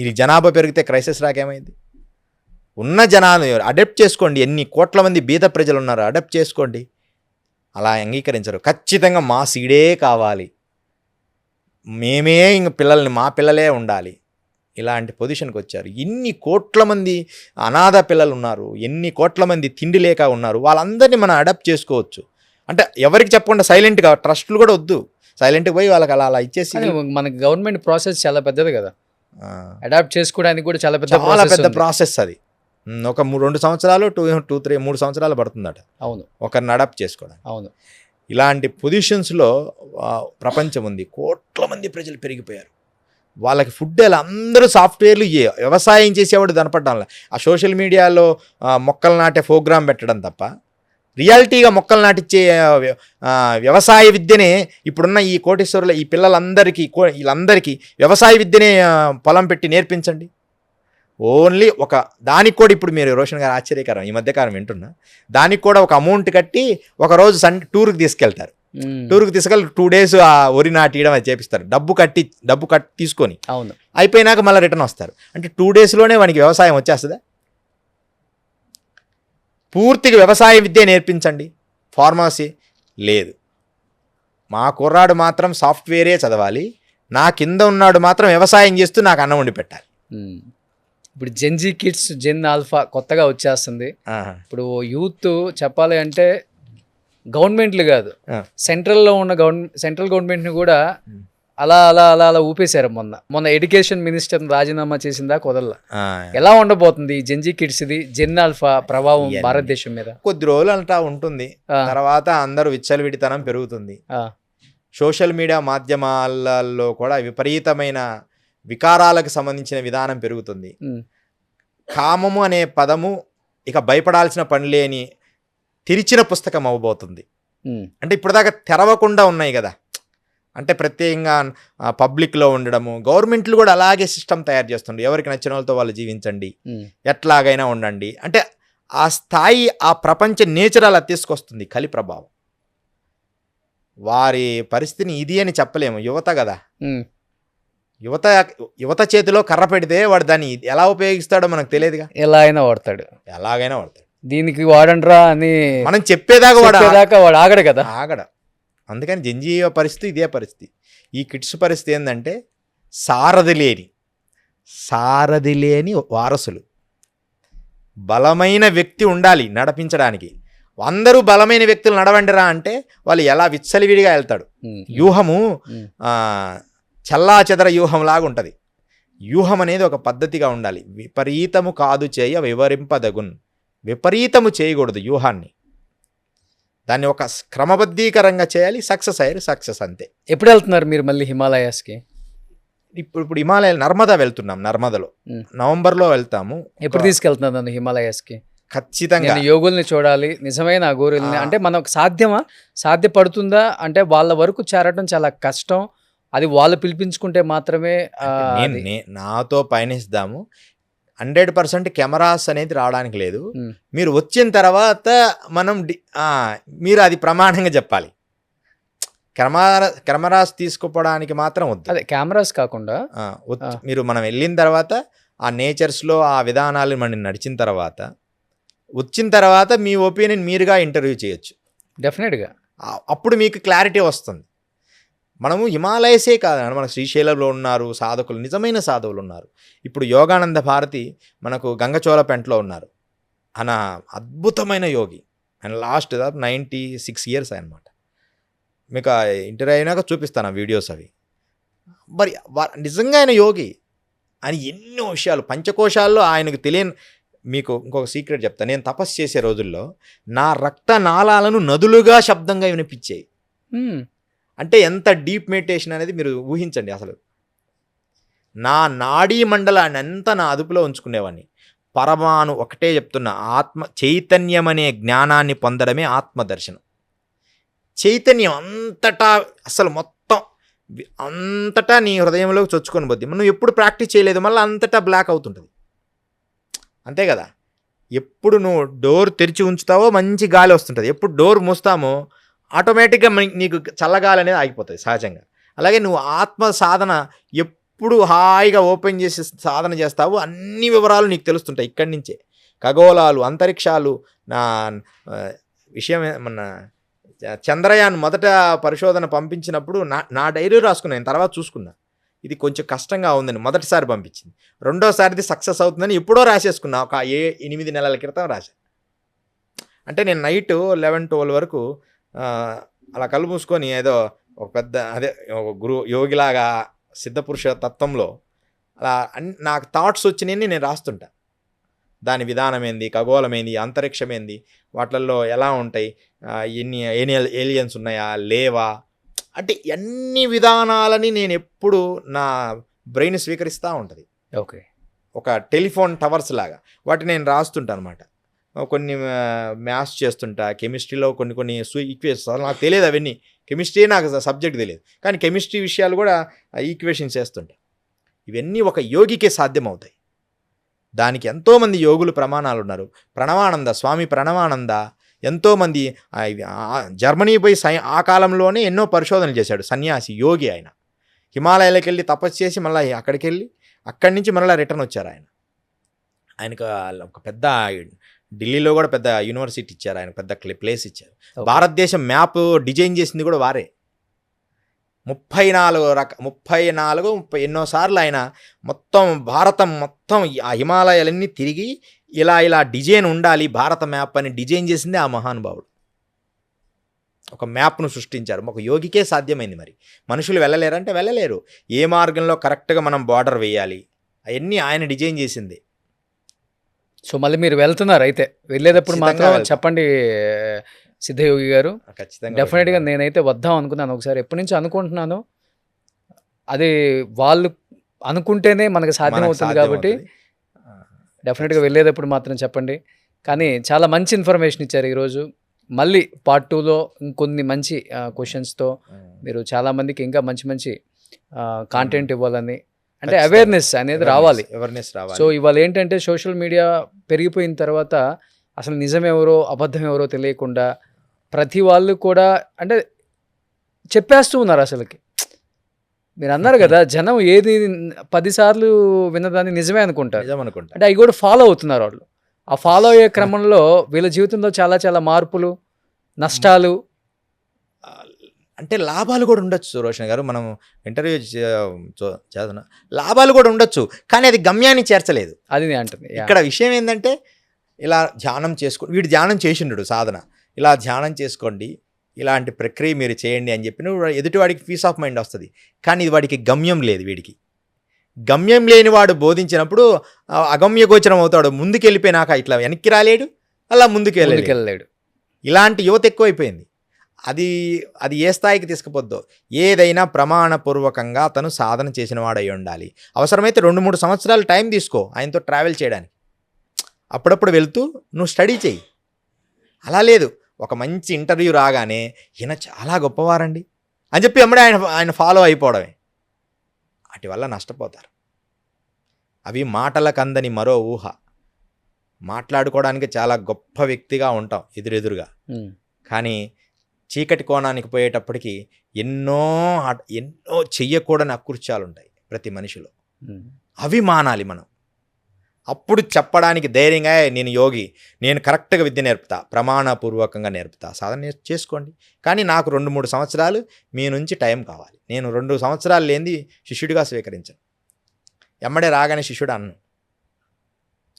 ఇది జనాభా పెరిగితే క్రైసిస్ రాకేమైంది? ఉన్న జనాలు అడాప్ట్ చేసుకోండి. ఎన్ని కోట్ల మంది బీద ప్రజలు ఉన్నారు, అడాప్ట్ చేసుకోండి. అలా అంగీకరించరు. ఖచ్చితంగా మా సీడే కావాలి, మేమే ఇంక పిల్లల్ని మా పిల్లలే ఉండాలి, ఇలాంటి పొజిషన్కి వచ్చారు. ఇన్ని కోట్ల మంది అనాథ పిల్లలు ఉన్నారు, ఎన్ని కోట్ల మంది తిండి లేక ఉన్నారు. వాళ్ళందరినీ మనం అడాప్ట్ చేసుకోవచ్చు. అంటే ఎవరికి చెప్పకుండా సైలెంట్గా, ట్రస్టులు కూడా వద్దు, సైలెంట్గా పోయి వాళ్ళకి అలా ఇచ్చేసి. మనకి గవర్నమెంట్ ప్రాసెస్ చాలా పెద్దది కదా, అడాప్ట్ చేసుకోవడానికి కూడా చాలా పెద్ద ప్రాసెస్ అది. ఒక 2 సంవత్సరాలు 3 సంవత్సరాలు పడుతుందట. అవును, ఒకరిని అడాప్ట్ చేసుకోవడానికి. అవును. ఇలాంటి పొజిషన్స్లో ప్రపంచం ఉంది. కోట్ల మంది ప్రజలు పెరిగిపోయారు. వాళ్ళకి ఫుడ్ ఎలా, అందరూ సాఫ్ట్వేర్లు, వ్యవసాయం చేసేవాడు కనపడడం. ఆ సోషల్ మీడియాలో మొక్కలు నాటే ప్రోగ్రాం పెట్టడం తప్ప రియాలిటీగా మొక్కలు నాటిచ్చే వ్యవసాయ విద్యనే ఇప్పుడున్న ఈ కోటీశ్వరుల ఈ పిల్లలందరికీ వీళ్ళందరికీ వ్యవసాయ విద్యనే పొలం పెట్టి నేర్పించండి. ఓన్లీ దానికి కూడా ఇప్పుడు మీరు రోషన్ గారు ఆశ్చర్యకరం, ఈ మధ్యకాలం వింటున్నా, దానికి కూడా ఒక అమౌంట్ కట్టి ఒకరోజు టూర్కి తీసుకెళ్తారు. టూర్కి తీసుకెళ్ళి 2 days ఆ వరి నాటియడం అది చేపిస్తారు. డబ్బు కట్టి తీసుకొని, అవును, అయిపోయినాక మళ్ళీ రిటర్న్ వస్తారు. అంటే 2 daysలోనే వానికి వ్యవసాయం వచ్చేస్తుందా? పూర్తిగా వ్యవసాయ విద్య నేర్పించండి. ఫార్మసీ లేదు, మా కుర్రాడు మాత్రం సాఫ్ట్వేరే చదవాలి, నా కింద ఉన్నాడు మాత్రం వ్యవసాయం చేస్తూ నాకు అన్నం వండి పెట్టాలి. ఇప్పుడు జెన్జీ కిడ్స్, జెన్ ఆల్ఫా కొత్తగా వచ్చేస్తుంది. ఇప్పుడు యూత్ చెప్పాలి అంటే గవర్నమెంట్లు కాదు, సెంట్రల్లో ఉన్న సెంట్రల్ గవర్నమెంట్ని కూడా అలా అలా అలా అలా ఊపేశారు. మొన్న ఎడ్యుకేషన్ మినిస్టర్ రాజీనామా చేసిందా కుదరలా. ఎలా ఉండబోతుంది జెన్జీ కిడ్స్ ది, జెన్ ఆల్ఫా ప్రభావం భారతదేశం మీద? కొద్ది రోజులు అంటా ఉంటుంది, తర్వాత అందరూ విచ్చలవిడితనం పెరుగుతుంది. సోషల్ మీడియా మాధ్యమాలలో కూడా విపరీతమైన వికారాలకు సంబంధించిన విధానం పెరుగుతుంది. కామము అనే పదము ఇక భయపడాల్సిన పని లేని తెరిచిన పుస్తకం అవ్వబోతుంది. అంటే ఇప్పటిదాకా తెరవకుండా ఉన్నాయి కదా, అంటే ప్రత్యేకంగా పబ్లిక్లో ఉండడము. గవర్నమెంట్లు కూడా అలాగే సిస్టమ్ తయారు చేస్తుండే, ఎవరికి నచ్చిన వాళ్ళతో వాళ్ళు జీవించండి, ఎట్లాగైనా ఉండండి. అంటే ఆ స్థాయి, ఆ ప్రపంచ నేచర్ అలా తీసుకొస్తుంది కలి ప్రభావం. వారి పరిస్థితిని ఇది అని చెప్పలేము. యువత కదా, యువత చేతిలో కర్ర పెడితే వాడు దాన్ని ఎలా ఉపయోగిస్తాడో మనకు తెలియదుగా. ఎలాగైనా వాడతాడు. దీనికి వాడండ్రా అని మనం చెప్పేదాకా వాడు ఆగడు కదా, ఆగడ. అందుకని జంజీవ పరిస్థితి ఇదే పరిస్థితి. ఈ కిడ్స్ పరిస్థితి ఏంటంటే సారథి లేని వారసులు. బలమైన వ్యక్తి ఉండాలి నడిపించడానికి. అందరూ బలమైన వ్యక్తులు నడవండిరా అంటే వాళ్ళు ఎలా విచ్చలివిడిగా వెళ్తాడు. వ్యూహము చల్లా చెదర వ్యూహం లాగా ఉంటుంది. వ్యూహం అనేది ఒక పద్ధతిగా ఉండాలి. విపరీతము కాదు చేయ వివరింపదగున్, విపరీతము చేయకూడదు వ్యూహాన్ని. దాన్ని ఒక క్రమబద్ధీకరంగా చేయాలి. సక్సెస్ అంతే. ఎప్పుడు వెళ్తున్నారు మీరు మళ్ళీ హిమాలయాస్కి? ఇప్పుడు హిమాలయాలు నర్మదా వెళ్తున్నాం. నర్మదలో నవంబర్లో వెళ్తాము. ఎప్పుడు తీసుకెళ్తున్నారు నన్ను హిమాలయాస్కి? ఖచ్చితంగా యోగుల్ని చూడాలి, నిజమైన గోరుల్ని. అంటే మనకు సాధ్యపడుతుందా? అంటే వాళ్ళ వరకు చేరటం చాలా కష్టం, అది వాళ్ళు పిలిపించుకుంటే మాత్రమే. నాతో పయనిస్తాము. 100% కెమెరాస్ అనేది రావడానికి లేదు. మీరు వచ్చిన తర్వాత మీరు అది ప్రమాణంగా చెప్పాలి. కెమెరాస్ తీసుకుపోవడానికి మాత్రం వద్దు. అదే కెమెరాస్ కాకుండా మనం వెళ్ళిన తర్వాత ఆ నేచర్స్లో ఆ విధానాలు మనం నడిచిన తర్వాత, వచ్చిన తర్వాత మీ ఒపీనియన్ మీరుగా ఇంటర్వ్యూ చేయొచ్చు. డెఫినెట్గా అప్పుడు మీకు క్లారిటీ వస్తుంది. మనము హిమాలయసే కాదు, మన శ్రీశైలంలో ఉన్నారు సాధకులు, నిజమైన సాధువులు ఉన్నారు. ఇప్పుడు యోగానంద భారతి మనకు గంగచోళపెంటలో ఉన్నారు. ఆయన అద్భుతమైన యోగి. ఆయన లాస్ట్ 96 years అనమాట. మీకు ఇంటర్వ్యూ అయినాక చూపిస్తాను ఆ వీడియోస్. అవి మరి నిజంగా ఆయన యోగి. ఆయన ఎన్నో విషయాలు, పంచకోశాల్లో ఆయనకు తెలియని మీకు ఇంకొక సీక్రెట్ చెప్తాను. నేను తపస్సు చేసే రోజుల్లో నా రక్తనాళాలను నదులుగా శబ్దంగా వినిపించాయి. అంటే ఎంత డీప్ మెడిటేషన్ అనేది మీరు ఊహించండి. అసలు నా నాడీ మండలాన్ని అంతా నా అదుపులో ఉంచుకునేవాడిని. పరమాణు ఒకటే చెప్తున్నా, ఆత్మ చైతన్యం అనే జ్ఞానాన్ని పొందడమే ఆత్మదర్శనం. చైతన్యం అంతటా అసలు మొత్తం అంతటా నీ హృదయంలోకి చొచ్చుకొని పోద్ది. మనం ఎప్పుడు ప్రాక్టీస్ చేయలేదు, మళ్ళీ అంతటా బ్లాక్ అవుతుంటుంది. అంతే కదా. ఎప్పుడు నువ్వు డోర్ తెరిచి ఉంచుతావో మంచి గాలి వస్తుంటుంది, ఎప్పుడు డోర్ మూస్తామో ఆటోమేటిక్గా నీకు చల్లగాలి అనేది ఆగిపోతుంది సహజంగా. అలాగే నువ్వు ఆత్మ సాధన ఎప్పుడు హాయిగా ఓపెన్ చేసి సాధన చేస్తావో అన్ని వివరాలు నీకు తెలుస్తుంటాయి ఇక్కడి నుంచే. ఖగోళాలు, అంతరిక్షాలు. నా విషయం మన చంద్రయాన్ మొదట పరిశోధన పంపించినప్పుడు నా డైరీ రాసుకున్నాను, తర్వాత చూసుకున్నా ఇది కొంచెం కష్టంగా ఉందని. మొదటిసారి పంపించింది, రెండోసారిది సక్సెస్ అవుతుందని ఎప్పుడో రాసేసుకున్నా, ఒక 8 నెలల క్రితం రాశాను. అంటే నేను నైట్ 11-12 వరకు అలా కళ్ళు మూసుకొని ఏదో ఒక పెద్ద ఒక యోగిలాగా సిద్ధపురుష తత్వంలో అలా నాకు థాట్స్ వచ్చినాయని నేను రాస్తుంటా. దాని విధానం ఏంది, ఖగోళమైంది, అంతరిక్షమైంది, వాటిల్లో ఎలా ఉంటాయి, ఎన్ని ఏలియన్స్ ఉన్నాయా లేవా, అంటే అన్ని విధానాలని నేను ఎప్పుడు నా బ్రెయిన్ స్వీకరిస్తూ ఉంటుంది. ఓకే, ఒక టెలిఫోన్ టవర్స్ లాగా వాటిని నేను రాస్తుంటాను అనమాట. కొన్ని మ్యాథ్స్ చేస్తుంటా, కెమిస్ట్రీలో కొన్ని ఈక్వేషన్స్ నాకు తెలియదు, అవన్నీ కెమిస్ట్రీ నాకు సబ్జెక్ట్ తెలియదు, కానీ కెమిస్ట్రీ విషయాలు కూడా ఈక్వేషన్స్ చేస్తుంటా. ఇవన్నీ ఒక యోగికే సాధ్యమవుతాయి. దానికి ఎంతోమంది యోగులు ప్రమాణాలు ఉన్నారు. ప్రణవానంద స్వామి ప్రణవానంద ఎంతోమంది జర్మనీ పోయి ఆ కాలంలోనే ఎన్నో పరిశోధనలు చేశాడు. సన్యాసి యోగి ఆయన. హిమాలయాలకు వెళ్ళి తపస్సు చేసి మళ్ళీ అక్కడికి వెళ్ళి అక్కడి నుంచి మళ్ళీ రిటర్న్ వచ్చారు ఆయన. ఆయనకు ఒక పెద్ద ఢిల్లీలో కూడా పెద్ద యూనివర్సిటీ ఇచ్చారు, ఆయన పెద్ద ప్లేస్ ఇచ్చారు. భారతదేశం మ్యాప్ డిజైన్ చేసింది కూడా వారే. 34 ఎన్నోసార్లు ఆయన మొత్తం భారతం మొత్తం ఆ హిమాలయాలన్నీ తిరిగి ఇలా డిజైన్ ఉండాలి భారత మ్యాప్ అని డిజైన్ చేసింది ఆ మహానుభావుడు. ఒక మ్యాప్ను సృష్టించారు. ఒక యోగికే సాధ్యమైంది. మరి మనుషులు వెళ్ళలేరంటే వెళ్ళలేరు. ఏ మార్గంలో కరెక్ట్గా మనం బార్డర్ వేయాలి అవన్నీ ఆయన డిజైన్ చేసింది. సో మళ్ళీ మీరు వెళ్తున్నారు అయితే, వెళ్ళేటప్పుడు మాత్రం చెప్పండి సిద్ధయోగి గారు. ఖచ్చితంగా డెఫినెట్గా నేనైతే వద్దాం అనుకున్నాను ఒకసారి, ఎప్పటి నుంచి అనుకుంటున్నాను. అది వాళ్ళు అనుకుంటేనే మనకు సాధ్యం అవుతుంది కాబట్టి డెఫినెట్గా వెళ్ళేటప్పుడు మాత్రం చెప్పండి. కానీ చాలా మంచి ఇన్ఫర్మేషన్ ఇచ్చారు ఈరోజు. మళ్ళీ పార్ట్ 2లో ఇంకొన్ని మంచి క్వశ్చన్స్తో మీరు చాలామందికి ఇంకా మంచి కాంటెంట్ ఇవ్వాలని, అంటే అవేర్నెస్ అనేది రావాలి. సో ఇవాళ ఏంటంటే సోషల్ మీడియా పెరిగిపోయిన తర్వాత అసలు నిజం ఎవరో అబద్ధం ఎవరో తెలియకుండా ప్రతి వాళ్ళు కూడా అంటే చెప్పేస్తూ ఉన్నారు. అసలుకి మీరు అన్నారు కదా, జనం ఏది 10 సార్లు విన్నదాన్ని నిజమే అనుకుంటారు. అంటే అవి కూడా ఫాలో అవుతున్నారు వాళ్ళు. ఆ ఫాలో అయ్యే క్రమంలో వీళ్ళ జీవితంలో చాలా మార్పులు, నష్టాలు, అంటే లాభాలు కూడా ఉండొచ్చు. రోషన్ గారు, మనం ఇంటర్వ్యూ చేస్తున్నా, లాభాలు కూడా ఉండొచ్చు, కానీ అది గమ్యాన్ని చేర్చలేదు. అది నేను అంటుంది. ఇక్కడ విషయం ఏంటంటే ఇలా ధ్యానం వీడు ధ్యానం చేసిండు సాధన, ఇలా ధ్యానం చేసుకోండి, ఇలాంటి ప్రక్రియ మీరు చేయండి అని చెప్పిన ఎదుటివాడికి పీస్ ఆఫ్ మైండ్ వస్తుంది. కానీ ఇది వాడికి గమ్యం లేదు. వీడికి గమ్యం లేని వాడు బోధించినప్పుడు అగమ్య గోచరం అవుతాడు. ముందుకు వెళ్ళిపోయినాక ఇట్లా వెనక్కి రాలేడు, అలా ముందుకు వెళ్ళలేడు. ఇలాంటి యువత ఎక్కువైపోయింది. అది ఏ స్థాయికి తీసుకుపోద్దో. ఏదైనా ప్రమాణపూర్వకంగా తను సాధన చేసిన వాడు అయి ఉండాలి. అవసరమైతే 2-3 సంవత్సరాలు టైం తీసుకో ఆయనతో ట్రావెల్ చేయడానికి. అప్పుడప్పుడు వెళ్తూ నువ్వు స్టడీ చేయి. అలా లేదు, ఒక మంచి ఇంటర్వ్యూ రాగానే ఈయన చాలా గొప్పవారండి అని చెప్పి అమ్మడే ఆయన ఫాలో అయిపోవడమే. వాటి వల్ల నష్టపోతారు. అవి మాటలకు అందని మరో ఊహ. మాట్లాడుకోవడానికి చాలా గొప్ప వ్యక్తిగా ఉంటాం ఎదురెదురుగా, కానీ చీకటి కోణానికి పోయేటప్పటికి ఎన్నో చెయ్యకూడని అకృత్యాలు ఉంటాయి ప్రతి మనిషిలో. అవి మానాలి మనం. అప్పుడు చెప్పడానికి ధైర్యంగా నేను యోగి, నేను కరెక్ట్గా విద్య నేర్పుతా, ప్రమాణపూర్వకంగా నేర్పుతా, సాధన చేసుకోండి. కానీ నాకు 2-3 సంవత్సరాలు మీ నుంచి టైం కావాలి. నేను 2 సంవత్సరాలు లేనిది శిష్యుడిగా స్వీకరించను. ఎమ్మడే రాగానే శిష్యుడు అన్ను.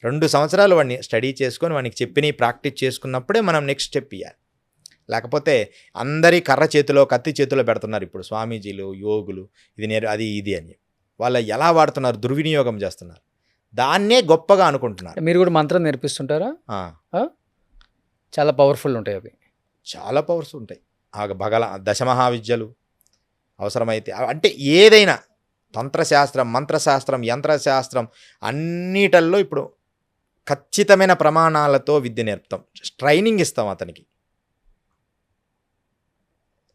2 సంవత్సరాలు వాడిని స్టడీ చేసుకొని వాడికి చెప్పిన ప్రాక్టీస్ చేసుకున్నప్పుడే మనం నెక్స్ట్ స్టెప్ ఇవ్వాలి. లేకపోతే అందరి కర్ర చేతిలో కత్తి చేతిలో పెడుతున్నారు ఇప్పుడు స్వామీజీలు, యోగులు. ఇది అది అని వాళ్ళు ఎలా వాడుతున్నారు, దుర్వినియోగం చేస్తున్నారు. దాన్నే గొప్పగా అనుకుంటున్నారు. మీరు కూడా మంత్రం నేర్పిస్తుంటారా? ఆ, చాలా పవర్ఫుల్ ఉంటాయి అవి. చాలా పవర్స్ ఉంటాయి. ఆ దశమహావిద్యలు అవసరమైతే అంటే ఏదైనా తంత్రశాస్త్రం, మంత్రశాస్త్రం, యంత్రశాస్త్రం అన్నిటల్లో ఇప్పుడు ఖచ్చితమైన ప్రమాణాలతో విద్య నేర్పుతాం. ట్రైనింగ్ ఇస్తాం అతనికి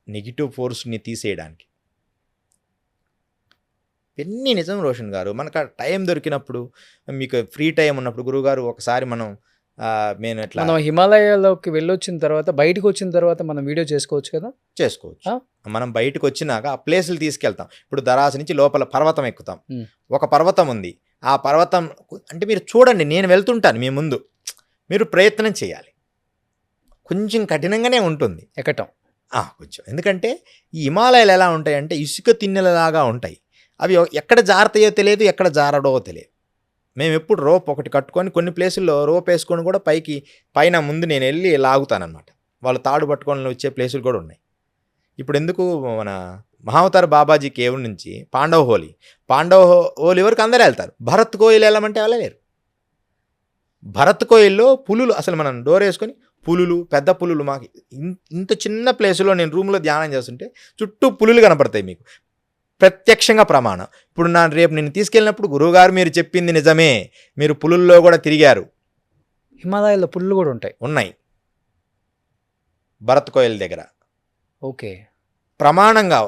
నెగిటివ్ ఫోర్స్ని తీసేయడానికి. ఇవన్నీ నిజం రోషన్ గారు. మనకు టైం దొరికినప్పుడు, మీకు ఫ్రీ టైం ఉన్నప్పుడు, గురువుగారు ఒకసారి మనం మనం హిమాలయాల్లోకి వెళ్ళొచ్చిన తర్వాత, బయటకు వచ్చిన తర్వాత మనం వీడియో చేసుకోవచ్చు కదా? చేసుకోవచ్చు. మనం బయటకు వచ్చినాక ఆ ప్లేసులు తీసుకెళ్తాం. ఇప్పుడు దరాస నుంచి లోపల పర్వతం ఎక్కుతాం. ఒక పర్వతం ఉంది. ఆ పర్వతం అంటే మీరు చూడండి, నేను వెళ్తుంటాను మీ ముందు, మీరు ప్రయత్నం చేయాలి. కొంచెం కఠినంగానే ఉంటుంది ఎక్కటం కొంచెం. ఎందుకంటే ఈ హిమాలయాలు ఎలా ఉంటాయంటే ఇసుక తిన్నెలలాగా ఉంటాయి. అవి ఎక్కడ జారుతాయో తెలియదు, ఎక్కడ జారడో తెలియదు. మేము ఎప్పుడు రోప్ ఒకటి కట్టుకొని, కొన్ని ప్లేసుల్లో రోప్ వేసుకొని కూడా పైన ముందు నేను వెళ్ళి లాగుతానమాట. వాళ్ళు తాడు పట్టుకొని వచ్చే ప్లేసులు కూడా ఉన్నాయి. ఇప్పుడు ఎందుకు మన మహావతార్ బాబాజీ కేవ్ నుంచి పాండవ హోలీ వరకు అందరూ వెళ్తారు. భరత్ కోయిల్ వెళ్ళమంటే వెళ్ళలేరు. భరత్ కోయిల్లో పులులు, అసలు మనం డోర్ వేసుకొని పులులు, పెద్ద పులులు, మాకు ఇంత చిన్న ప్లేసులో నేను రూమ్లో ధ్యానం చేస్తుంటే చుట్టూ పులులు కనపడతాయి మీకు, ప్రత్యక్షంగా ప్రమాణం. ఇప్పుడు రేపు నేను తీసుకెళ్ళినప్పుడు, గురువుగారు మీరు చెప్పింది నిజమే, మీరు పులుల్లో కూడా తిరిగారు. హిమాలయాల్లో పులులు కూడా ఉన్నాయి భరత్ కోయిల్ దగ్గర. ఓకే. ప్రమాణంగా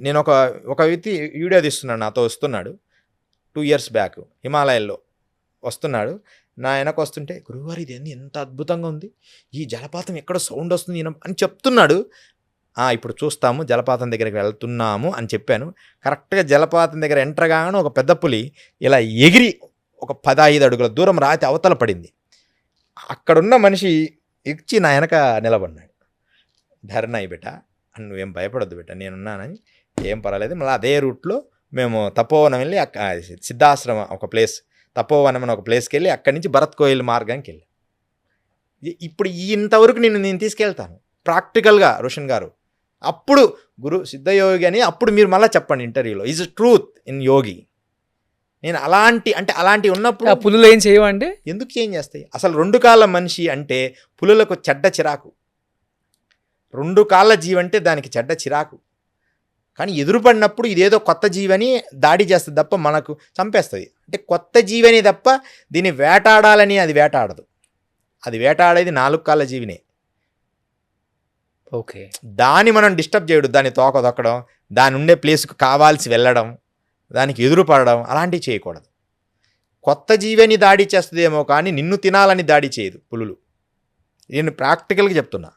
నేను ఒక వ్యక్తి వీడియో తీస్తున్నాడు, నాతో వస్తున్నాడు 2 years బ్యాక్, హిమాలయాల్లో వస్తున్నాడు. నా వెనక వస్తుంటే, గురువుగారు ఇది ఎంత అద్భుతంగా ఉంది, ఈ జలపాతం ఎక్కడ సౌండ్ వస్తుంది అని చెప్తున్నాడు. ఇప్పుడు చూస్తాము, జలపాతం దగ్గరికి వెళ్తున్నాము అని చెప్పాను. కరెక్ట్గా జలపాతం దగ్గర ఎంటర్ కాగానే ఒక పెద్ద పులి ఇలా ఎగిరి ఒక 15 అడుగుల దూరం రాతి అవతల పడింది. అక్కడున్న మనిషి ఎక్కి నా వెనక నిలబడినాడు. ధర్నాయి బిడ్డ, నువ్వేం భయపడద్దు బిడ్డ, నేనున్నానని, ఏం పర్వాలేదు. మళ్ళీ అదే రూట్లో మేము తపోవనం వెళ్ళి, సిద్ధాశ్రమం ఒక ప్లేస్, తపోవనం అని ఒక ప్లేస్కి వెళ్ళి, అక్కడి నుంచి భరత్ కోయిల్ మార్గానికి వెళ్ళి, ఇప్పుడు ఇంతవరకు నేను తీసుకెళ్తాను ప్రాక్టికల్గా రోషన్ గారు. అప్పుడు సిద్ధయోగి అని అప్పుడు మీరు మళ్ళీ చెప్పండి ఇంటర్వ్యూలో, ఈజ్ ట్రూత్ ఇన్ యోగి. నేను అలాంటి ఉన్నప్పుడు పులులు ఏం చేయవండి? ఎందుకు చేంజ్ చేస్తాయి? అసలు 2 కాళ్ళ మనిషి అంటే పులులకు చెడ్డ చిరాకు. 2 కాళ్ళ జీవి అంటే దానికి చెడ్డ చిరాకు. కానీ ఎదురుపడినప్పుడు ఇదేదో కొత్త జీవని దాడి చేస్తుంది తప్ప మనకు చంపేస్తుంది. అంటే కొత్త జీవని తప్ప దీన్ని వేటాడాలని అది వేటాడదు. అది వేటాడేది 4 కాళ్ళ జీవినే. ఓకే. దాన్ని మనం డిస్టర్బ్ చేయడం, దాన్ని తోక దొక్కడం, దాని ఉండే ప్లేస్కి కావాల్సి వెళ్ళడం, దానికి ఎదురుపడడం, అలాంటివి చేయకూడదు. కొత్త జీవిని దాడి చేస్తుందేమో కానీ నిన్ను తినాలని దాడి చేయదు పులులు. నేను ప్రాక్టికల్గా చెప్తున్నా.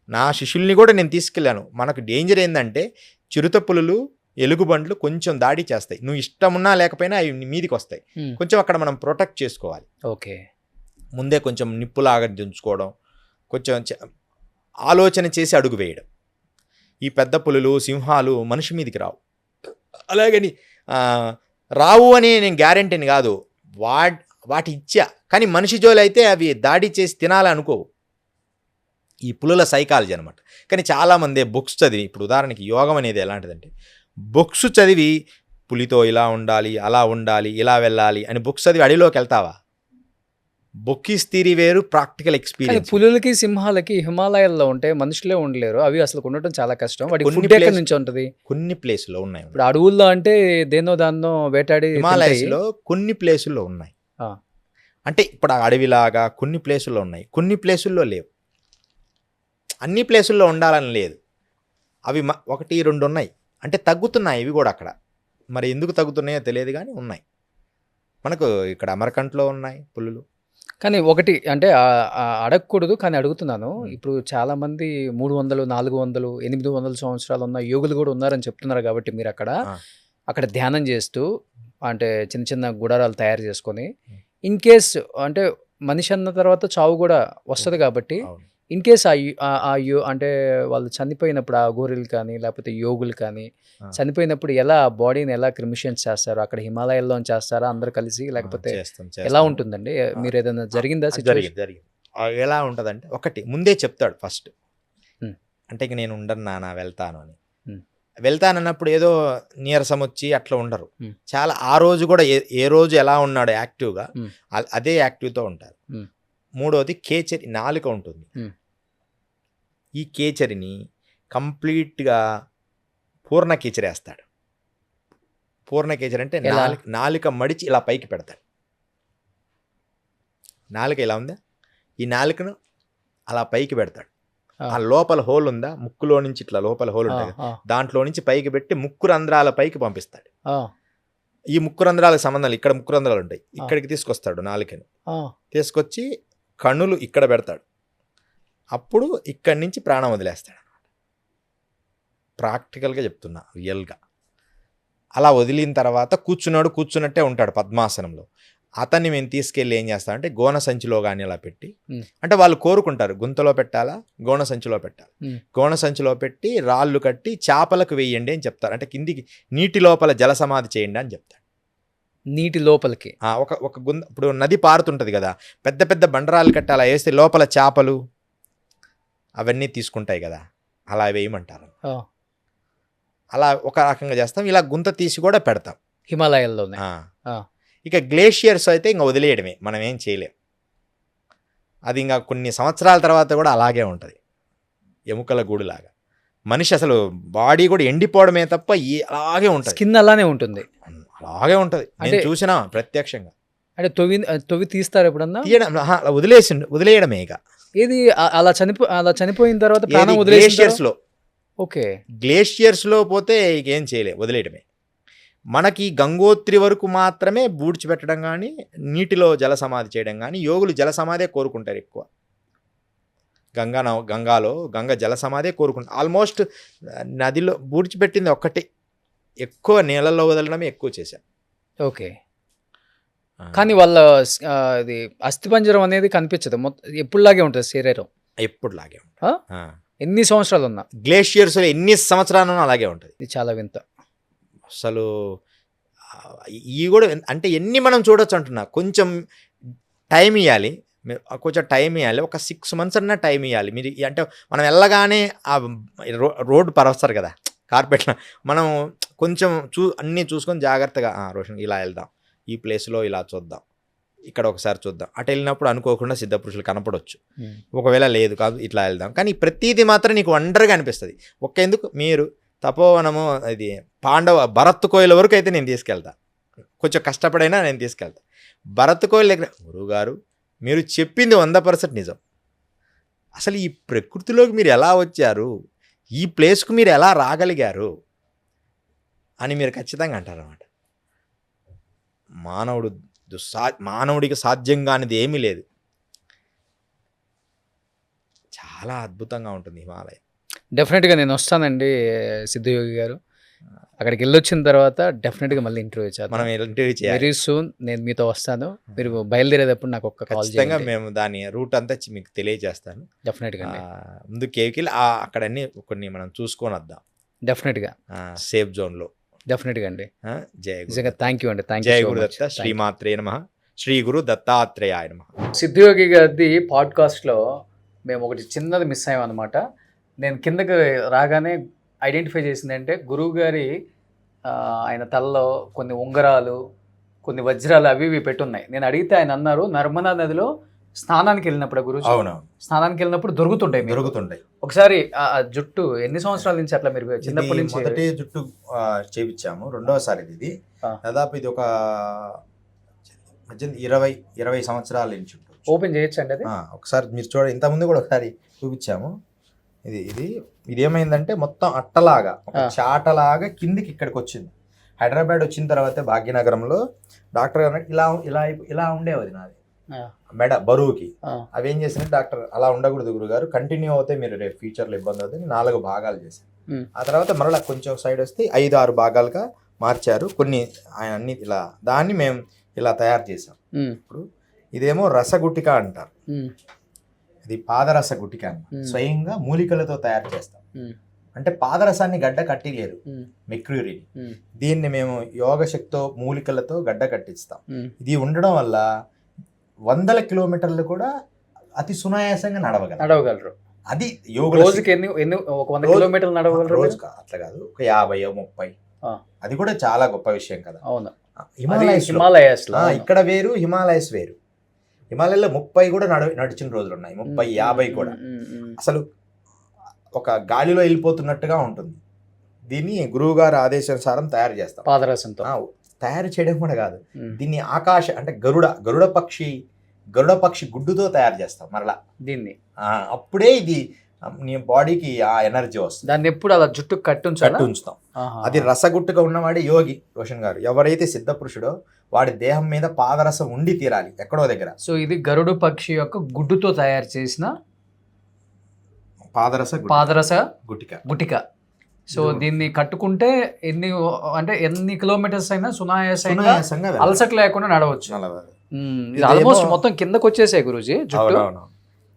నా శిష్యుల్ని కూడా నేను తీసుకెళ్ళాను. మనకు డేంజర్ ఏంటంటే చిరుత పులులు, ఎలుగుబండ్లు కొంచెం దాడి చేస్తాయి. నువ్వు ఇష్టమున్నా లేకపోయినా అవి మీదికి వస్తాయి. కొంచెం అక్కడ మనం ప్రొటెక్ట్ చేసుకోవాలి. ఓకే. ముందే కొంచెం నిప్పులాగా దించుకోవడం, కొంచెం ఆలోచన చేసి అడుగు వేయడం. ఈ పెద్ద పులులు, సింహాలు మనిషి మీదికి రావు. అలాగని రావు అని నేను గ్యారెంటీని కాదు, వాటి ఇచ్చా. కానీ మనిషి జోలి అయితే అవి దాడి చేసి తినాలి అనుకోవు. ఈ పులుల సైకాలజీ అనమాట. కానీ చాలామంది బుక్స్ చదివి, ఇప్పుడు ఉదాహరణకి యోగం అనేది ఎలాంటిదంటే, బుక్స్ చదివి పులితో ఇలా ఉండాలి, అలా ఉండాలి, ఇలా వెళ్ళాలి అని బుక్స్ చదివి అడవిలోకి వెళ్తావా? బుక్కిస్ థియరీ వేరు, ప్రాక్టికల్ ఎక్స్పీరియన్స్. పులులకి, సింహాలకి హిమాలయాల్లో ఉంటే మనుషులే ఉండలేరు. అవి అసలు ఉండటం చాలా కష్టం. వాటి ఫుడ్ ఎక్కడి నుంచి ఉంటుంది? కొన్ని ప్లేసుల్లో ఉన్నాయి. ఇప్పుడు అడవుల్లో అంటే దాన్నో వేటాడి, హిమాలయాస్లో కొన్ని ప్లేసుల్లో ఉన్నాయి. అంటే ఇప్పుడు అడవిలాగా కొన్ని ప్లేసుల్లో ఉన్నాయి, కొన్ని ప్లేసుల్లో లేవు. అన్ని ప్లేసుల్లో ఉండాలని లేదు. అవి 1, 2 ఉన్నాయి. అంటే తగ్గుతున్నాయి ఇవి కూడా అక్కడ. మరి ఎందుకు తగ్గుతున్నాయో తెలియదు కానీ ఉన్నాయి. మనకు ఇక్కడ అమరకంట్లో ఉన్నాయి పులులు. కానీ ఒకటి అంటే అడగకూడదు కానీ అడుగుతున్నాను. ఇప్పుడు చాలామంది 300, 400, 800 సంవత్సరాలు ఉన్న యోగులు కూడా ఉన్నారని చెప్తున్నారు. కాబట్టి మీరు అక్కడ ధ్యానం చేస్తూ, అంటే చిన్న చిన్న గుడారాలు తయారు చేసుకొని, ఇన్ కేస్ అంటే మనిషి అన్న తర్వాత చావు కూడా వస్తుంది. కాబట్టి ఇన్ కేస్ అంటే వాళ్ళు చనిపోయినప్పుడు, ఆ గోరీలు కానీ లేకపోతే యోగులు కానీ చనిపోయినప్పుడు ఎలా బాడీని ఎలా క్రిమిషన్స్ చేస్తారు? అక్కడ హిమాలయాల్లో చేస్తారా అందరు కలిసి, లేకపోతే ఎలా ఉంటుందండి? మీరు ఏదైనా జరిగిందా? జరిగింది. ఎలా ఉంటుందంటే, ఒకటి ముందే చెప్తాడు ఫస్ట్, అంటే ఇక నేను ఉండను నాన్న, వెళ్తాను అని. వెళ్తానన్నప్పుడు ఏదో నీరసం వచ్చి అట్లా ఉండరు. Hmm. చాలా ఆ రోజు కూడా ఏ రోజు ఎలా ఉన్నాడో యాక్టివ్గా అదే యాక్టివ్తో ఉంటారు. మూడోది కేచరి, నాలుక ఉంటుంది. ఈ కేచరిని కంప్లీట్గా పూర్ణ కేచరేస్తాడు. పూర్ణ కేచరి అంటే నాలుక మడిచి ఇలా పైకి పెడతాడు. నాలుక ఇలా ఉందా, ఈ నాలుకను అలా పైకి పెడతాడు. ఆ లోపల హోల్ ఉందా, ముక్కులో నుంచి ఇట్లా లోపల హోల్ ఉంటుంది, దాంట్లో నుంచి పైకి పెట్టి ముక్కు రంధ్రాల పైకి పంపిస్తాడు. ఈ ముక్కు రంధ్రాలకు సంబంధాలు, ఇక్కడ ముక్కు రంధ్రాలు ఉంటాయి, ఇక్కడికి తీసుకొస్తాడు నాలుకని. తీసుకొచ్చి కన్నులు ఇక్కడ పెడతాడు. అప్పుడు ఇక్కడి నుంచి ప్రాణం వదిలేస్తాడు. ప్రాక్టికల్గా చెప్తున్నా, రియల్గా. అలా వదిలిన తర్వాత కూర్చున్నట్టే ఉంటాడు పద్మాసనంలో. అతన్ని మేము తీసుకెళ్ళి ఏం చేస్తామంటే గోన సంచిలో కానీ అలా పెట్టి, అంటే వాళ్ళు కోరుకుంటారు గుంతలో పెట్టాలా, గోన సంచిలో పెట్టాలి. గోన సంచిలో పెట్టి రాళ్ళు కట్టి చేపలకు వేయండి అని చెప్తారు. అంటే కిందికి నీటి లోపల జల సమాధి చేయండి అని చెప్తాడు. నీటి లోపలికి ఒక గుంత, ఇప్పుడు నది పారుతుంటుంది కదా, పెద్ద పెద్ద బండరాలు కట్టి అలా వేస్తే లోపల చేపలు అవన్నీ తీసుకుంటాయి కదా, అలా వేయమంటారు. అలా ఒక రకంగా చేస్తాం. ఇలా గుంత తీసి కూడా పెడతాం హిమాలయాల్లోనే. ఇక గ్లేషియర్స్ అయితే ఇంకా వదిలేయడమే, మనం ఏం చేయలేం. అది ఇంకా కొన్ని సంవత్సరాల తర్వాత కూడా అలాగే ఉంటుంది, ఎముకల గూడులాగా. మనిషి అసలు బాడీ కూడా ఎండిపోవడమే తప్ప అలాగే ఉంటుంది, స్కిన్ అలానే ఉంటుంది, అలాగే ఉంటుంది. నేను చూసినా ప్రత్యక్షంగా. అంటే తొవి తీస్తారు ఎప్పుడన్నా? తీయడం వదిలేయడమే. ఇక ఇది అలా చనిపోయిన తర్వాత ప్రాణం గ్లేషియర్స్లో. ఓకే, గ్లేషియర్స్లో పోతే ఇక ఏం చేయలే, వదిలేయడమే. మనకి గంగోత్రి వరకు మాత్రమే బూడ్చిపెట్టడం కానీ, నీటిలో జల సమాధి చేయడం కానీ. యోగులు జల సమాధే కోరుకుంటారు ఎక్కువ. గంగాలో జల సమాధే కోరుకుంటారు. ఆల్మోస్ట్ నదిలో బూడ్చిపెట్టింది ఒక్కటే, ఎక్కువ నీళ్ళల్లో వదలడమే ఎక్కువ చేశారు. ఓకే, కానీ వాళ్ళ ఇది అస్థిపంజరం అనేది కనిపించదు, ఎప్పుడులాగే ఉంటుంది శరీరం, ఎప్పుడులాగే ఉంటుంది. ఎన్ని సంవత్సరాలు ఉన్నా గ్లేషియర్స్లో ఎన్ని సంవత్సరాలు అలాగే ఉంటుంది. ఇది చాలా వింత అసలు. ఇవి కూడా అంటే ఎన్ని మనం చూడొచ్చు అంటున్నా. కొంచెం టైం ఇవ్వాలి, కొంచెం టైం ఇవ్వాలి. ఒక 6 months అన్నా టైం ఇవ్వాలి మీరు. అంటే మనం వెళ్ళగానే ఆ రోడ్డు పరస్తారు కదా కార్పెట్లో, మనం కొంచెం అన్నీ చూసుకొని జాగ్రత్తగా రోషన్ ఇలా వెళ్దాం, ఈ ప్లేస్లో ఇలా చూద్దాం, ఇక్కడ ఒకసారి చూద్దాం. అటు వెళ్ళినప్పుడు అనుకోకుండా సిద్ధపురుషులు కనపడవచ్చు, ఒకవేళ లేదు కాదు ఇట్లా వెళ్దాం. కానీ ప్రతిదీ మాత్రం నీకు వండర్గా అనిపిస్తుంది. ఎందుకు మీరు తపోవనము, ఇది భరత్ కోయిల వరకు అయితే నేను తీసుకెళ్తా, కొంచెం కష్టపడైనా నేను తీసుకెళ్తా. భరత్ కోయిల దగ్గర గురువుగారు మీరు చెప్పింది 100% నిజం. అసలు ఈ ప్రకృతిలోకి మీరు ఎలా వచ్చారు, ఈ ప్లేస్కు మీరు ఎలా రాగలిగారు అని మీరు ఖచ్చితంగా అంటారు అన్నమాట. మానవుడికి సాధ్యం కానిది ఏమీ లేదు. చాలా అద్భుతంగా ఉంటుంది హిమాలయం. డెఫినెట్గా నేను వస్తానండి సిద్ధయోగి గారు. అక్కడికి వెళ్ళొచ్చిన తర్వాత డెఫినెట్గా మళ్ళీ ఇంటర్వ్యూ చేద్దాం. మనం ఇంటర్వ్యూ చేయాలి. వెరీ సూన్ నేను మీతో వస్తాను. మీరు బయలుదేరేటప్పుడు నాకు ఒక్క కాల్ ఖచ్చితంగా మేము దాని రూట్ అంతా మీకు తెలియజేస్తాను. డెఫినెట్గా ముందు కేవికి అక్కడ అన్ని కొన్ని మనం చూసుకొని వద్దాం. డెఫినెట్గా సేఫ్ జోన్లో. డెఫినెట్గా అండి. జయ థ్యాంక్ యూ అండి. జయ గురుదత్త శ్రీమాత్రే నమః, శ్రీ గురు దత్తాత్రేయాయ నమః. సిద్ధయోగి గారి పాడ్కాస్ట్లో మేము ఒకటి చిన్నది మిస్ అయ్యాం అనమాట. నేను కిందకి రాగానే ఐడెంటిఫై చేసింది అంటే గురువు గారి ఆయన తలలో కొన్ని ఉంగరాలు, కొన్ని వజ్రాలు అవి ఇవి పెట్టున్నాయి. నేను అడిగితే ఆయన అన్నారు నర్మదా నదిలో స్నానానికి వెళ్ళినప్పుడు గురువు స్నానానికి వెళ్ళినప్పుడు దొరుకుతుంటాయి. ఒకసారి ఆ జుట్టు ఎన్ని సంవత్సరాల నుంచి అట్లా మీరు చిన్నప్పటి నుంచి? మొదటి జుట్టు చేపించాము, రెండవసారి ఇది. దాదాపు ఇది ఒక 20 సంవత్సరాల నుంచి ఓపెన్ చేయొచ్చు అండి అది. ఒకసారి మీరు చూడండి, ఇంతకుముందు కూడా ఒకసారి చూపించాము. ఇది ఏమైందంటే మొత్తం అట్టలాగా, ఒక చాటలాగా కిందికి ఇక్కడికి వచ్చింది. హైదరాబాద్ వచ్చిన తర్వాత భాగ్యనగరంలో డాక్టర్ గారు ఇలా ఉండేది నాది మెడ బరువుకి. అవి ఏం చేసినట్టు డాక్టర్ అలా ఉండకూడదు గురుగారు, కంటిన్యూ అవుతాయి, మీరు రేపు ఫ్యూచర్లో ఇబ్బంది అవుతుంది. 4 భాగాలు చేశారు. ఆ తర్వాత మరలా కొంచెం సైడ్ వస్తే 5-6 భాగాలుగా మార్చారు. కొన్ని ఆయన అన్ని ఇలా దాన్ని మేము ఇలా తయారు చేసాం. ఇప్పుడు ఇదేమో రసగుట్టిక అంటారు, ఇది పాదరస గుట్టిక అన్నమాట. స్వయంగా మూలికలతో తయారు చేస్తాం. అంటే పాదరసాన్ని గడ్డ కట్టిలేదు, మెక్యూరీని. దీన్ని మేము యోగ శక్తితో మూలికలతో గడ్డ కట్టిస్తాం. ఇది ఉండడం వల్ల 100 కిలోమీటర్లు కూడా అతి సునాయాసంగా నడవగలరు. అది యోగుల రోజుకి ఎన్ని ఒక 100 కిలోమీటర్లు నడవగలరు రోజు అట్లా కాదు, ఒక 50-30. అది కూడా చాలా గొప్ప విషయం కదా. అవును, హిమాలయస్ ఇక్కడ వేరు, హిమాలయస్ వేరు. హిమాలయాల్లో 30 కూడా నడిచిన రోజులు ఉన్నాయి, 30-50 కూడా. అసలు ఒక గాలిలో వెళ్ళిపోతున్నట్టుగా ఉంటుంది. దీన్ని గురువు గారి ఆదేశానుసారం తయారు చేస్తాం, పాదరసంతో. తయారు చేయడం కూడా కాదు, దీన్ని ఆకాశ అంటే గరుడ పక్షి గుడ్డుతో తయారు చేస్తాం మరలా దీన్ని. అప్పుడే ఇది నీ బాడీకి ఆ ఎనర్జీ వస్తుంది. దాన్ని ఎప్పుడు అలా జుట్టు కట్టి ఉంచుతాం. అది రసగుట్టుగా ఉన్నవాడే యోగి. రోషన్ గారు ఎవరైతే సిద్ధ పురుషుడో వాడి దేహం మీద పాదరసం ఉండి తీరాలి ఎక్కడో దగ్గర. సో ఇది గరుడు పక్షి యొక్క గుడ్డుతో తయారు చేసిన పాదరస గుటిక. సో దీన్ని కట్టుకుంటే ఎన్ని కిలోమీటర్స్ అయినా సునాయాసంగా అలసట లేకుండా నడవచ్చు. ఇది ఆల్మోస్ట్ మొత్తం కిందకు వచ్చేసాయి గురూజీ జుట్టు.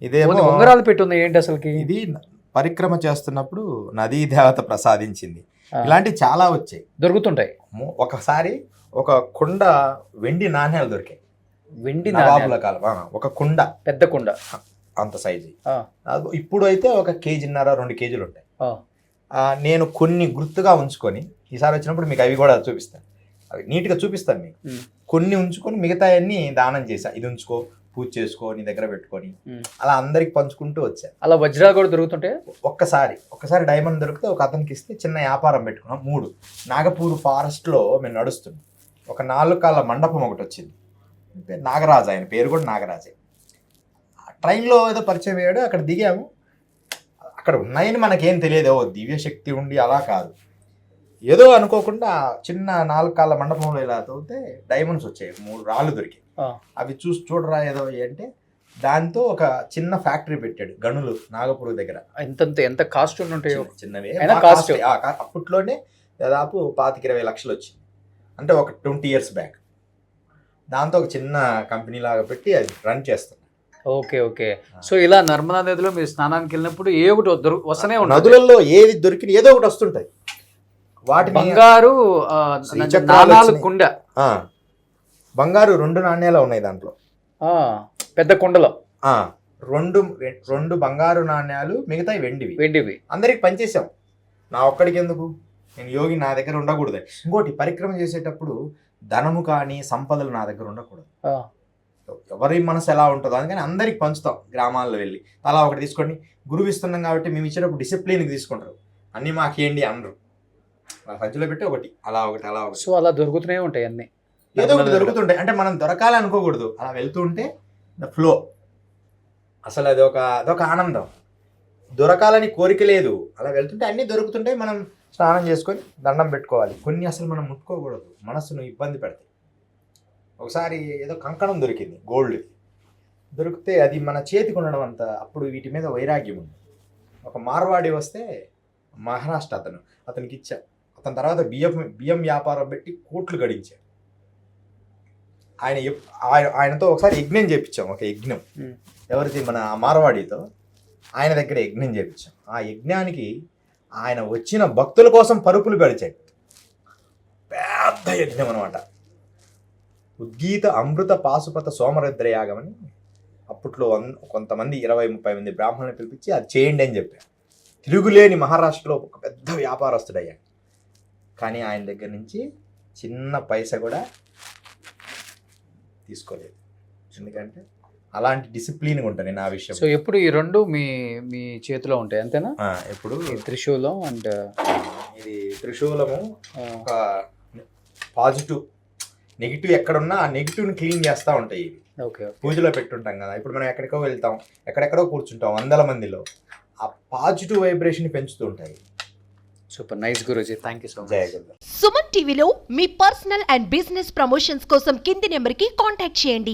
ఇదేమో ఉంగరాలు పెట్టుంది ఏంటి అసలుకి? ఇది పరిక్రమ చేస్తున్నప్పుడు నదీ దేవత ప్రసాదించింది. ఇలాంటివి చాలా వచ్చాయి, దొరుకుతుంటాయి. ఒకసారి ఒక కుండ వెండి నాణ్యాలు దొరికాయి. వెండి నవాబుల కాలం ఒక కుండ, పెద్ద కుండ అంత సైజు. ఇప్పుడు అయితే 1.5 కేజీన్నర 2 కేజీలు ఉంటాయి. నేను కొన్ని గుర్తుగా ఉంచుకొని ఈసారి వచ్చినప్పుడు మీకు అవి కూడా చూపిస్తాను, అవి నీట్గా చూపిస్తాను మీకు. కొన్ని ఉంచుకొని మిగతా అన్ని దానం చేశా. ఇది ఉంచుకో, పూజ చేసుకో, నీ దగ్గర పెట్టుకొని అలా అందరికి పంచుకుంటూ వచ్చా. అలా వజ్రాలు కూడా దొరుకుతుంటాయి. ఒక్కసారి డైమండ్ దొరికితే ఒక అతనికి ఇస్తే చిన్న వ్యాపారం పెట్టుకున్నాం. 3 నాగపూర్ ఫారెస్ట్లో మేము నడుస్తున్నాం. ఒక 4 కాళ్ళ మండపం ఒకటి వచ్చింది, నాగరాజు, ఆయన పేరు కూడా నాగరాజే. ట్రైన్లో ఏదో పరిచయం అయ్యాడు, అక్కడ దిగాము. అక్కడ ఉన్నాయని మనకేం తెలియదు, దివ్య శక్తి ఉండి అలా కాదు, ఏదో అనుకోకుండా చిన్న 4 కాళ్ళ మండపంలో ఇలా తవ్వితే డైమండ్స్ వచ్చాయి. 3 రాళ్ళు దొరికాయి. అవి చూడరా ఏదో అంటే దాంతో ఒక చిన్న ఫ్యాక్టరీ పెట్టాడు గనులు నాగపూర్ దగ్గర. ఎంత కాస్ట్ ఉంటాయో చిన్నవే. అప్పట్లోనే దాదాపు 25-20 లక్షలు వచ్చింది, అంటే ఒక 20 years బ్యాక్. దాంతో ఒక చిన్న కంపెనీ లాగా పెట్టి అది రన్ చేస్తాం. ఓకే. సో ఇలా నర్మదా నదిలో మీరు స్నానానికి వెళ్ళినప్పుడు ఏ ఒకటి వస్తూనే ఉంటుంది. నదులలో ఏది దొరికిన ఏదో ఒకటి వస్తుంటాయి. వాటి బంగారు కుండ, బంగారు 2 నాణ్యాలు ఉన్నాయి దాంట్లో, పెద్ద కుండలో 2 బంగారు నాణ్యాలు, మిగతాయి వెండివి. అందరికి పనిచేసాం. నా ఒక్కడికి ఎందుకు, నేను యోగి, నా దగ్గర ఉండకూడదు. ఇంకోటి, పరిక్రమ చేసేటప్పుడు ధనము కానీ సంపదలు నా దగ్గర ఉండకూడదు. ఎవరి మనసు ఎలా ఉంటుందో అందుకని అందరికి పంచుతాం. గ్రామాల్లో వెళ్ళి అలా ఒకటి తీసుకోండి, గురువు ఇస్తున్నాం కాబట్టి మేము ఇచ్చేటప్పుడు డిసిప్లిన్కి తీసుకుంటారు. అన్నీ మాకేంటి అనరు, సంచిలో పెట్టి ఒకటి అలా ఒకటి. సో అలా దొరుకుతూనే ఉంటాయి, అన్నీ ఏదో ఒకటి దొరుకుతుంటాయి. అంటే మనం దొరకాలి అనుకోకూడదు, అలా వెళ్తూ ఉంటే ద ఫ్లో. అసలు అదొక ఆనందం. దొరకాలని కోరిక లేదు, అలా వెళ్తుంటే అన్నీ దొరుకుతుంటాయి. మనం స్నానం చేసుకొని దండం పెట్టుకోవాలి. కొన్ని అసలు మనం ముట్టుకోకూడదు, మనసును ఇబ్బంది పెడతాయి. ఒకసారి ఏదో కంకణం దొరికింది, గోల్డ్ దొరికితే అది మన చేతికి ఉండడం అంత, అప్పుడు వీటి మీద వైరాగ్యం ఉంది. ఒక మార్వాడి వస్తే మహారాష్ట్ర అతనికి ఇచ్చా. అతని తర్వాత బియ్యం వ్యాపారం పెట్టి కోట్లు గడించాడు. ఆయనతో ఒకసారి యజ్ఞం చేయించాం, ఒక యజ్ఞం. ఎవరిది, మన మార్వాడితో ఆయన దగ్గర యజ్ఞం చేయించాం. ఆ యజ్ఞానికి ఆయన వచ్చిన భక్తుల కోసం పరుపులు గడిచాడు. పెద్ద యజ్ఞం అనమాట. ఉద్గీత అమృత పాశుపత సోమరుద్రయాగమని అప్పట్లో కొంతమంది 20-30 మంది బ్రాహ్మణులు పిలిపించి అది చేయండి అని చెప్పారు. తిరుగులేని మహారాష్ట్రలో ఒక పెద్ద వ్యాపారస్తుడయ్యాడు. కానీ ఆయన దగ్గర నుంచి చిన్న పైసా కూడా తీసుకోలేదు, ఎందుకంటే అలాంటి డిసిప్లిన్గా ఉంటాను నా విషయం. సో ఎప్పుడు ఈ 2 మీ చేతిలో ఉంటాయి అంతేనా? ఎప్పుడు త్రిశూలం అండ్ ఇది త్రిశూలము ఒక పాజిటివ్, నెగిటివ్ ఎక్కడున్నా ఆ నెగిటివ్ని క్లీన్ చేస్తూ ఉంటాయి. ఇవి పూజలో పెట్టుంటాం కదా, ఇప్పుడు మనం ఎక్కడికో వెళ్తాం, ఎక్కడెక్కడో కూర్చుంటాం 100 మందిలో, ఆ పాజిటివ్ వైబ్రేషన్ పెంచుతూ ఉంటాయి. Super nice Guruji, thank you so much. జయ గురు. సుమన్ టీవీలో మీ పర్సనల్ అండ్ బిజినెస్ ప్రమోషన్స్ కోసం కింది నెంబర్కి కాంటాక్ట్ చేయండి.